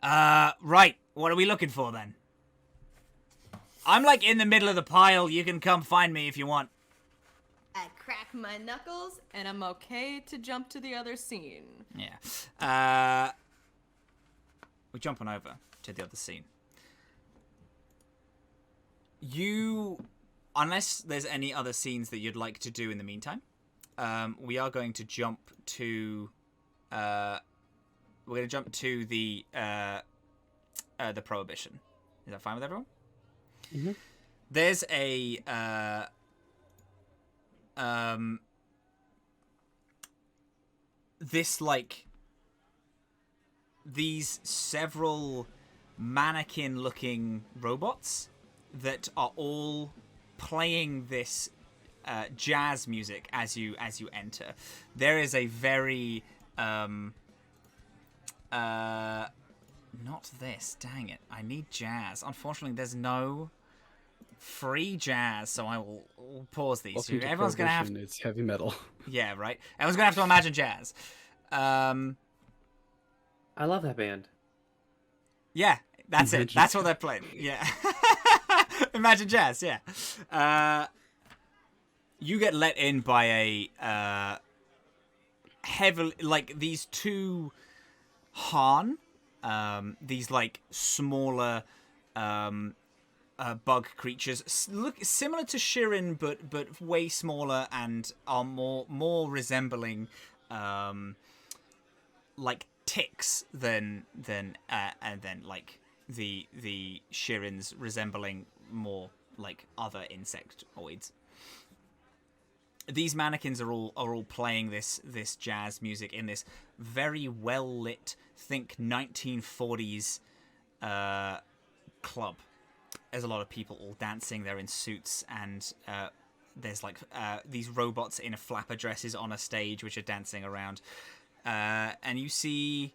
Right, what are we looking for then? I'm like in the middle of the pile. You can come find me if you want. I crack my knuckles, and I'm okay to jump to the other scene. Yeah. We're jumping over to the other scene. Unless there's any other scenes that you'd like to do in the meantime, we are going to jump to. We're going to jump to the prohibition. Is that fine with everyone? Mm-hmm. There's a these several mannequin-looking robots that are all playing this jazz music as you enter. There is a very not this. Dang it! I need jazz. Unfortunately, there's no free jazz, so I will pause these. Welcome to Everyone's gonna have. Prohibition, It's heavy metal. Yeah, right. Everyone's gonna have to imagine jazz. I love that band. Yeah, that's it. Imagine That's what they're playing. Yeah. Imagine jazz. Yeah. You get let in by a heavily like these two Han, these like smaller bug creatures look similar to Shirin, but way smaller and are more resembling like ticks than like the Shirins resembling more like other insectoids. These mannequins are all playing this jazz music in this very well lit, think 1940s club. There's a lot of people all dancing. They're in suits, and there's like these robots in flapper dresses on a stage which are dancing around. And you see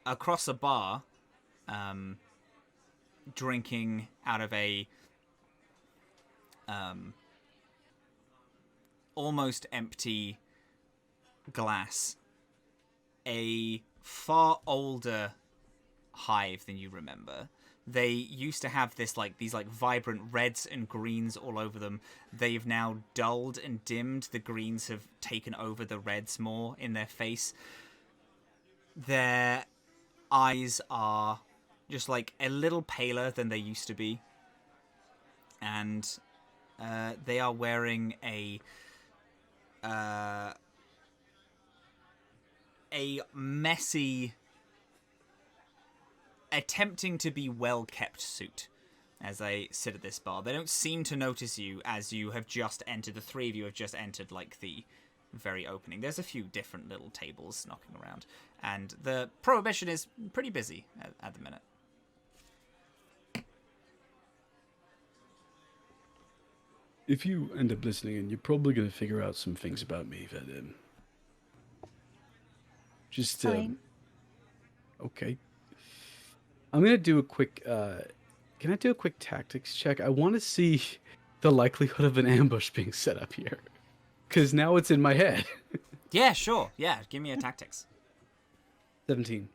across a bar, drinking out of a almost empty glass, a far older hive than you remember. They used to have these vibrant reds and greens all over them. They've now dulled and dimmed. The greens have taken over the reds more in their face. Their eyes are just like a little paler than they used to be, and they are wearing a messy, attempting to be well-kept suit as they sit at this bar. They don't seem to notice you as you have just entered. The three of you have just entered, like, the very opening. There's a few different little tables knocking around, and the prohibition is pretty busy at the minute. If you end up listening in, you're probably going to figure out some things about me that, just, Fine. okay. I'm going to do a quick, can I do a quick tactics check? I want to see the likelihood of an ambush being set up here. Because now it's in my head. Yeah, sure. Yeah, give me a tactics. 17.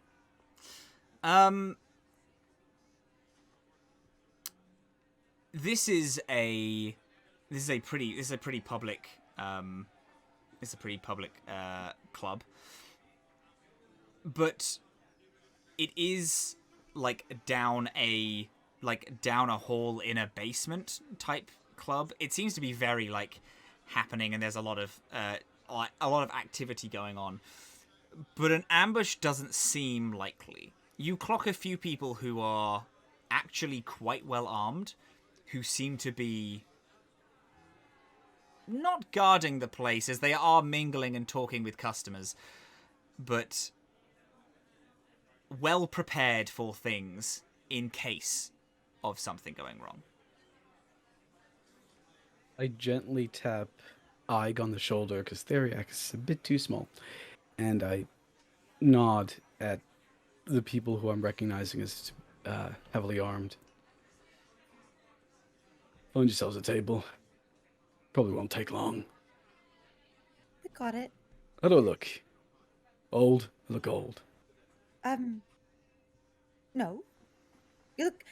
This is a pretty public club, but it is down a hall in a basement type club. It seems to be very happening, and there's a lot of activity going on. But an ambush doesn't seem likely. You clock a few people who are actually quite well armed, who seem to be not guarding the place, as they are mingling and talking with customers, but well prepared for things in case of something going wrong. I gently tap Ig on the shoulder because Theriac is a bit too small. And I nod at the people who I'm recognizing as heavily armed. Find yourselves a table. Probably won't take long. We got it. How do I look? Old? I look old. No. You look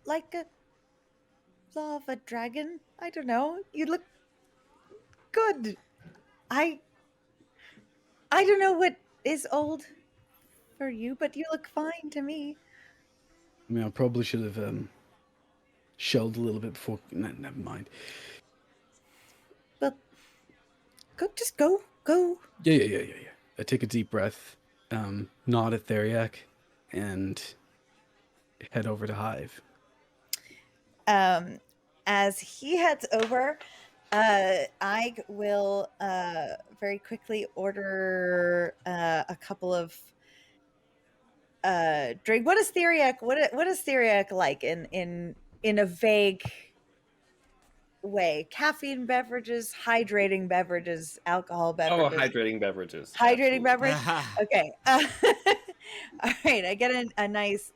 like a lava dragon. I don't know. You look good. I don't know what is old for you, but you look fine to me. I mean, I probably should have shelled a little bit before. Never mind. Well, just go. Yeah. I take a deep breath, nod at Theriac, and head over to Hive. As he heads over, I will very quickly order a couple of drink. What is Theriac? What is Theriac like in a vague way? Caffeine beverages, hydrating beverages, alcohol Oh, beverages. hydrating beverages. Hydrating Absolutely. beverage. Okay. All right. I get a nice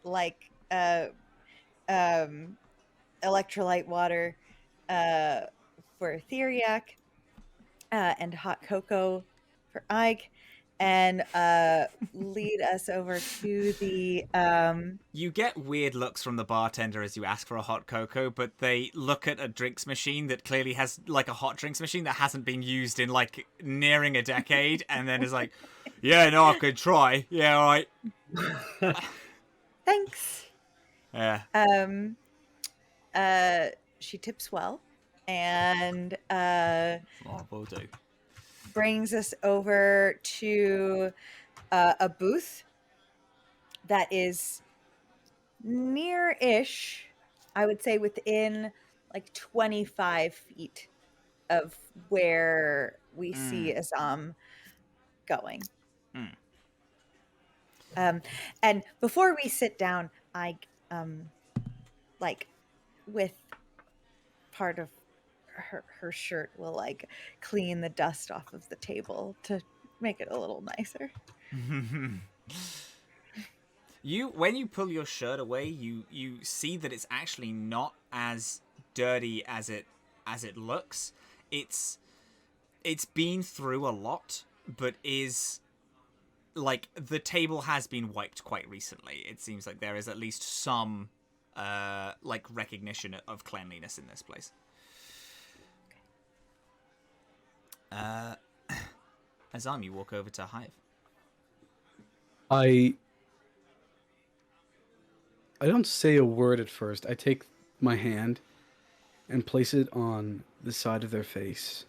electrolyte water for Theriac, and hot cocoa for Ike, and lead us over to the You get weird looks from the bartender as you ask for a hot cocoa, but they look at a drinks machine that clearly has a hot drinks machine that hasn't been used in nearing a decade, and then is like, yeah, no, I could try. Yeah, all right. Thanks. Yeah. She tips well, and Will do. brings us over to a booth that is near-ish, I would say within 25 feet of where we see Azhaam going. And before we sit down, I with part of her shirt will clean the dust off of the table to make it a little nicer. When you pull your shirt away, you see that it's actually not as dirty as it looks. It's been through a lot, but is the table has been wiped quite recently. It seems like there is at least some recognition of cleanliness in this place. Azhaam, you walk over to Hive. I I don't say a word at first. I take my hand and place it on the side of their face.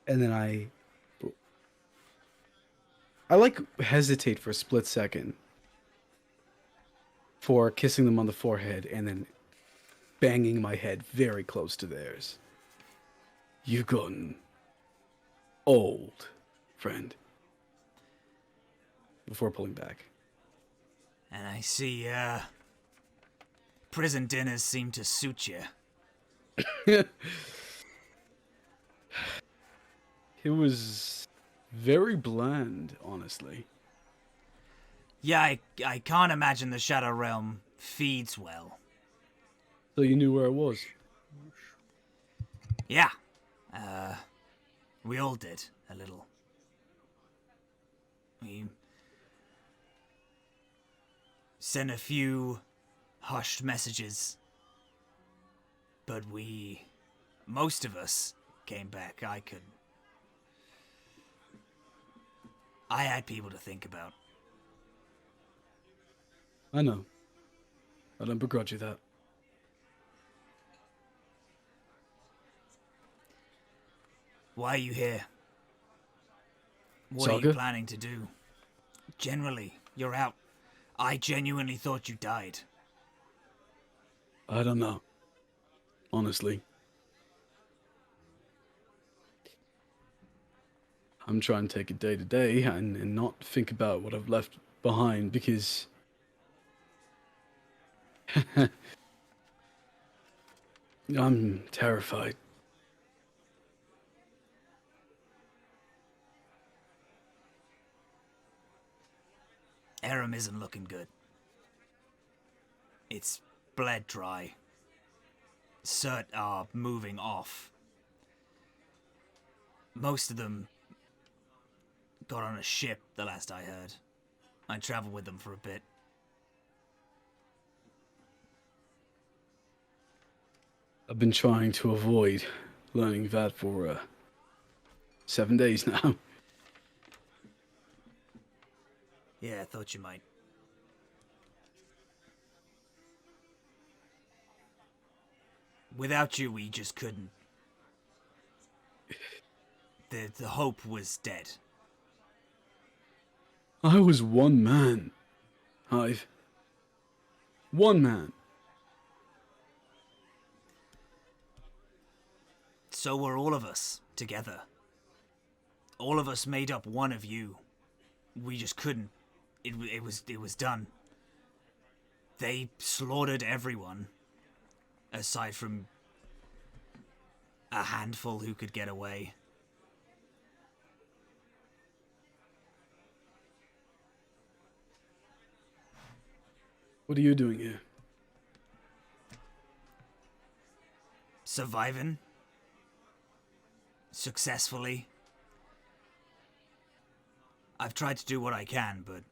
And then I like hesitate for a split second for kissing them on the forehead and then banging my head very close to theirs. You've gotten old, friend. Before pulling back. And I see, prison dinners seem to suit you. It was very bland, honestly. Yeah, I can't imagine the Shadow Realm feeds well. So you knew where it was? Yeah. We all did, a little. We sent a few hushed messages, but most of us came back. I had people to think about. I know. I don't begrudge you that. Why are you here? What are Saga? you planning to do? Generally, you're out. I genuinely thought you died. I don't know. Honestly. I'm trying to take it day to day and not think about what I've left behind because I'm terrified. Aram isn't looking good. It's bled dry. Cert are moving off. Most of them got on a ship, the last I heard. I traveled with them for a bit. I've been trying to avoid learning that for 7 days now. Yeah, I thought you might. Without you, we just couldn't. The hope was dead. I was one man. Hive. One man. So were all of us, together. All of us made up one of you. We just couldn't. It was done. They slaughtered everyone. Aside from a handful who could get away. What are you doing here? Surviving. Successfully. I've tried to do what I can, but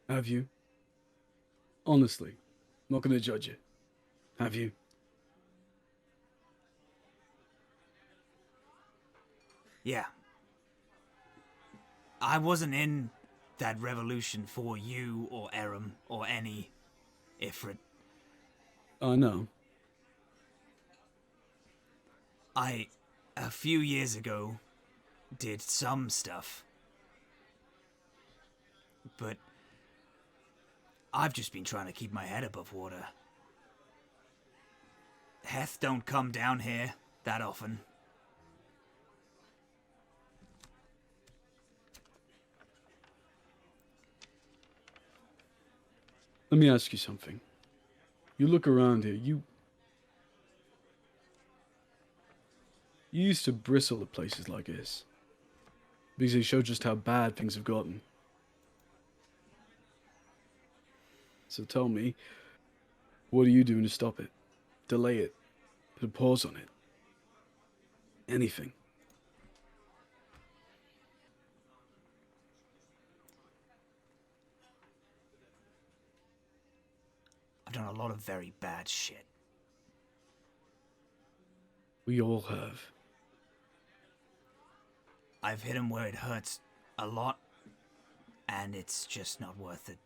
Have you? Honestly, I'm not gonna judge you. Have you? Yeah. I wasn't in that revolution for you or Aram or any Ifrit. No. A few years ago, did some stuff. But I've just been trying to keep my head above water. Heth don't come down here that often. Let me ask you something. You look around here, you used to bristle at places like this. Because they show just how bad things have gotten. So tell me, what are you doing to stop it? Delay it? Put a pause on it? Anything? I've done a lot of very bad shit. We all have. I've hit him where it hurts a lot, and it's just not worth it.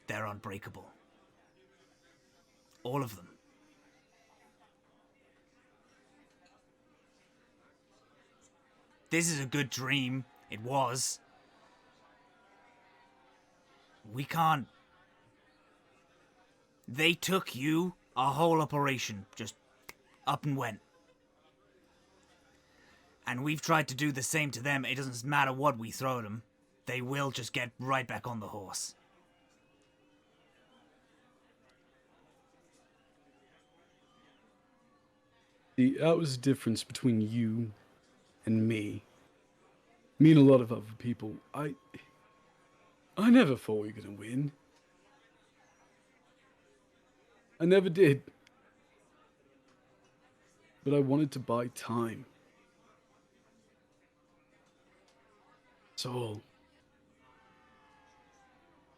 They're unbreakable. All of them. This is a good dream. It was. We can't... They took you, our whole operation, just up and went. And we've tried to do the same to them. It doesn't matter what we throw at them. They will just get right back on the horse. That was the difference between you and me. Me and a lot of other people. I never thought we were gonna win. I never did. But I wanted to buy time. So,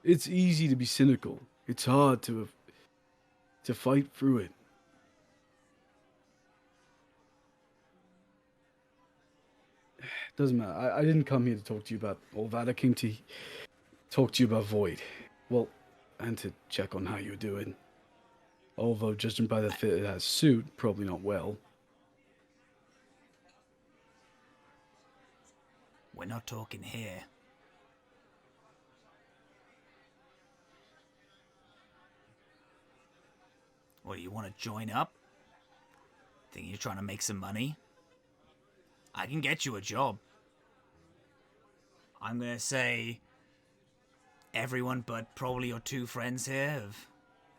it's easy to be cynical. It's hard to fight through it. Doesn't matter. I didn't come here to talk to you about all that. I came to talk to you about Void. Well, and to check on how you're doing. Although, judging by the fit of that suit, probably not well. We're not talking here. What, you want to join up? Think you're trying to make some money? I can get you a job. I'm gonna say everyone but probably your two friends here have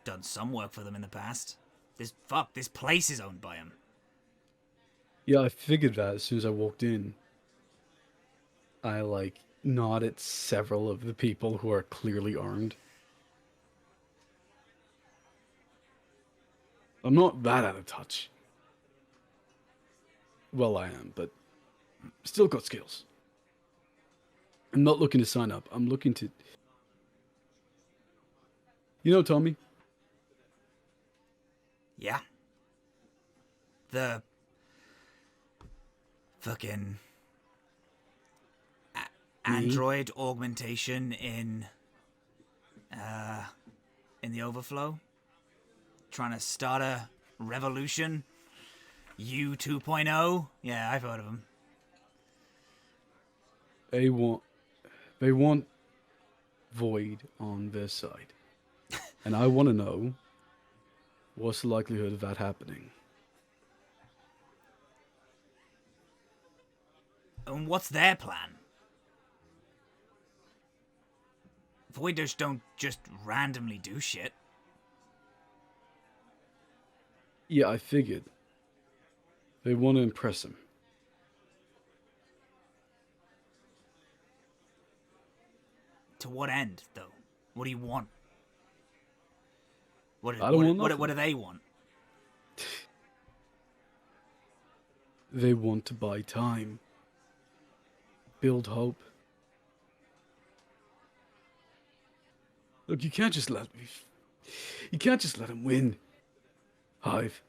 done some work for them in the past. This place is owned by them. Yeah, I figured that as soon as I walked in. I, nod at several of the people who are clearly armed. I'm not that out of touch. Well, I am, but still got skills. I'm not looking to sign up. I'm looking to... You know Tommy? Yeah. The fucking android augmentation in the overflow. Trying to start a revolution. U 2.0. Yeah, I've heard of them. They want Void on their side. And I want to know, what's the likelihood of that happening? And what's their plan? Voiders don't just randomly do shit. Yeah, I figured. They want to impress him. To what end, though? What do you want? What do they want? They want to buy time. Build hope. Look, you can't just let him win. Hive.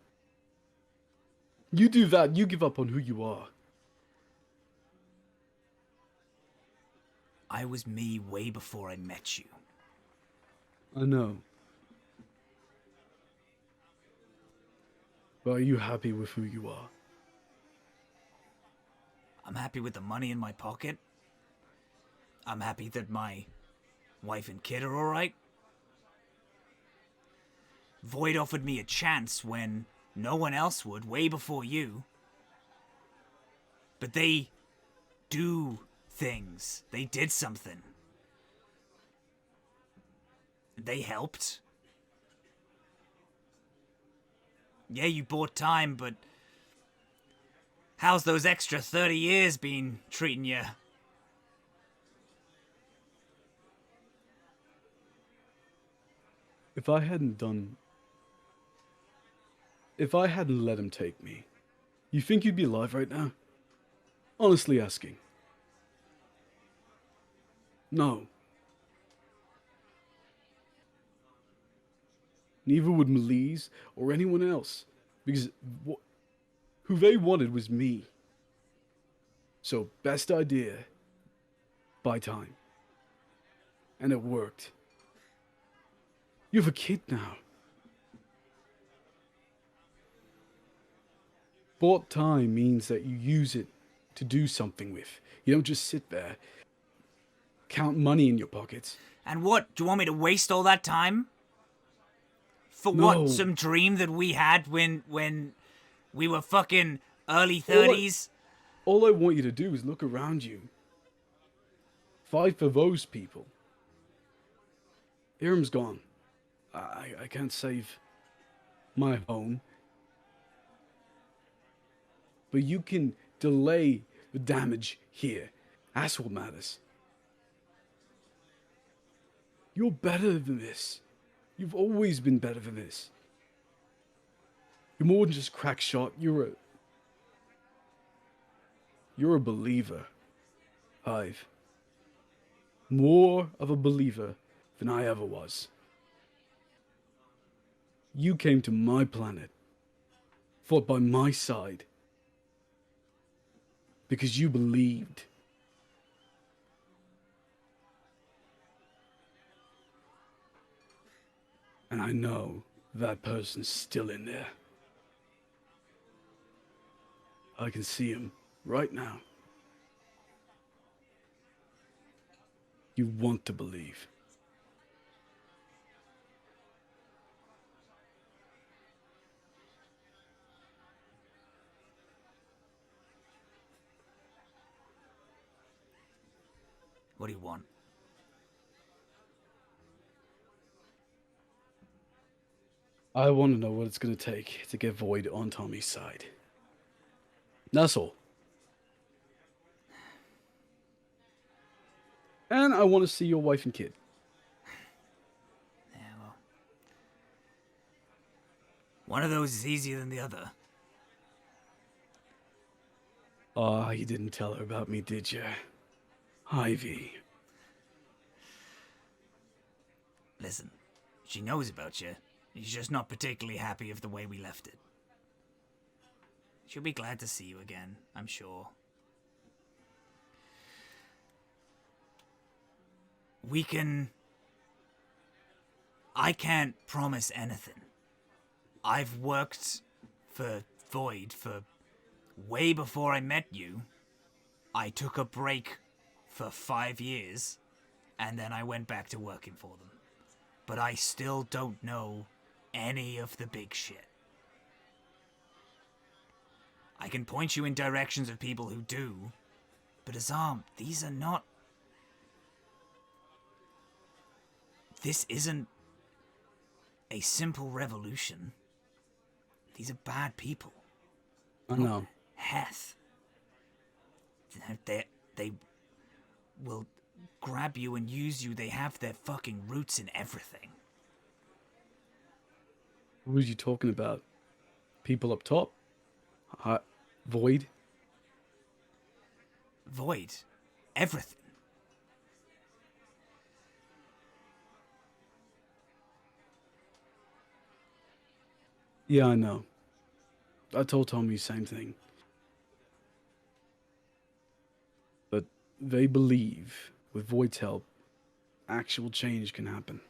You do that, you give up on who you are. I was me way before I met you. I know. But are you happy with who you are? I'm happy with the money in my pocket. I'm happy that my wife and kid are alright. Void offered me a chance when no one else would, way before you. But they do things. They did something. They helped. Yeah, you bought time, but how's those extra 30 years been treating you? If I hadn't let him take me, you think you'd be alive right now? Honestly asking. No. Neither would Melise or anyone else, because who they wanted was me. So, best idea, buy time. And it worked. You have a kid now. Bought time means that you use it to do something with. You don't just sit there, count money in your pockets. And what? Do you want me to waste all that time? For No. what? Some dream that we had when we were fucking early 30s? All I want you to do is look around you. Fight for those people. Irm's gone. I can't save my home. But you can delay the damage here. That's what matters. You're better than this. You've always been better than this. You're more than just crack shot. You're a believer, Hive. More of a believer than I ever was. You came to my planet, fought by my side, because you believed. And I know that person's still in there. I can see him right now. You want to believe. What do you want? I want to know what it's going to take to get Void on Tommy's side. That's all. And I want to see your wife and kid. Yeah, well. One of those is easier than the other. Ah, you didn't tell her about me, did you? Ivy. Listen, she knows about you. She's just not particularly happy of the way we left it. She'll be glad to see you again, I'm sure. I can't promise anything. I've worked for Void for way before I met you. I took a break for 5 years, and then I went back to working for them. But I still don't know any of the big shit. I can point you in directions of people who do, but Azhaam, these are not... This isn't a simple revolution. These are bad people. I know. Heth. They will grab you and use you. They have their fucking roots in everything. Who was you talking about? People up top? Void? Void. Everything. Yeah, I know. I told Tommy the same thing. But they believe, with Void's help, actual change can happen.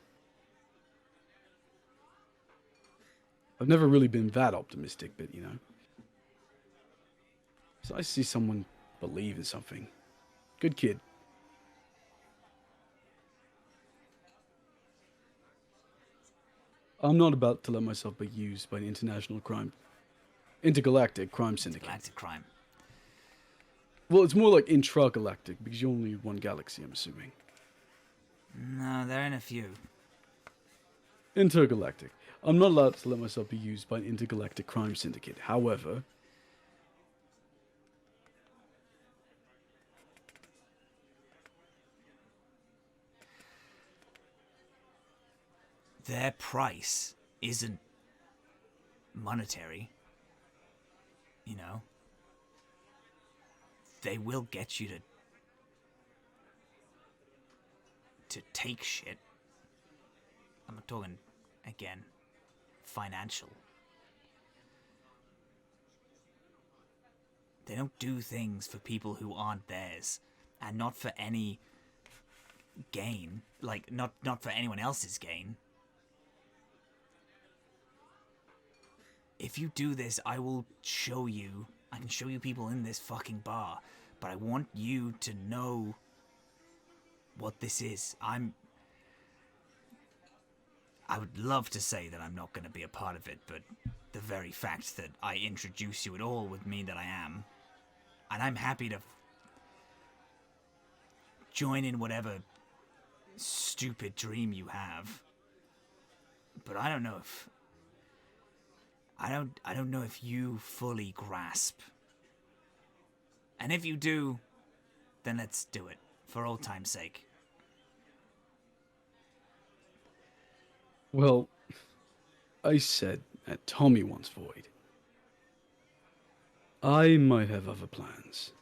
I've never really been that optimistic, but you know. So I see someone believe in something. Good kid. I'm not about to let myself be used by an intergalactic crime syndicate. Galactic crime. Well, it's more like intragalactic, because you're only one galaxy, I'm assuming. No, they're in a few. Intergalactic. I'm not allowed to let myself be used by an intergalactic crime syndicate. However, their price isn't monetary. You know? They will get you to take shit. I'm not talking, again, financial. They don't do things for people who aren't theirs, and not for any gain. Like, not for anyone else's gain. If you do this, I will show you. I can show you people in this fucking bar. But I want you to know what this is. I would love to say that I'm not going to be a part of it, but the very fact that I introduce you at all would mean that I am. And I'm happy to join in whatever stupid dream you have. But I don't know if... I don't know if you fully grasp. And if you do, then let's do it, for old time's sake. Well, I said at Tommy once, Void. I might have other plans.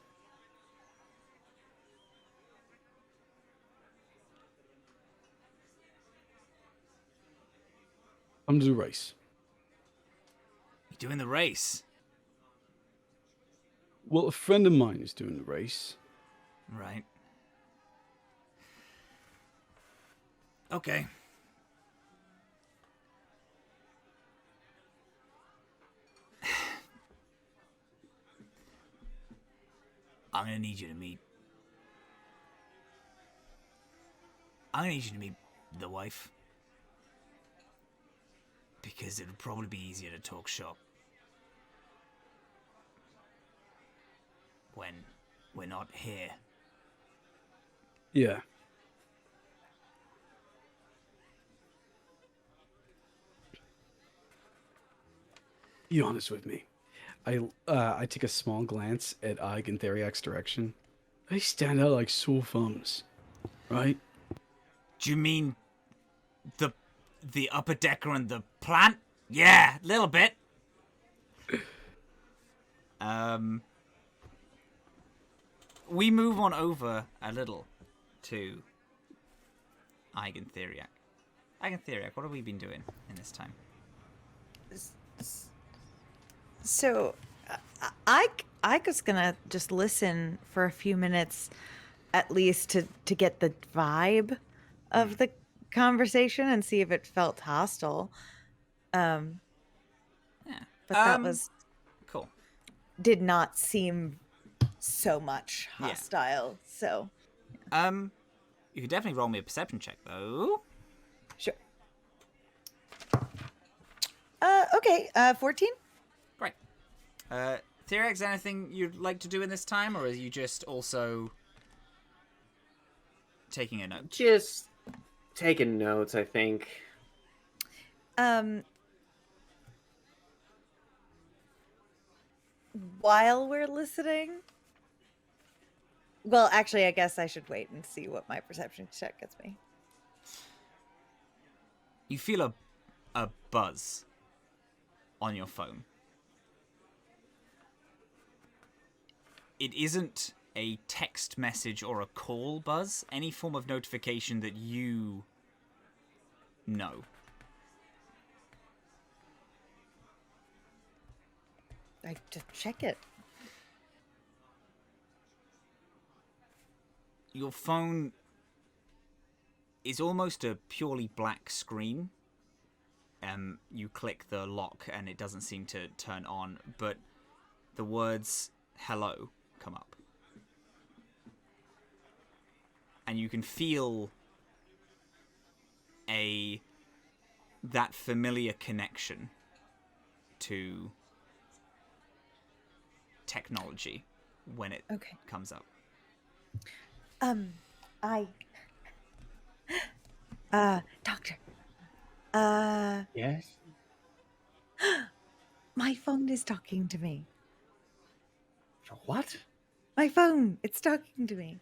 I'm to do a race. You doing the race? Well, a friend of mine is doing the race. Right. Okay. I'm gonna need you to meet... I'm gonna need you to meet the wife. Because it'll probably be easier to talk shop when we're not here. Yeah. Be honest with me. I take a small glance at Ike and Theriac's direction. They stand out like sore thumbs, right? Do you mean the upper decker and the plant? Yeah, a little bit. We move on over a little to Ike and Theriac. Ike and Theriac, what have we been doing in this time? So, I was gonna just listen for a few minutes, at least to get the vibe of the conversation and see if it felt hostile. Yeah. But that was Cool. did not seem so much Yeah. hostile. So, You can definitely roll me a perception check, though. sure. Okay. 14. Great. Theriac, is there anything you'd like to do in this time, or are you just also taking a note? Just taking notes, I think. While we're listening. Well, actually, I guess I should wait and see what my perception check gets me. You feel a buzz on your phone. It isn't a text message or a call buzz, any form of notification that you know. I just check it. Your phone is almost a purely black screen. You click the lock and it doesn't seem to turn on, but the words hello come up. And you can feel that familiar connection to technology when it Okay. comes up. Doctor. Yes? My phone is talking to me. What? My phone, it's talking to me.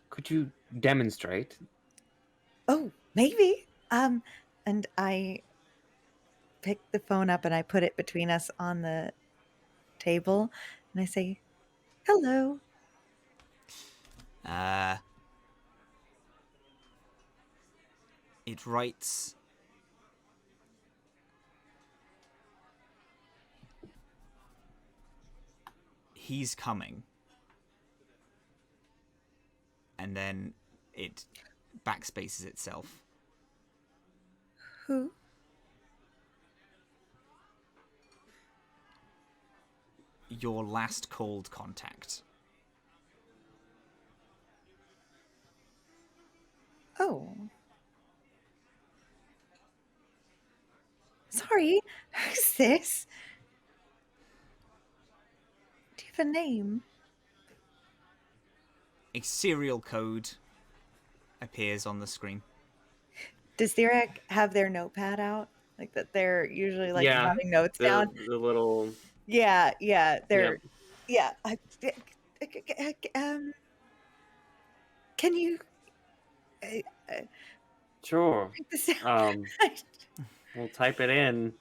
Could you demonstrate? Oh, maybe. And I pick the phone up and I put it between us on the table and I say, hello. It writes, he's coming. and then it backspaces itself. Who? Your last called contact. Oh. Sorry, who's this? Do you have a name? A serial code appears on the screen. Does Theriac have their notepad out? Like that they're usually like Yeah, jotting notes down? the little. Yeah, they're Yep. can you Sure. write this down? We'll type it in.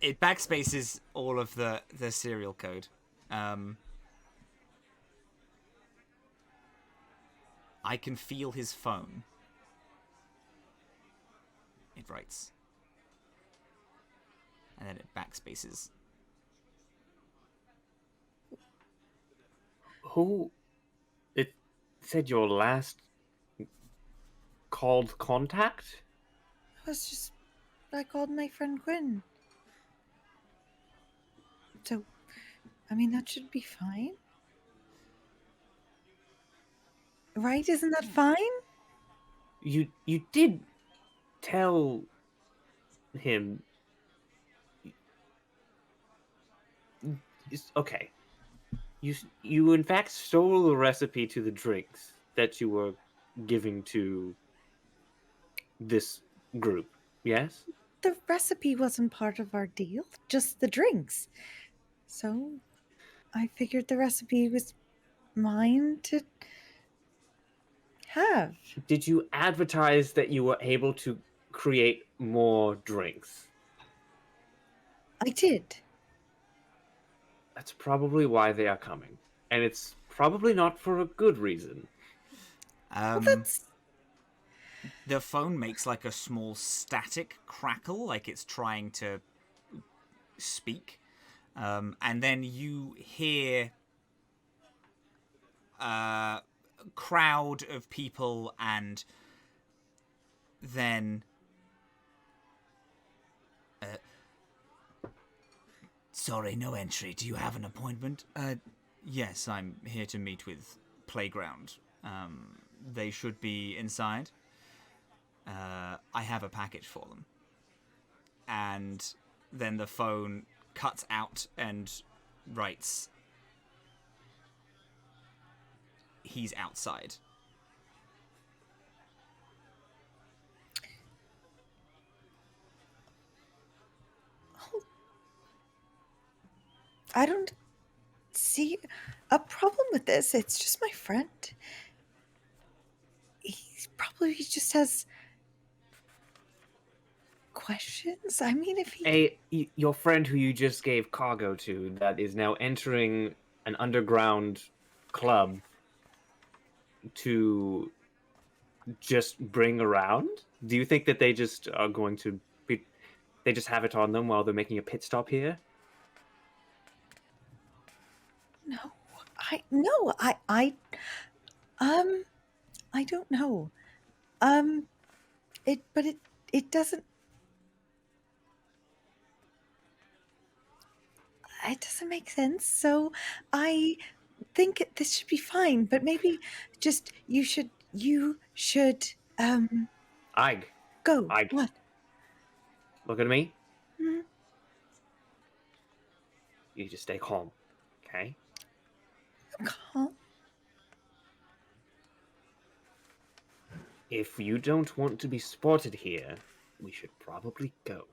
It backspaces all of the serial code. I can feel his phone. It writes. And then it backspaces. Who? It said your last called contact? I called my friend Quinn. So, I mean, that should be fine. Right? Isn't that fine? You did tell him. Okay. You in fact stole the recipe to the drinks that you were giving to this group. Yes? The recipe wasn't part of our deal, just the drinks. So, I figured the recipe was mine to have. Did you advertise that you were able to create more drinks? I did. That's probably why they are coming. And it's probably not for a good reason. Well, that's... The phone makes like a small static crackle, like it's trying to speak. And then you hear a crowd of people, and then sorry, no entry. Do you have an appointment? Yes, I'm here to meet with Playground. They should be inside. I have a package for them. And then the phone cuts out and writes, he's outside. I don't see a problem with this. It's just my friend. He probably just has questions. I mean, if he... Your friend who you just gave cargo to that is now entering an underground club to just bring around? Do you think that they just are going to be... They just have it on them while they're making a pit stop here? I don't know. It doesn't make sense. So I think this should be fine, but maybe just you should Ig, go. Ig. What? Look at me. Mhm. You just stay calm, okay? Calm. If you don't want to be spotted here, we should probably go.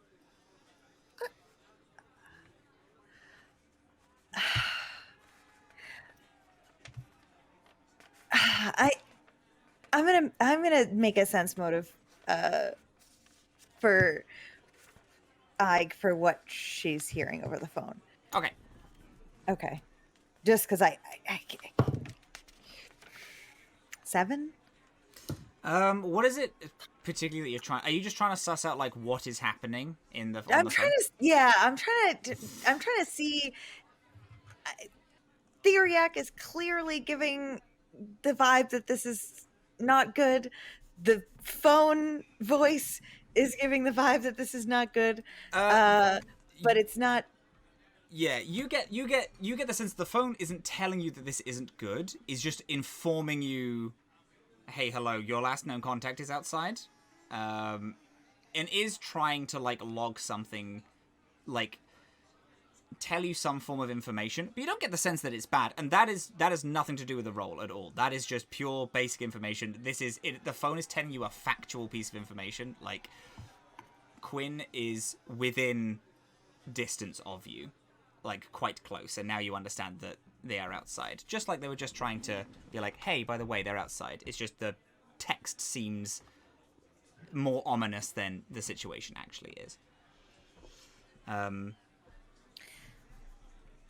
I'm gonna make a sense motive for Ig for what she's hearing over the phone. Okay. Just because I 7? What is it particularly that you're trying? Are you just trying to suss out like what is happening in the? I'm trying to see. Theriac is clearly giving the vibe that this is not good. The phone voice is giving the vibe that this is not good. But it's not. Yeah, you get the sense the phone isn't telling you that this isn't good. It's just informing you, hey, hello, your last known contact is outside, and is trying to like log something, like tell you some form of information, but you don't get the sense that it's bad, and that has nothing to do with the role at all. That is just pure basic information. This is it. The phone is telling you a factual piece of information, like Quinn is within distance of you, like quite close, and now you understand that they are outside, just like they were just trying to be like, hey, by the way, they're outside. It's just the text seems more ominous than the situation actually is.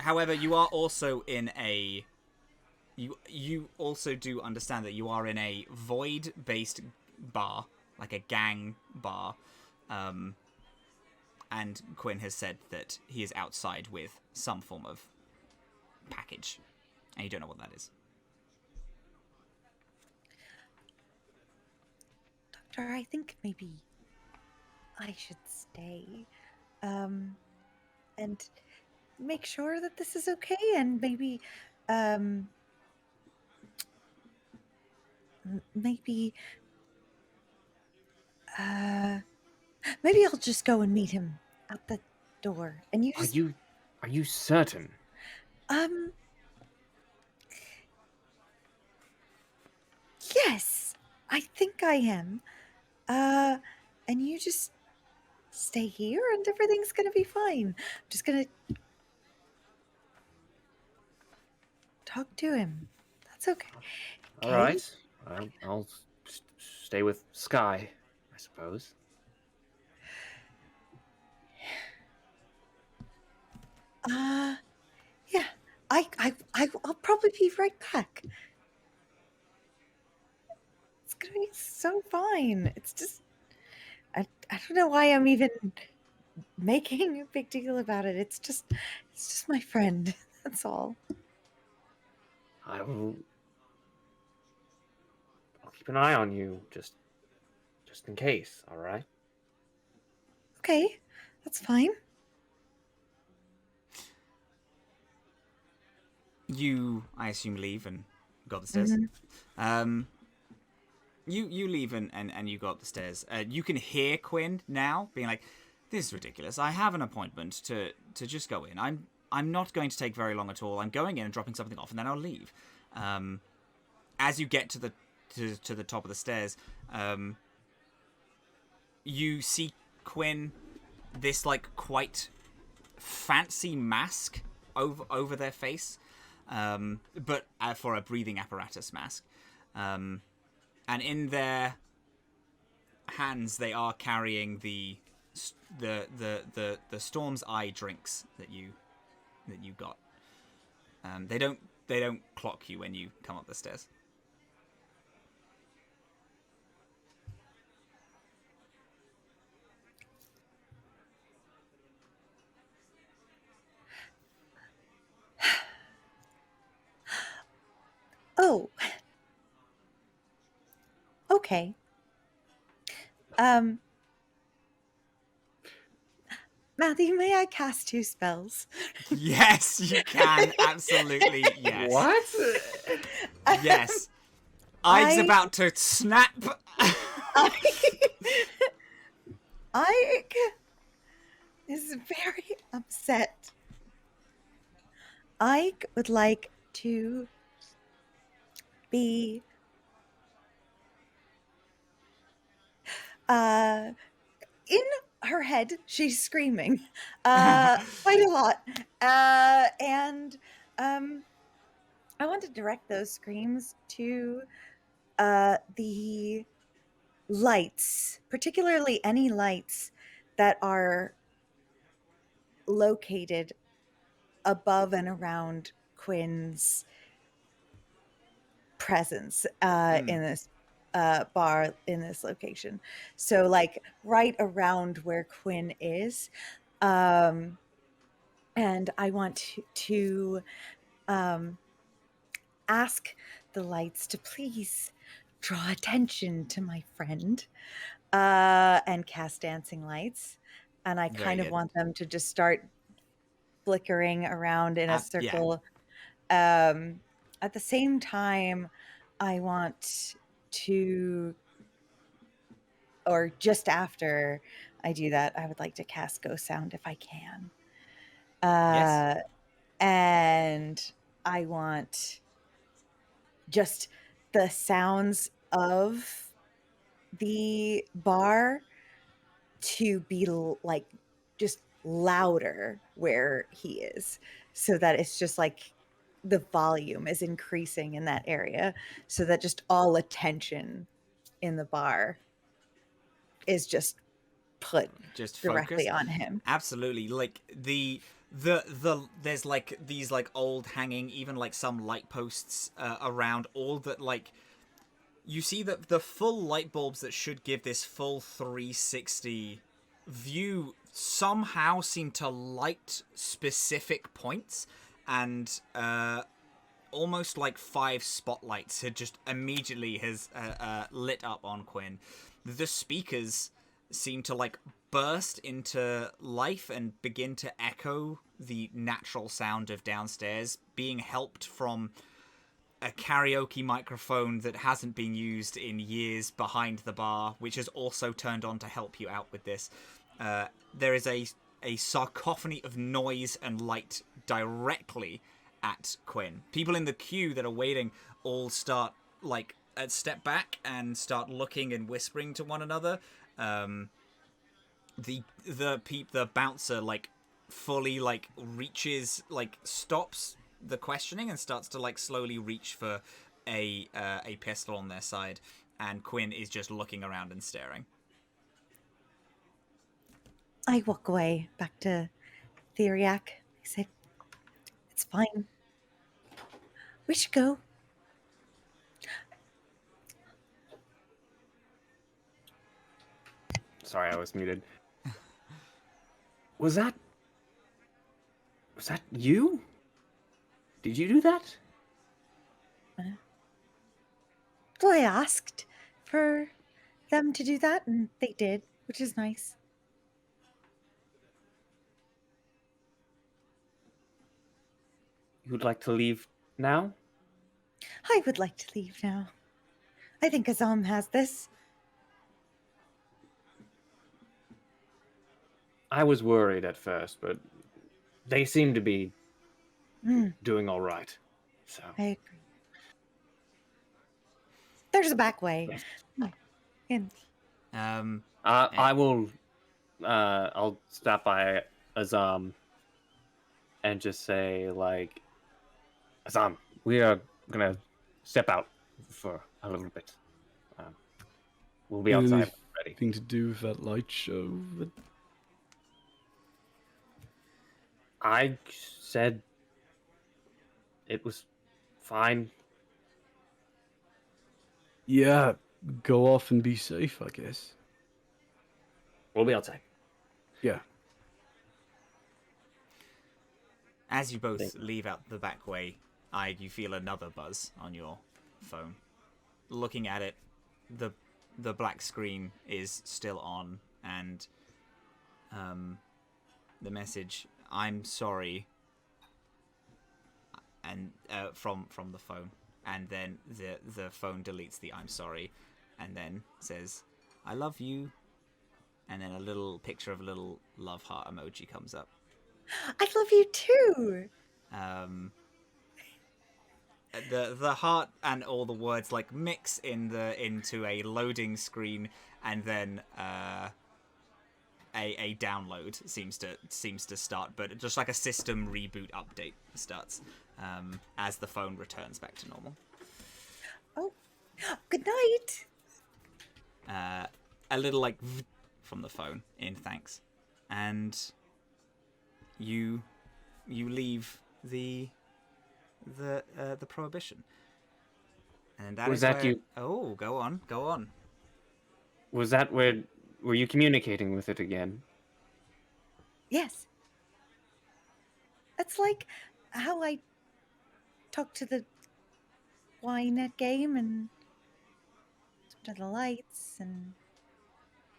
However, you are also in a you also do understand that you are in a void based bar, like a gang bar, and Quinn has said that he is outside with some form of package, and you don't know what that is. Doctor, I think maybe I should stay, and make sure that this is okay, and maybe, maybe, maybe I'll just go and meet him at the door, and you just, Are you certain? Yes, I think I am. And you just stay here and everything's gonna be fine. I'm just gonna talk to him. That's okay. All right. I'll stay with Skye, I suppose. Yeah. I'll probably be right back. It's gonna be so fine. It's just I don't know why I'm even making a big deal about it. It's just my friend. That's all. I'll keep an eye on you, just in case. All right. Okay, that's fine. You, I assume, leave and go up the stairs. Mm-hmm. You leave and you go up the stairs. You can hear Quinn now being like, "This is ridiculous. I have an appointment to just go in. I'm not going to take very long at all. I'm going in and dropping something off, and then I'll leave." As you get to the top of the stairs, you see Quinn, this like quite fancy mask over their face, but for a breathing apparatus mask. And in their hands, they are carrying the Storm's Eye drinks that you got. They don't clock you when you come up the stairs. Oh. Okay. Matthew, may I cast 2 spells? Yes, you can. Absolutely, yes. What? Yes. Ike's about to snap. Ike is very upset. Ike would like to be in her head, she's screaming quite a lot. And I want to direct those screams to the lights, particularly any lights that are located above and around Quinn's presence in this bar, in this location. So like right around where Quinn is. And I want to um, ask the lights to please draw attention to my friend, and cast dancing lights. And I Very kind of good. want them to just start flickering around in a Yeah. circle. At the same time, I want to, or just after I do that, I would like to cast Ghost Sound if I can. Yes. And I want just the sounds of the bar to be like just louder where he is, so that it's just like the volume is increasing in that area, so that just all attention in the bar is just put Just directly focus. on him. Absolutely. Like the there's like these like old hanging, even like some light posts around, all that like you see that the full light bulbs that should give this full 360 view somehow seem to light specific points, and almost like 5 spotlights had just immediately has lit up on Quinn. The speakers seem to like burst into life and begin to echo the natural sound of downstairs, being helped from a karaoke microphone that hasn't been used in years behind the bar, which is also turned on to help you out with this. There is a sarcophony of noise and light directly at Quinn. People in the queue that are waiting all start like step back and start looking and whispering to one another. The bouncer like fully like reaches, like stops the questioning and starts to like slowly reach for a pistol on their side, and Quinn is just looking around and staring. I walk away back to Theriac. I say, it's fine. We should go. Sorry, I was muted. Was that you? Did you do that? Well, I asked for them to do that, and they did, which is nice. You would like to leave now? I would like to leave now. I think Azhaam has this. I was worried at first, but they seem to be Mm, doing all right. So I agree. There's a back way. yes. And I will. I'll stop by Azhaam and just say, like, Azhaam, we are gonna step out for a little bit. We'll be outside when we're ready. Anything to do with that light show? I said it was fine. Yeah, go off and be safe, I guess. We'll be outside. Yeah. As you both leave out the back way, you feel another buzz on your phone. Looking at it, the black screen is still on, and the message, "I'm sorry," and from the phone, and then the phone deletes the "I'm sorry," and then says, "I love you," and then a little picture of a little love heart emoji comes up. I love you too. The heart and all the words like mix into a loading screen, and then a download seems to start, but just like a system reboot update starts as the phone returns back to normal. Oh, good night. A little like from the phone in thanks, and you leave the prohibition. And that Was is that where... you? Oh, go on. Was that where? Were you communicating with it again? Yes. That's like how I talk to the Ynet game and to the lights and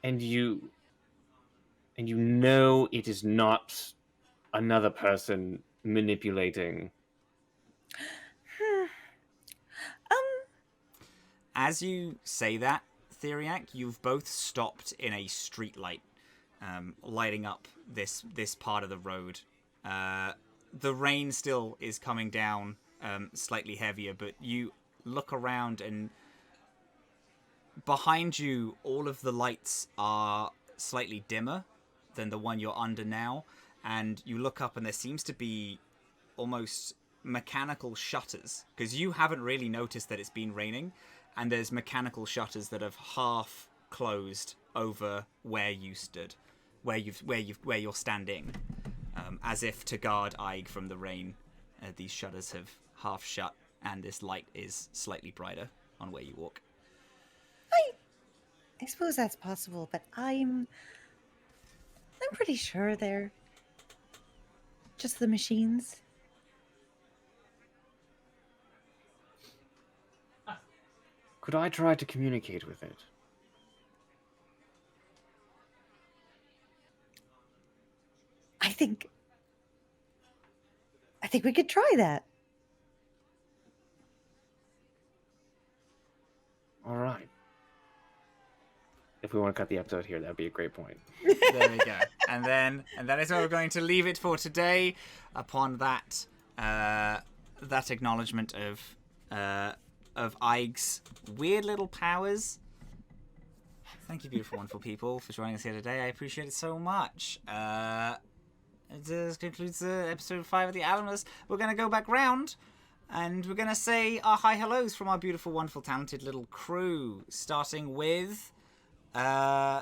And you know it is not another person manipulating. As you say that, Theriac, you've both stopped in a streetlight, lighting up this part of the road. The rain still is coming down, slightly heavier, but you look around and behind you, all of the lights are slightly dimmer than the one you're under now, and you look up and there seems to be almost mechanical shutters, because you haven't really noticed that it's been raining, and there's mechanical shutters that have half closed over where you stood, where you're standing, as if to guard Ige from the rain. These shutters have half shut, and this light is slightly brighter on where you walk. I suppose that's possible, but I'm pretty sure they're just the machines. Could I try to communicate with it? I think we could try that. All right. If we want to cut the episode here, that would be a great point. There we go. And that is where we're going to leave it for today. Upon that, that acknowledgement of Ige's weird little powers. Thank you, beautiful, wonderful people, for joining us here today. I appreciate it so much. This concludes episode 5 of the Atomless. We're going to go back round, and we're going to say our hi hellos from our beautiful, wonderful, talented little crew, starting with... I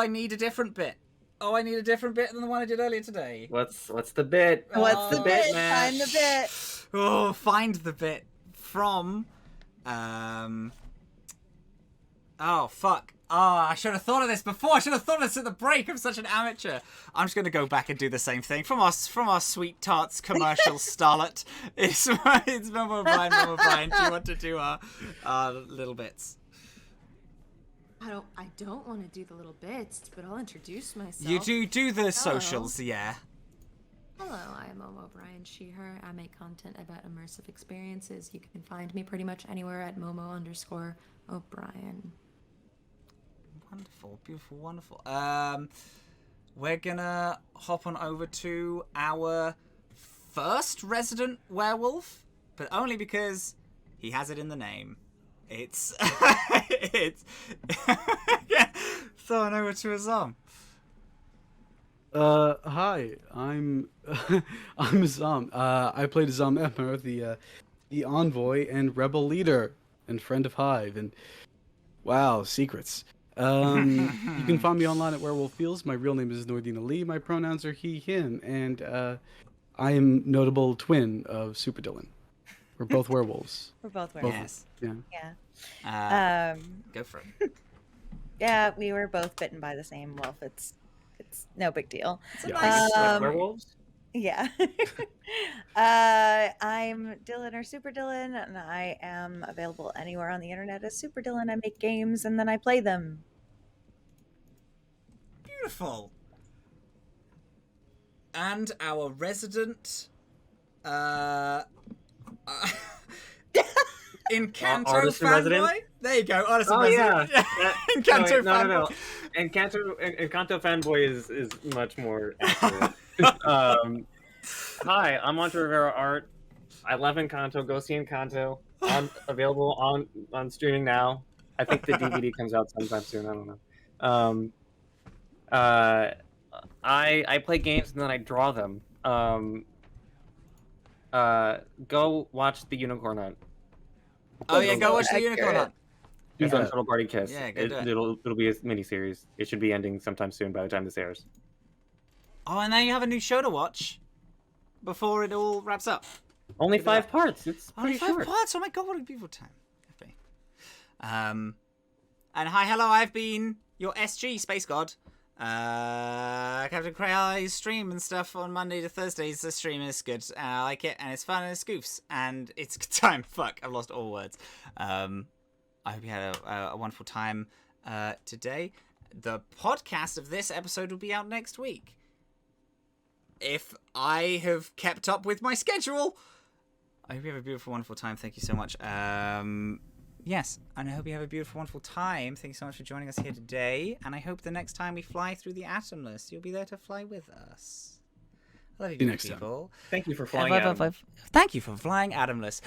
need a different bit. Oh, I need a different bit than the one I did earlier today. What's the bit? What's the bit? Matt? Find the bit. Oh, find the bit from... Oh, fuck. Oh, I should have thought of this before. I should have thought of this at the break. I'm such an amateur. I'm just going to go back and do the same thing. From our Sweet Tarts commercial starlet. It's Momo Brian. Momo Brian, do you want to do our little bits? I don't want to do the little bits, but I'll introduce myself. You do the socials, yeah. Hello, I'm Momo O'Brien, she, her. I make content about immersive experiences. You can find me pretty much anywhere at Momo_O'Brien. Wonderful, beautiful, wonderful. We're gonna hop on over to our first resident werewolf, but only because he has it in the name. It's so on over to Azhaam. Hi, I'm Azhaam. I played Azhaam Emmer, the envoy and rebel leader and friend of Hive, and wow, secrets. You can find me online at Werewolf Fields. My real name is Nordine Ali. My pronouns are he, him, and I am notable twin of Super Dylan. We're both werewolves. We're both werewolves. Yes. Yeah. Go for it. Yeah, we were both bitten by the same wolf. It's no big deal. It's a Yeah. nice Werewolves? Yeah. I'm Dylan or Super Dylan, and I am available anywhere on the internet as Super Dylan. I make games and then I play them. Beautiful. And our resident Encanto Artisan fanboy? resident? There you go, Artisan Oh, resident. yeah. Encanto no. fanboy. Encanto fanboy is much more accurate. Hi, I'm Monte Rivera Art. I love Encanto. Go see Encanto. Available on streaming now. I think the DVD comes out sometime soon. I don't know. I play games and then I draw them. Go watch The Unicorn Hunt. Oh yeah, go watch the Accurate. Unicorn Hunt. It's on Total Party Kiss. Yeah, go do it. It'll be a miniseries. It should be ending sometime soon by the time this airs. Oh, and now you have a new show to watch before it all wraps up. Only Look at 5 that. parts. It's Only pretty 5 short. parts. Oh my god, what a beautiful time. And hi, hello. I've been your SG Space God. Captain Cray's stream and stuff on Monday to Thursdays. The stream is good. I like it, and it's fun, and it's goofs, and it's good time. Fuck, I've lost all words. I hope you had a wonderful time today. The podcast of this episode will be out next week. If I have kept up with my schedule. I hope you have a beautiful, wonderful time. Thank you so much. Yes, and I hope you have a beautiful, wonderful time. Thank you so much for joining us here today. And I hope the next time we fly through the Atomless, you'll be there to fly with us. I love you, next time. people. Thank you for flying out. Thank you for flying Atomless.